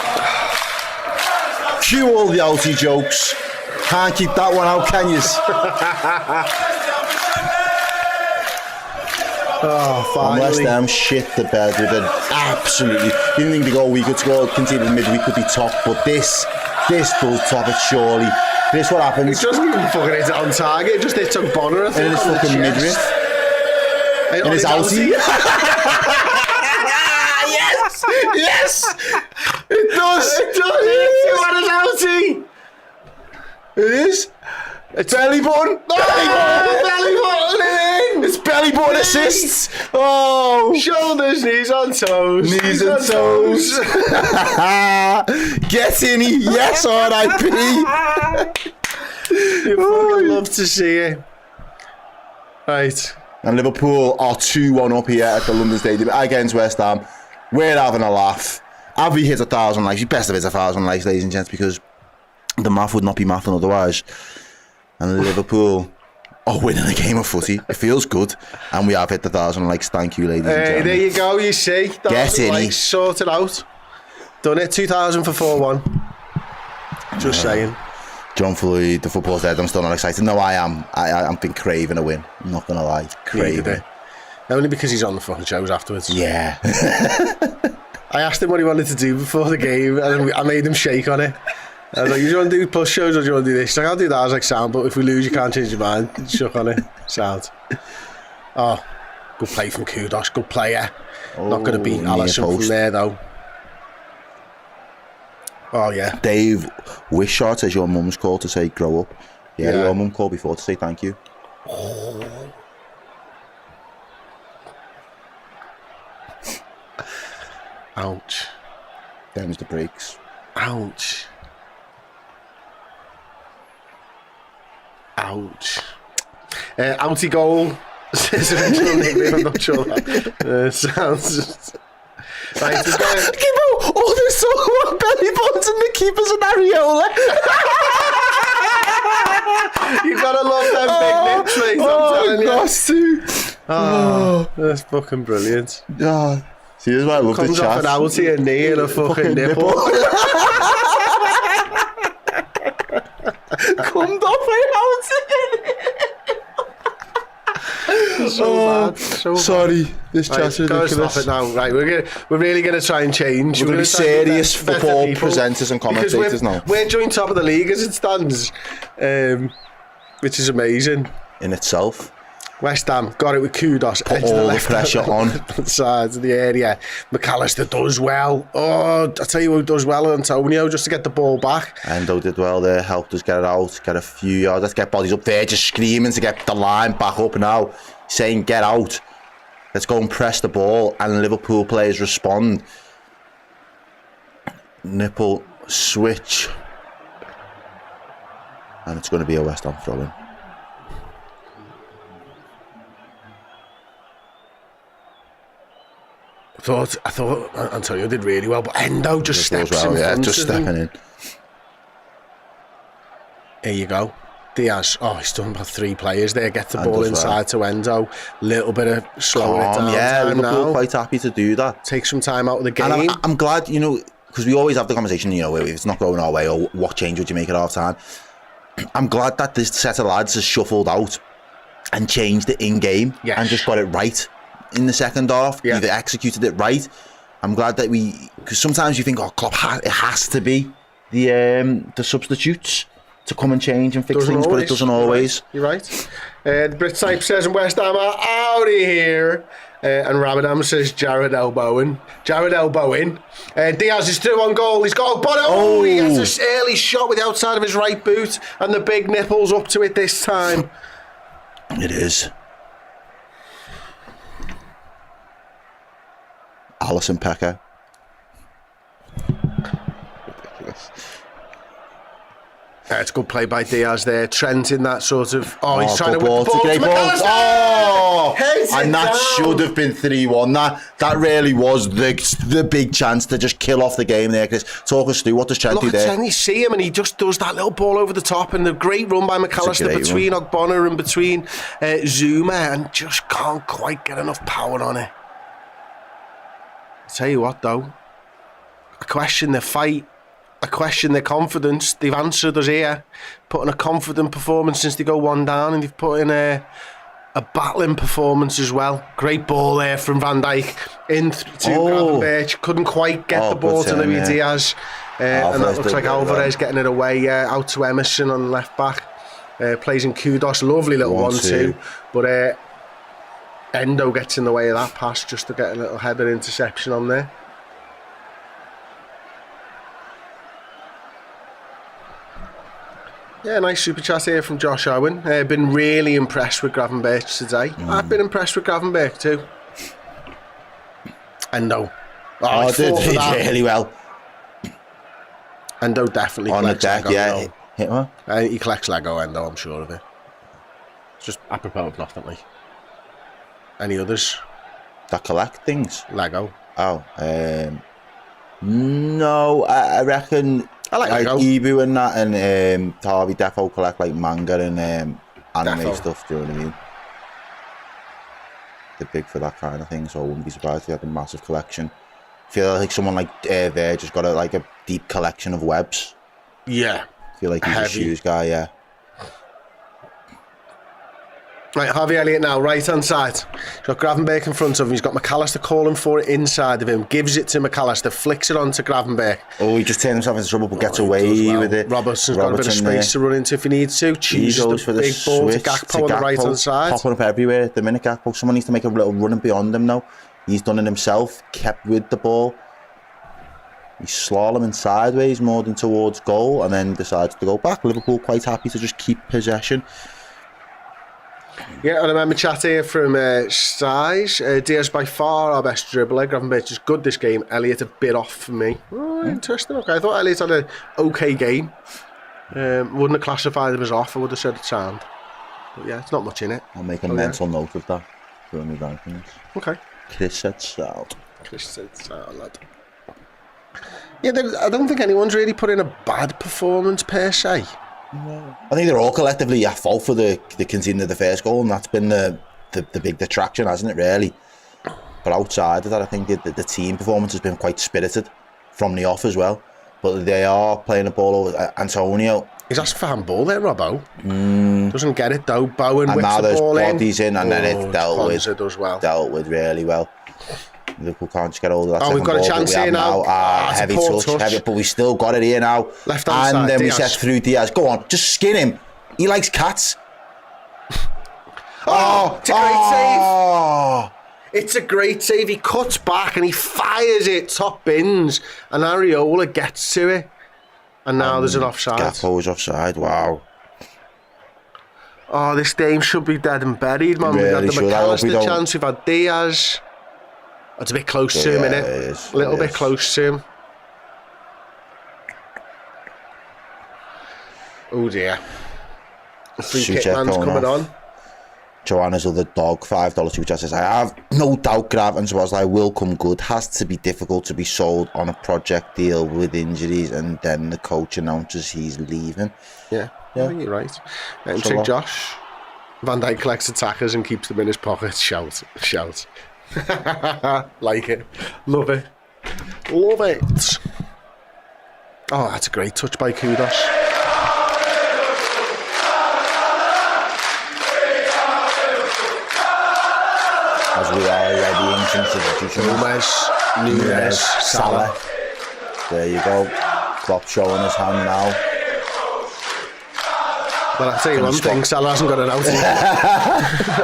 B: Cue all the outie jokes. Can't keep that one out, can you?
A: Oh, finally.
B: West Ham shit the bed with an absolutely. Didn't think the goal we could score, conceded midweek could be top, but this does top it surely. This what happens.
A: It doesn't even fucking hit it on target. It just hits on Bonner.
B: And it's fucking midriff. And it's outie. Yes! Yes! It does!
A: It does! It's outie!
B: It is? It's belly button!
A: Belly button in!
B: It's belly button assists! Oh!
A: Shoulders, knees on toes.
B: Knees and toes. Get in, yes, R.I.P.
A: You fucking love to see it. Right.
B: And Liverpool are 2-1 up here at the London Stadium against West Ham. We're having a laugh. Have we hit 1,000 likes? You best have hit 1,000 likes, ladies and gents, because the math would not be mathing otherwise. And Liverpool are winning a game of footy. It feels good. And we have hit 1,000 likes. Thank you, ladies and gentlemen.
A: There you go, you see.
B: Get in.
A: Likes sorted out. Done it. 2,000 for 4-1. Just saying.
B: John Floyd, the football's dead. I'm still not excited. No, I am. I've been craving a win. I'm not going to lie. Craving.
A: Only because he's on the fucking shows afterwards.
B: Yeah.
A: I asked him what he wanted to do before the game, and I made him shake on it. I was like, "You want to do plus shows or do you want to do this?" He's like, "I'll do that." I was like, "Sound, but if we lose, you can't change your mind." Shook on it. Sound. Oh, good play from Kudos. Good player. Not going to beat Alisson from there, though. Oh, yeah.
B: Dave Wishart says your mum's called to say grow up. Yeah, your mum called before to say thank you.
A: Ouch.
B: Them's the breaks.
A: Ouch. Ouch. Outie goal. Says original nickname, I'm not sure that. Sounds... Right, he's going...
B: Keeper! Oh, there's so one belly buttons and the keeper's an areola.
A: You gotta love them big nips, mate.
B: Oh,
A: that's fucking brilliant.
B: Oh. See, this is why I love the
A: Comes
B: chat.
A: off an outie, a knee and a fucking nipple.
B: Comes off an outie.
A: So bad. So
B: Sorry, this chat's
A: right,
B: ridiculous.
A: gotta stop it now. Right, we're really gonna try and change.
B: We're gonna be
A: try and
B: serious
A: better
B: football
A: people,
B: presenters and
A: because
B: commentators now.
A: We're joint top of the league as it stands, which is amazing.
B: In itself.
A: West Ham got it with Kudos.
B: Put all the pressure on.
A: Sides of the area. McAllister does well. Oh, I tell you who does well, Antonio, just to get the ball back.
B: Endo did well there, helped us get it out, get a few yards. Let's get bodies up there, just screaming to get the line back up now. Saying, get out. Let's go and press the ball. And Liverpool players respond. Nipple switch. And it's going to be a West Ham throw-in.
A: I thought Antonio did really well, but Endo just steps in front
B: just
A: of him.
B: stepping in.
A: Here you go. Diaz, he's done about 3 players there. Get the
B: And
A: ball
B: does
A: inside to Endo. Little bit of slowing it down.
B: Yeah, Liverpool
A: now.
B: quite happy to do that.
A: Take some time out of the game.
B: And I'm glad, because we always have the conversation, if it's not going our way, or what change would you make at half time? I'm glad that this set of lads has shuffled out and changed it in game and just got it right in the second half.
A: Yeah.
B: They've executed it right. I'm glad that because sometimes you think, Klopp, it has to be the substitutes to come and change and fix things, but it doesn't always.
A: You're right. The Brit Type says, and West Ham are out of here. And Ramadan says, Jared elbowing. Diaz is through on goal. He's got a bottom. He has this early shot with the outside of his right boot, and the big nipples up to it this time.
B: It is. Alisson Pecker. Ridiculous.
A: It's a good play by Diaz there. Trent in that sort of... he's trying to whip the ball
B: great
A: to
B: ball.
A: McAllister!
B: And that should have been 3-1. That really was the big chance to just kill off the game there, Chris. Talk us through, what does Trent do there?
A: Look at Trent, you see him and he just does that little ball over the top, and the great run by McAllister between Ogbonna and between Zuma, and just can't quite get enough power on it. I'll tell you what though, I question their fight, I question their confidence. They've answered us here, put in a confident performance since they go 1 down, and they've put in a battling performance as well. Great ball there from Van Dijk in to Gravenberch. Couldn't quite get the ball to Luis Diaz, and that looks like Alvarez getting it away out to Emerson on the left back. Plays in Kudos, lovely little 1-2, but Endo gets in the way of that pass just to get a little header interception on there. Yeah, nice super chat here from Josh Owen. Been really impressed with Gravenberch today. I've been impressed with Gravenberch too. Endo.
B: Did really well.
A: Endo definitely
B: on the
A: collects
B: deck,
A: Lego.
B: Hit one.
A: He collects Lego, Endo, I'm sure of it. It's just apropos of nothing, like. Any others?
B: That collect things?
A: Lego.
B: No, I reckon...
A: I like Lego.
B: Ibu and that, and Harvey Defo collect like manga and anime
A: Defo
B: stuff, do you know what I mean? They're big for that kind of thing, so I wouldn't be surprised if they had a massive collection. I feel like someone like there just got a deep collection of webs.
A: Yeah.
B: I feel like he's a shoes guy, yeah.
A: Right, Harvey Elliott now, right-hand side. He's got Gravenberch in front of him. He's got McAllister calling for it inside of him. Gives it to McAllister, flicks it on to Gravenberch.
B: Oh, he just turned himself into trouble, but gets away with it.
A: Robertson's got a bit of space to run into if he needs to. Chooses the big ball to Gakpo on the right-hand side.
B: Popping up everywhere at the minute, Gakpo. Someone needs to make a little running beyond him now. He's done it himself, kept with the ball. He's slaloming sideways more than towards goal and then decides to go back. Liverpool quite happy to just keep possession.
A: Yeah, I remember chat here from Size. Diaz by far our best dribbler. Gravenberch is good this game. Elliott a bit off for me. Oh, interesting. Okay, I thought Elliott had an okay game. Wouldn't have classified him as off. I would have said it sound. But yeah, it's not much in it.
B: I'll make a mental note of that for my rankings.
A: Okay.
B: Chris said sound.
A: Chris said sound, lad. Yeah, I don't think anyone's really put in a bad performance per se.
B: I think they're all collectively at fault for the conceding of the first goal, and that's been the big detraction, hasn't it, really? But outside of that, I think the team performance has been quite spirited from the off as well. But they are playing the ball over. Antonio.
A: He's asking for handball there, Robbo. Doesn't get it though. Bowen
B: and
A: whips
B: now
A: the ball
B: there's bodies in, and then it's dealt with really well. Liverpool can't just get hold of that.
A: Oh, we've got a chance here now.
B: Heavy touch, heavy, but we still got it here now.
A: Left hand side,
B: and then
A: Diaz.
B: we set through Diaz. Go on, just skin him. He likes cats.
A: It's a great save. It's a great save. He cuts back and he fires it top bins, and Areola gets to it. And now there's an offside.
B: Gakpo's offside. Wow.
A: Oh, this game should be dead and buried, man.
B: Really
A: we've had the
B: should.
A: McAllister chance. We've had Diaz. It's a bit close to him, innit? A little bit close to him. Oh dear. The free kick man's coming on.
B: Joanna's other dog, $5 which says, I have no doubt Grav and Szoboszlai will come good. Has to be difficult to be sold on a project deal with injuries, and then the coach announces he's leaving.
A: Yeah. I think you're right. Entering Josh. Van Dijk collects attackers and keeps them in his pocket. Shout. Like it. Love it. Love it. Oh, that's a great touch by Kudos.
B: As we are already in substitution.
A: Nunez, Salah.
B: There you go. Klopp showing his hand now.
A: Well, I'll tell you one thing, Salah hasn't got it out yet.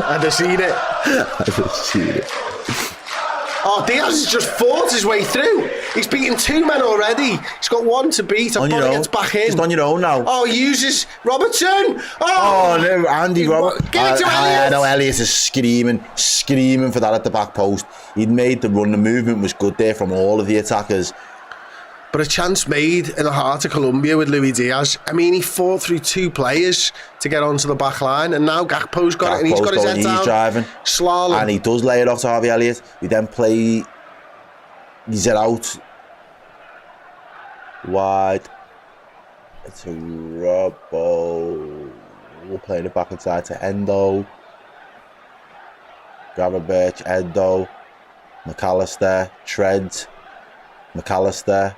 A: I'd have seen it. Oh, Diaz has just fought his way through. He's beaten two men already. He's got one to beat. I thought he gets back in.
B: Just on your own now.
A: Oh, he uses Robertson.
B: Oh no, Andy Robertson.
A: Give it to Elliott.
B: I know Elliott is screaming for that at the back post. He'd made the run. The movement was good there from all of the attackers.
A: But a chance made in the heart of Colombia with Luis Diaz. I mean, he fought through two players to get onto the back line, and now Gakpo's got it, and he's got his head down.
B: He's driving.
A: Slalom.
B: And he does lay it off to Harvey Elliott. We then play... He's it out. Wide. It's a Robbo. We're playing it back inside to Endo. Gravenberch, Endo. McAllister. Treads. McAllister.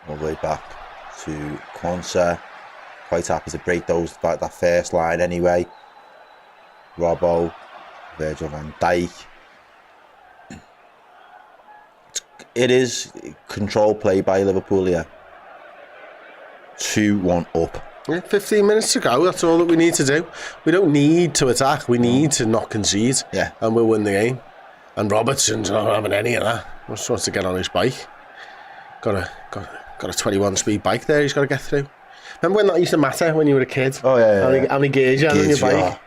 B: All the way back to Quansah. Quite happy to break that first line anyway. Robbo, Virgil van Dijk. It is control play by Liverpool here. 2-1 up.
A: Yeah, 15 minutes to go. That's all that we need to do. We don't need to attack. We need to not concede.
B: Yeah.
A: And we'll win the game. And Robertson's not having any of that. He just wants to get on his bike. Got a 21 speed bike there he's got to get through. Remember when that used to matter when you were a kid?
B: Oh, yeah.
A: How many gears you had on your bike?
B: Yeah.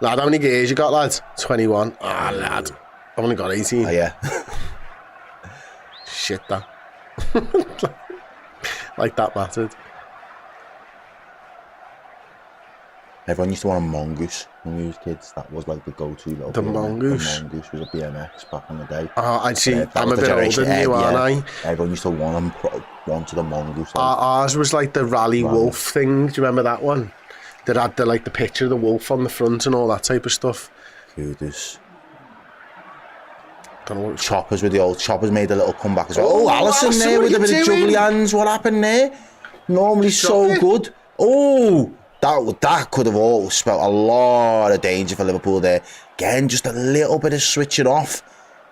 A: Lad, how many gears you got, lad? 21. Lad. I've only got 18.
B: Oh, yeah.
A: Shit, that. Like that mattered.
B: Everyone used to want a mongoose when we was kids. That was like the go-to little
A: The
B: BMX.
A: mongoose?
B: The mongoose was a BMX back in the day.
A: Oh, I see.
B: That
A: I'm
B: was
A: a
B: the
A: bit older
B: generation
A: than you,
B: ahead,
A: aren't I?
B: Everyone used to wanted a mongoose. Like,
A: Ours was like the rally wolf thing. Do you remember that one? That had the picture of the wolf on the front and all that type of stuff.
B: Kudos.
A: Don't know what
B: Choppers with the old Choppers made a little comeback as well.
A: Oh,
B: Alisson
A: Alisson,
B: there
A: what
B: with
A: are
B: a bit
A: you
B: of
A: doing?
B: juggly hands. What happened there? Normally so
A: it.
B: good. Oh, that could have all spelt a lot of danger for Liverpool there. Again, just a little bit of switching off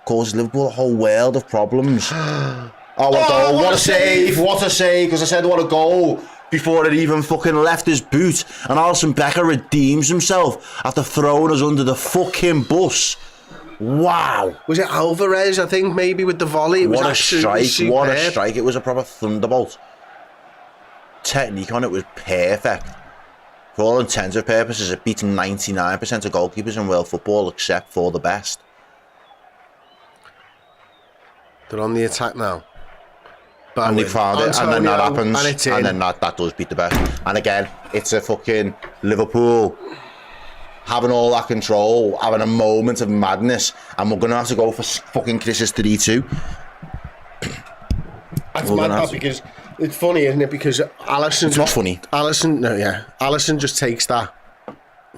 B: causes Liverpool a whole world of problems. Oh, what a goal. What a save. What a save. Because I said what a goal before it even fucking left his boot. And Alisson Becker redeems himself after throwing us under the fucking bus. Wow.
A: Was it Alvarez, I think, maybe, with the volley? It was
B: What a strike.
A: superb.
B: What a strike. It was a proper thunderbolt. Technique on it was perfect. For all intents and purposes, it beats 99% of goalkeepers in world football except for the best.
A: They're on the attack now.
B: And they found it, and then that happens,
A: and it's in.
B: and then that does beat the best. And again, it's a fucking Liverpool having all that control, having a moment of madness, and we're going to have to go for fucking Chris's 3-2.
A: That's mad, because it's funny, isn't it? Because Alisson...
B: It's not funny.
A: Alisson just takes that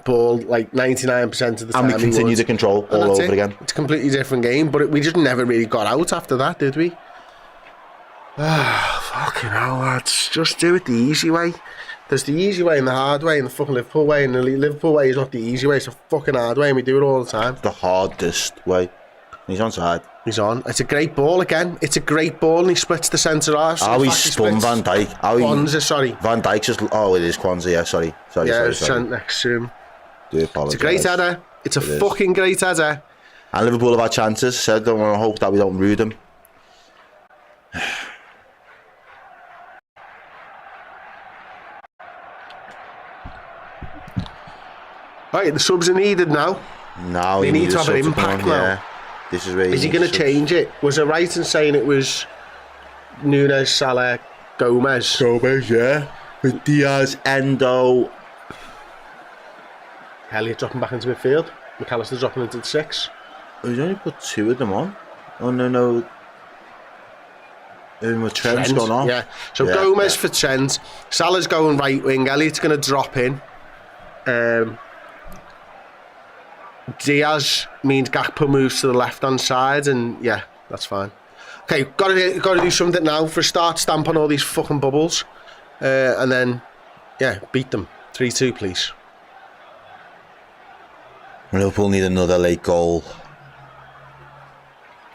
A: ball like 99% of the time.
B: And we continue to control all over again.
A: It's a completely different game, but we just never really got out after that, did we? Fucking hell, lads. Just do it the easy way. There's the easy way and the hard way and the fucking Liverpool way, and the Liverpool way is not the easy way, it's a fucking hard way, and we do it all the time.
B: The hardest way. He's onside.
A: He's on. It's a great ball again. It's a great ball, and he splits the centre half.
B: How he spun Van Dijk.
A: Kwanzaa, sorry.
B: Van Dijk just... Oh, it is Kwanzaa, yeah, sorry.
A: Yeah, it's sent next to him.
B: Do apologise.
A: It's a great header. It's a fucking great header.
B: And Liverpool have had chances, so I don't want to hope that we don't rue them.
A: Right, the subs are needed now.
B: Now
A: they need to have an impact now.
B: Yeah. This is where
A: is he going to change it? Was it right in saying it was Nunez, Salah, Gomez?
B: Gomez, yeah. With Diaz, Endo.
A: Elliott dropping back into midfield. McAllister dropping into the 6.
B: Oh, he's only put 2 of them on. Oh, no. With Trent's gone off.
A: Yeah. So Gomez for Trent. Salah's going right wing. Elliott's going to drop in. Diaz means Gakpo moves to the left-hand side, and yeah, that's fine. Okay, got to do something now. For a start, stamp on all these fucking bubbles, and then, yeah, beat them. 3-2, please.
B: Liverpool need another late goal.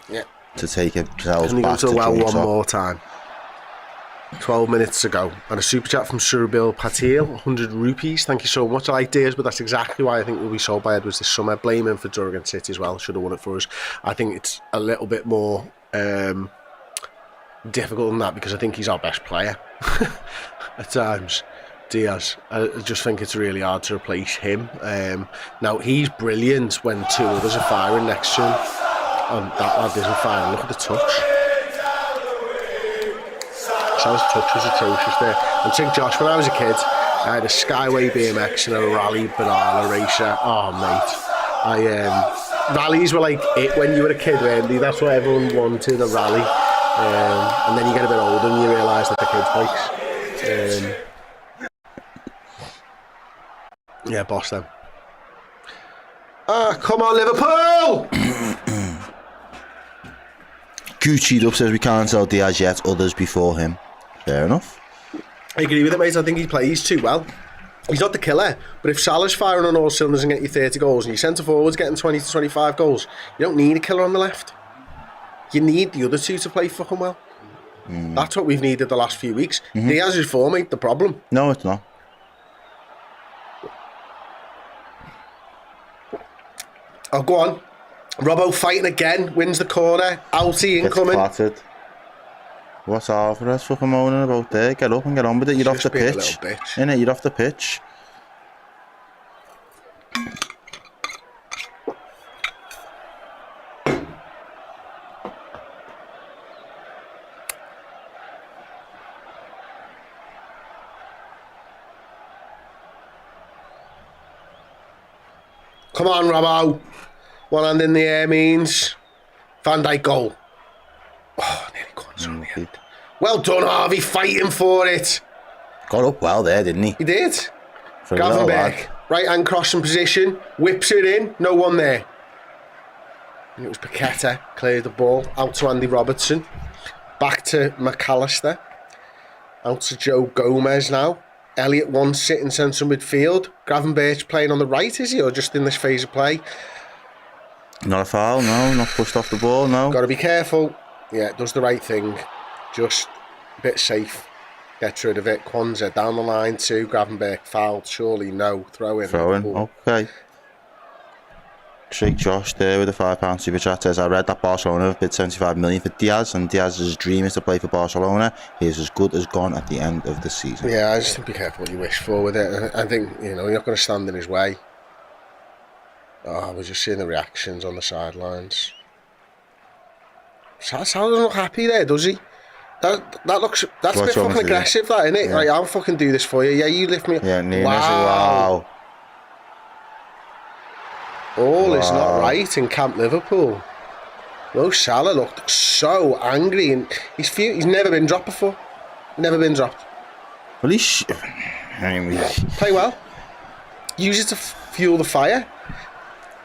A: Yeah.
B: To take themselves
A: Can
B: back
A: to the well one
B: top.
A: more time. 12 minutes ago, and a super chat from Surabil Patil, 100 rupees. Thank you so much. I like Diaz, but that's exactly why I think we'll be sold by Edwards this summer. Blame him for Jurgen City as well. Should have won it for us. I think it's a little bit more difficult than that, because I think he's our best player at times. Diaz, I just think it's really hard to replace him. Now he's brilliant when 2 others are firing next to him, and that lad isn't firing. Look at the touch. Salah's touch was atrocious there. And think, Josh, when I was a kid, I had a Skyway BMX and a rally banana racer. Oh, mate. Rallies were like it when you were a kid, weren't they? That's what everyone wanted, a rally. And then you get a bit older and you realise that the kids' bikes. Yeah, boss them. Come on, Liverpool!
B: Gucci'd up says we can't sell Diaz yet, others before him. Fair enough.
A: I agree with it, mate. I think he plays too well. He's not the killer, but if Salah's firing on all cylinders and getting you 30 goals, and your centre forwards getting 20 to 25 goals, you don't need a killer on the left. You need the other 2 to play fucking well. That's what we've needed the last few weeks. Diaz's form ain't the problem.
B: No, it's not.
A: Oh, go on. Robbo fighting again, wins the corner. Alty incoming.
B: Gets What's Alvarez fucking moaning about there? Get up and get on with it. You're off the pitch. Innit? You're off the pitch.
A: Come on, Robbo. One hand in the air means Van Dijk goal. Oh, nearly gone so weird. Well done, Harvey, fighting for it.
B: Got up well there, didn't he?
A: He did.
B: For a little
A: Gravenberch, right hand crossing position, whips it in, no one there. And it was Paqueta, cleared the ball, out to Andy Robertson, back to McAllister, out to Joe Gomez now. Elliott one sitting centre midfield. Gravenberch playing on the right, is he, or just in this phase of play?
B: Not a foul, no. Not pushed off the ball, no.
A: Got to be careful. Yeah, does the right thing. Just a bit safe. Gets rid of it. Kwanzaa down the line too. Gravenberch fouled. Surely no. Throw in.
B: Throw in, okay. Shake Josh there with a £5 super chat says, I read that Barcelona have bid 75 million for Diaz, and Diaz's dream is to play for Barcelona. He is as good as gone at the end of the season.
A: Yeah, I just think be careful what you wish for with it. I think, you're not going to stand in his way. Oh, we're just seeing the reactions on the sidelines. Sal doesn't look happy there, does he? That's a bit fucking aggressive, that, isn't it? Yeah. Like, I'll fucking do this for you. Yeah, you lift me up.
B: Yeah, Nunez, wow.
A: All is not right in Camp Liverpool. Mo Salah looked so angry, and he's never been dropped before. Never been dropped.
B: Well,
A: play well. Use it to fuel the fire.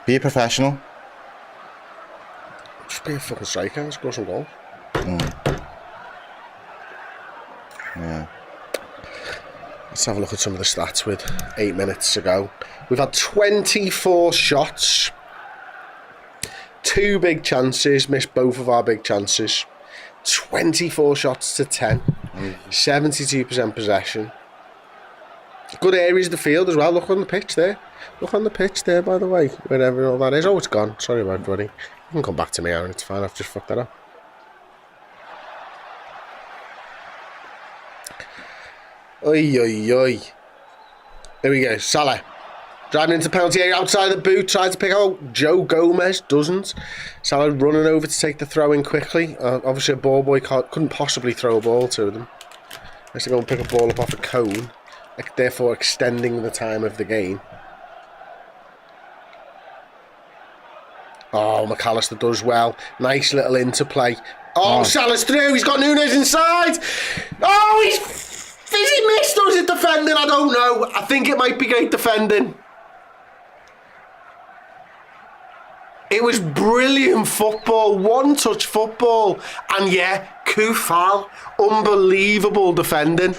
B: Be a professional.
A: Just be a fucking striker. Score some goals.
B: Yeah.
A: Let's have a look at some of the stats with 8 minutes to go. We've had 24 shots. 2 big chances. Missed both of our big chances. 24 shots to 10. 72% possession. Good areas of the field as well. Look on the pitch there. Look on the pitch there, by the way. Wherever all that is. Oh, it's gone. Sorry about everybody. You can come back to me, Aaron. It's fine. I've just fucked that up. Oi, oi, oi. There we go. Salah. Driving into penalty area outside the boot. Tried to pick out Joe Gomez. Doesn't. Salah running over to take the throw in quickly. Obviously a ball boy couldn't possibly throw a ball to them. Has to go and pick a ball up off a cone. Therefore extending the time of the game. Oh, McAllister does well. Nice little interplay. Oh, Salah's through. He's got Nunez inside. Oh, is he missed or is it defending? I don't know. I think it might be great defending. It was brilliant football. One-touch football. And yeah, coup foul. Unbelievable defending.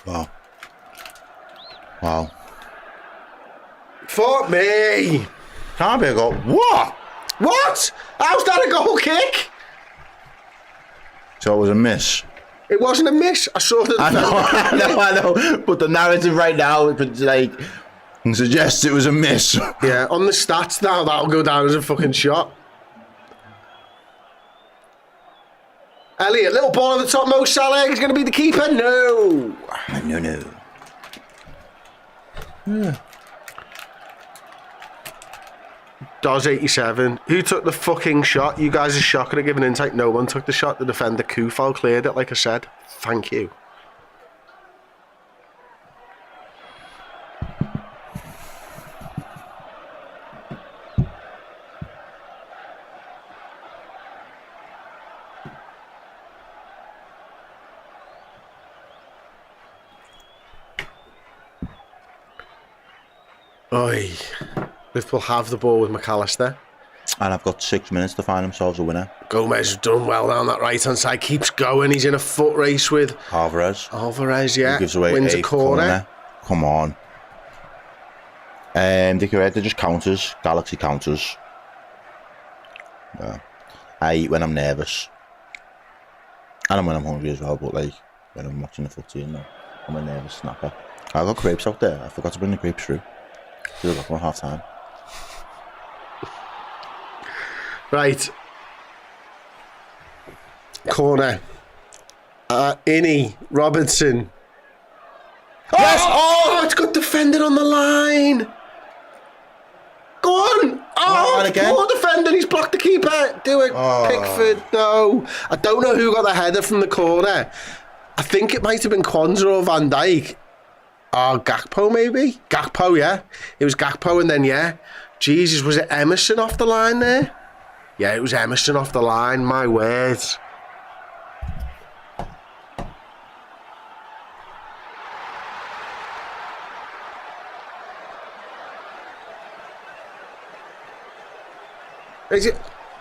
B: Wow. Wow.
A: Fuck me.
B: Can't be a goal. What?
A: What? How's that a goal kick?
B: So it was a miss.
A: It wasn't a miss. I saw that.
B: I know. But the narrative right now, suggests it was a miss.
A: Yeah, on the stats now, that'll go down as a fucking shot. Elliott, little ball at the top. Mo Salah is going to be the keeper. No.
B: No. Yeah.
A: Doz 87. Who took the fucking shot? You guys are shocking at giving intake. No one took the shot. The defender Kufal cleared it, like I said. Thank you. Oi. Liverpool have the ball with McAllister.
B: And I've got 6 minutes to find themselves a winner.
A: Gomez has done well down that right-hand side. Keeps going. He's in a foot race with
B: Alvarez,
A: yeah.
B: He gives away
A: wins a corner.
B: Come on. They're just counters. Galaxy counters. Yeah. I eat when I'm nervous. And when I'm hungry as well, but when I'm watching the footy, I'm a nervous snapper. I got grapes out there. I forgot to bring the grapes through. Still got one half time.
A: Right. Corner. Robertson. Yes! Oh, it's good defending on the line. Go on. Oh,
B: again.
A: Poor defending. He's blocked the keeper. Do it, Pickford. No. I don't know who got the header from the corner. I think it might have been Kwanzaa or Van Dijk. Oh, Gakpo maybe? Gakpo, yeah. It was Gakpo and then, yeah. Jesus, was it Emerson off the line there? Yeah, it was Emerson off the line, my word.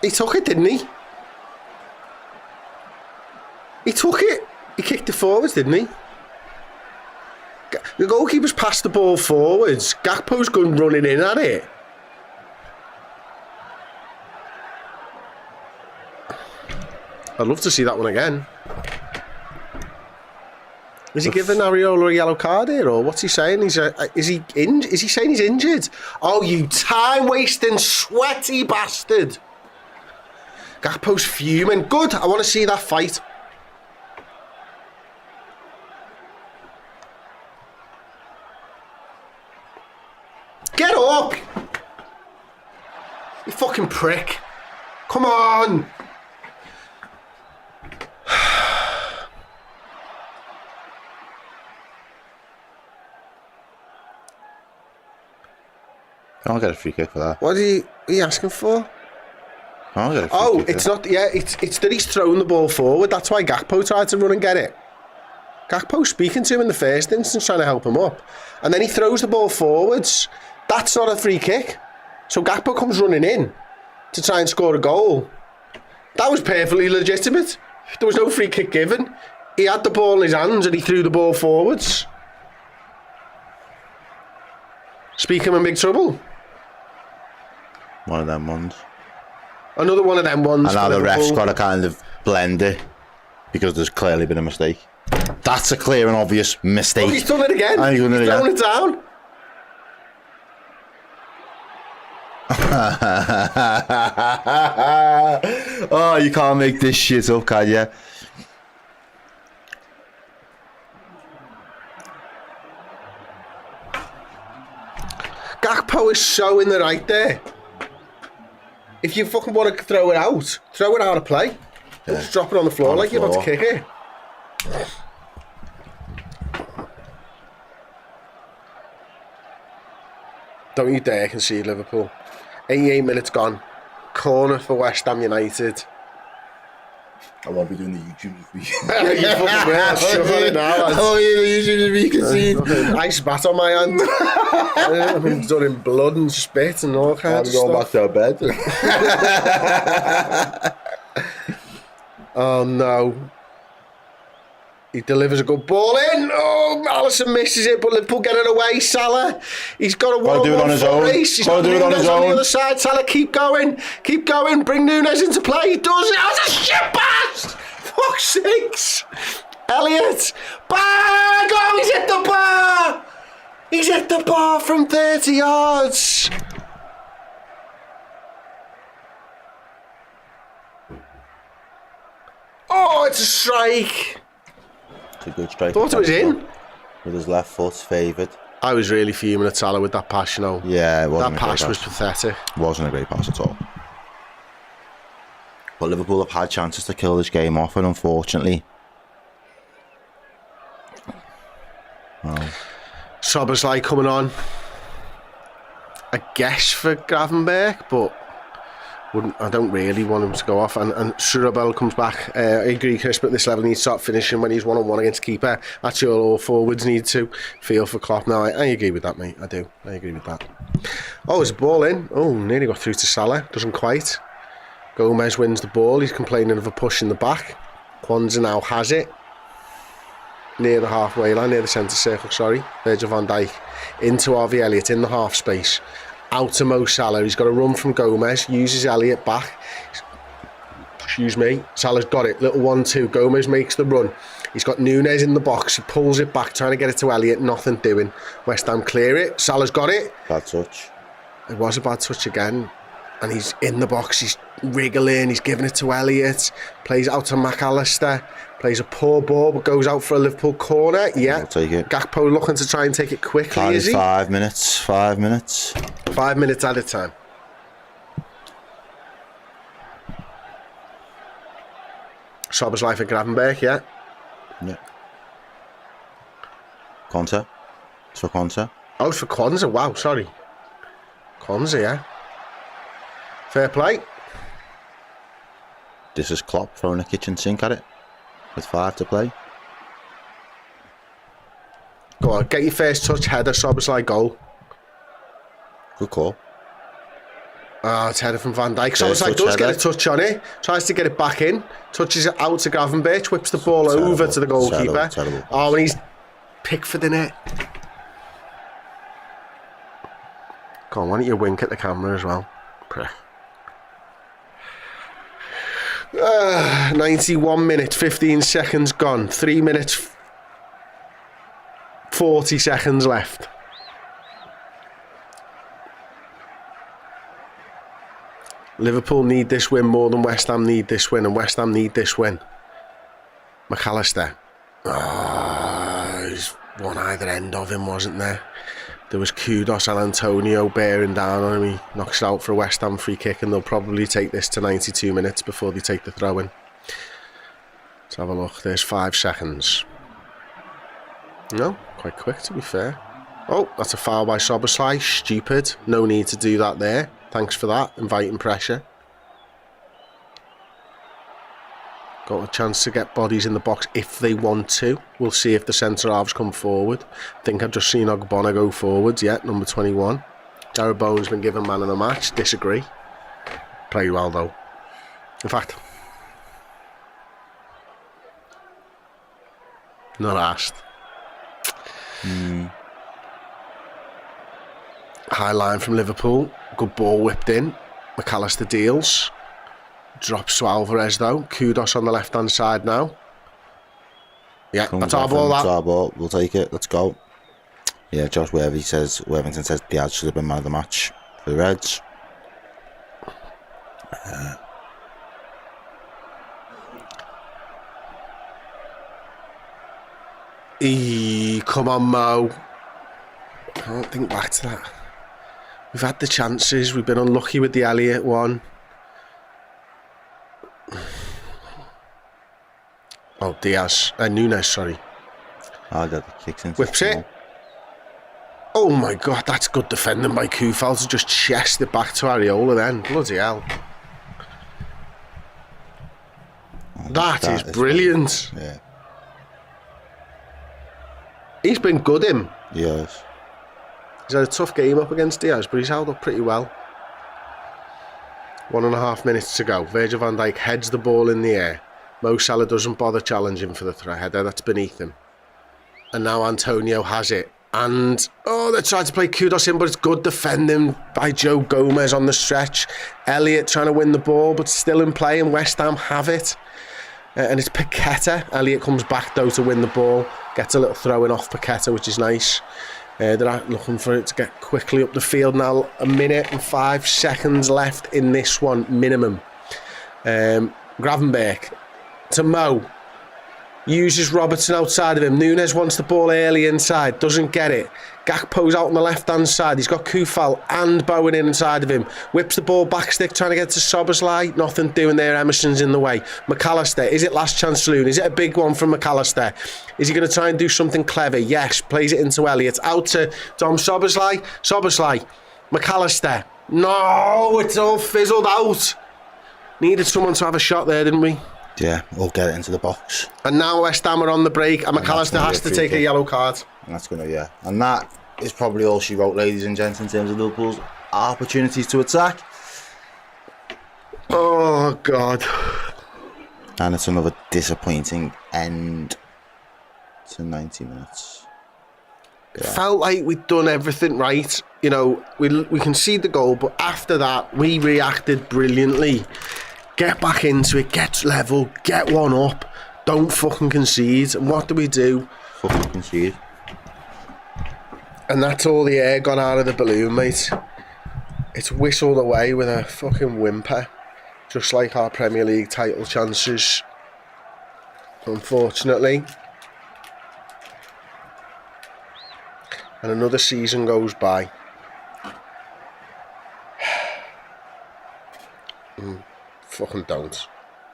A: He took it, didn't he? He took it. forwards, didn't he? The goalkeeper's passed the ball forwards. Gakpo's gone running in at it. I'd love to see that one again. Is he giving Areola a yellow card here, or what's he saying? Is he saying he's injured? Oh, you time-wasting, sweaty bastard! Gakpo's fuming. Good. I want to see that fight. Get up! You fucking prick. Come on!
B: Can't get a free kick for that.
A: What are you asking for?
B: Can't get a free
A: Oh,
B: kick
A: it's
B: for
A: not. Yeah, it's that he's thrown the ball forward. That's why Gakpo tried to run and get it. Gakpo's speaking to him in the first instance, trying to help him up, and then he throws the ball forwards. That's not a free kick. So Gakpo comes running in to try and score a goal. That was perfectly legitimate. There was no free kick given. He had the ball in his hands and he threw the ball forwards. Speak him in big trouble.
B: One of them ones.
A: Another one of them ones.
B: And now
A: for
B: the ref's
A: Liverpool.
B: got to kind of blend it because there's clearly been a mistake. That's a clear and obvious mistake.
A: Oh, he's done it again.
B: And he's done it
A: He's
B: again.
A: thrown it down.
B: Oh, you can't make this shit up, can you?
A: Gakpo is so in the right there. If you fucking want to throw it out of play. Don't just drop it on the floor
B: On the
A: like you're about to
B: floor.
A: kick it. Don't you dare concede, Liverpool. 88 minutes gone. Corner for West Ham United.
B: I won't be doing the YouTube this
A: You fucking will. Shut it now, lads.
B: Oh, yeah, the YouTube this week, concede.
A: Ice bat on my hand. I've been done in blood and spit and all kinds of stuff.
B: to bed.
A: Oh no. He delivers a good ball in. Oh, Alisson misses it, but Liverpool get it away. Salah, he's got a
B: Gotta do it on his own.
A: race. He's
B: Gotta
A: got
B: do it on
A: Nunez
B: his
A: on the
B: own.
A: other side. Salah, keep going. Bring Nunez into play. He does it. That was a shit pass. Fuck's sakes. Elliott. Bang! Oh, he's hit the bar. He's hit the bar from 30 yards. Oh, it's a strike.
B: It's a good strike.
A: Thought it was in.
B: With his left foot favoured.
A: I was really fuming at Salah with that pass, you know.
B: Yeah, it wasn't
A: That
B: a great
A: pass was pathetic.
B: Wasn't a great pass at all. But Liverpool have had chances to kill this game off, and unfortunately,
A: Sobersley coming on. I guess for Gravenberch, but I don't really want him to go off. And Surabel comes back. I agree, Chris, but at this level he needs to start finishing when he's one-on-one against keeper. That's all forwards need to feel for Klopp. No, I agree with that, mate. I do. I agree with that. Oh, there's a ball in. Oh, nearly got through to Salah. Doesn't quite. Gomez wins the ball. He's complaining of a push in the back. Kwanzaa now has it. Near the halfway line, near the centre circle, sorry. Virgil van Dijk into Harvey Elliott in the half space. Out to Mo Salah. He's got a run from Gomez. Uses Elliott back. Excuse me. Salah's got it. Little 1-2. Gomez makes the run. He's got Nunez in the box. He pulls it back, trying to get it to Elliott. Nothing doing. West Ham clear it. Salah's got it.
B: bad touch.
A: It was a bad touch again. And he's in the box. He's wriggling. He's giving it to Elliott. Plays out to McAllister. Plays a poor ball, but goes out for a Liverpool corner. Yeah.
B: I'll take it.
A: Gakpo looking to try and take it quickly, is he?
B: 5 minutes. 5 minutes.
A: 5 minutes at a time. Sobersley for Gravenberch, yeah.
B: Yeah. Konsa. It's for Konsa.
A: Oh, it's for Kwanzaa. Wow, sorry. Kwanzaa, yeah. Fair play.
B: This is Klopp throwing a kitchen sink at it. With 5 to play.
A: Go on, get your first touch, header, Sobersley, goal.
B: Good call.
A: Oh, it's headed from Van Dijk. So
B: First
A: it's like
B: touch
A: does get a
B: header.
A: touch on it, tries to get it back in, touches it out to Gravenberch, whips the ball over to the goalkeeper.
B: Terrible.
A: Oh, and he's Pickford in it. Go on, why don't you wink at the camera as well? Prick. 91 minutes, 15 seconds gone. 3 minutes, 40 seconds left. Liverpool need this win more than West Ham need this win, and West Ham need this win. McAllister. There's one either end of him, wasn't there? There was Kudos and Antonio bearing down on him. He knocks it out for a West Ham free kick, and they'll probably take this to 92 minutes before they take the throw in. Let's have a look. There's 5 seconds. No, quite quick to be fair. Oh, that's a foul by Szoboszlai. Stupid. No need to do that there. Thanks for that. Inviting pressure. Got a chance to get bodies in the box if they want to. We'll see if the centre halves come forward. I think I've just seen Ogbonna go forwards. Yeah, number 21. Jared Bowen's been given man of the match. Disagree. Played well though. In fact, not asked. High line from Liverpool. Good ball whipped in. McAllister deals. Drops to Alvarez though. Kudos on the left hand side now. Yeah, that's our ball.
B: That's our ball. We'll take it. Let's go. Yeah, Josh Worthington says Diaz should have been man of the match for the Reds.
A: Come on, Mo. I can't think back to that. We've had the chances. We've been unlucky with the Elliott one. Oh, Nunez, sorry.
B: I got the kicks in.
A: Whips it. Oh my God, that's good defending by Kufal to just chest it back to Areola then. Bloody hell. That is brilliant.
B: Yeah.
A: He's been good, him.
B: Yes.
A: He's had a tough game up against Diaz, but he's held up pretty well. 1.5 minutes to go. Virgil van Dijk heads the ball in the air. Mo Salah doesn't bother challenging for the throw header. That's beneath him. And now Antonio has it. And, they tried to play Kudos in, but it's good defending by Joe Gomez on the stretch. Elliott trying to win the ball, but still in play, and West Ham have it. And it's Paqueta. Elliott comes back, though, to win the ball. Gets a little throw-in off Paqueta, which is nice. They're looking for it to get quickly up the field now. 1 minute and 5 seconds left in this one, minimum. Gravenberch to Mo. Uses Robertson outside of him. Nunez wants the ball early inside. Doesn't get it. Gakpo's out on the left-hand side. He's got Kufal and Bowen inside of him. Whips the ball back stick, trying to get to Szoboszlai. Nothing doing there. Emerson's in the way. McAllister. Is it last chance saloon? Is it a big one from McAllister? Is he going to try and do something clever? Yes. Plays it into Elliott. Out to Dom Szoboszlai. Szoboszlai. McAllister. No, it's all fizzled out. Needed someone to have a shot there, didn't we?
B: Yeah, we'll get it into the box.
A: And now West Ham are on the break, and McAllister has to take a yellow card.
B: And that's going to, yeah. And that is probably all she wrote, ladies and gents, in terms of Liverpool's opportunities to attack.
A: Oh, God.
B: And it's another disappointing end to 90 minutes.
A: It felt like we'd done everything right. You know, we conceded the goal, but after that, we reacted brilliantly. Get back into it, get level, get one up. Don't fucking concede. And what do?
B: Fucking concede.
A: And that's all the air gone out of the balloon, mate. It's whistled away with a fucking whimper. Just like our Premier League title chances. Unfortunately. And another season goes by. Fucking don't.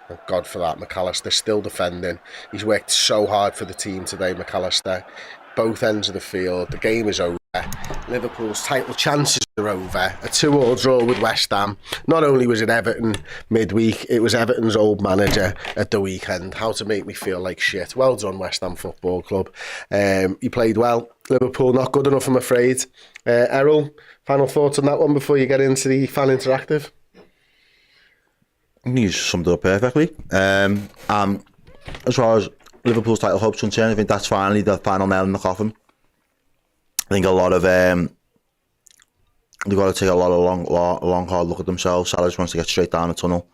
A: Thank God for that. McAllister still defending. He's worked so hard for the team today, McAllister. both ends of the field. The game is over. Liverpool's title chances are over. A 2-2 draw with West Ham. Not only was it Everton midweek, it was Everton's old manager at the weekend. How to make me feel like shit. Well done, West Ham Football Club. You played well. Liverpool not good enough, I'm afraid. Errol, final thoughts on that one before you get into the fan interactive?
B: I think you summed it up perfectly. As far as Liverpool's title hopes concerned, I think that's finally the final nail in the coffin. I think a lot of they've got to take a lot of long hard look at themselves. Salah just wants to get straight down the tunnel.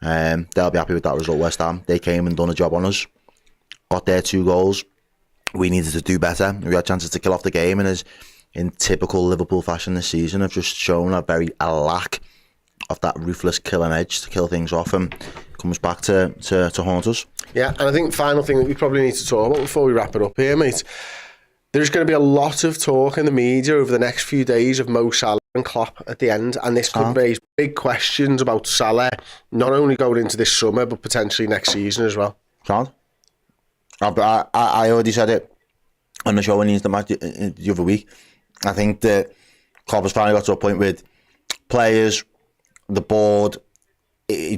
B: They'll be happy with that result. West Ham, they came and done a job on us, got their 2 goals. We needed to do better. We had chances to kill off the game, and as in typical Liverpool fashion this season, have just shown a lack of that ruthless killing edge to kill things off, and comes back to haunt us.
A: Yeah, and I think final thing that we probably need to talk about before we wrap it up here, mate. There's going to be a lot of talk in the media over the next few days of Mo Salah and Klopp at the end, and this could raise big questions about Salah, not only going into this summer, but potentially next season as well.
B: Can't. I already said it on the show when he was the match the other week. I think that Klopp has finally got to a point with players, the board,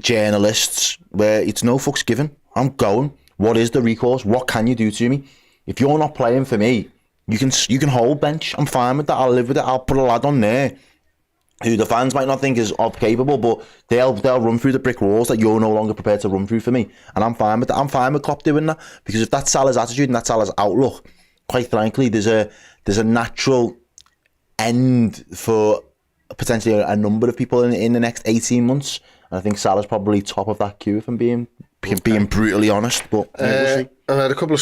B: journalists, where it's no fucks given. I'm going. What is the recourse? What can you do to me? If you're not playing for me, you can hold bench. I'm fine with that. I'll live with it. I'll put a lad on there who the fans might not think is capable, but they'll run through the brick walls that you're no longer prepared to run through for me. And I'm fine with that. I'm fine with Klopp doing that, because if that's Salah's attitude and that's Salah's outlook, quite frankly, there's a natural end for potentially a number of people in the next 18 months. And I think Salah's probably top of that queue, if I'm being brutally honest. But we'll see.
A: I had a couple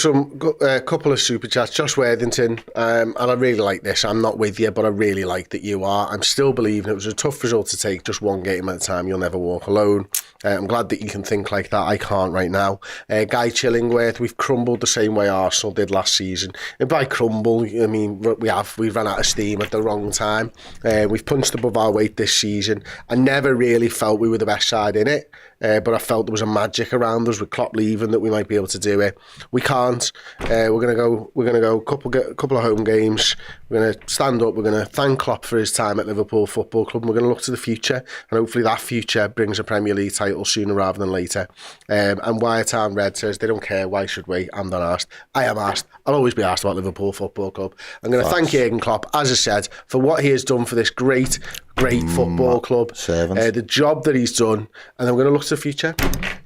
A: of super chats. Josh Worthington, and I really like this. I'm not with you, but I really like that you are. I'm still believing it was a tough result to take, just one game at a time. You'll never walk alone. I'm glad that you can think like that. I can't right now. Guy Chillingworth, we've crumbled the same way Arsenal did last season. And by crumble, I mean we've run out of steam at the wrong time. We've punched above our weight this season. I never really felt we were the best side in it, but I felt there was a magic around us with Klopp leaving that we might be able to do it. We can't. We're gonna go couple of home games. We're gonna stand up. We're gonna thank Klopp for his time at Liverpool Football Club. And we're gonna look to the future, and hopefully that future brings a Premier League title sooner rather than later. And Wyatt Town Red says they don't care. Why should we? I'm not asked. I am asked. I'll always be asked about Liverpool Football Club. I'm gonna thank Jurgen Klopp, as I said, for what he has done for this great football club, the job that he's done, and then we're going to look to the future.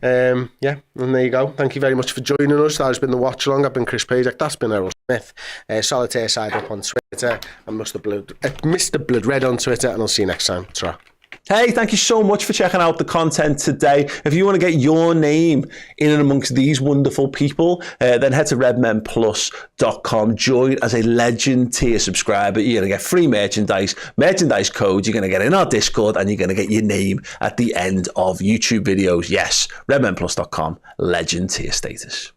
A: And there you go. Thank you very much for joining us. That has been the Watchalong. I've been Chris Pajak. That's been Errol Smith. Solitaire Side Up on Twitter, and Mr. Blood Red on Twitter, and I'll see you next time. Ta-ra.
F: Hey, thank you so much for checking out the content today. If you want to get your name in and amongst these wonderful people, then head to redmenplus.com. Join as a Legend tier subscriber. You're going to get free merchandise codes. You're going to get in our Discord, and you're going to get your name at the end of YouTube videos. Yes, redmenplus.com, Legend tier status.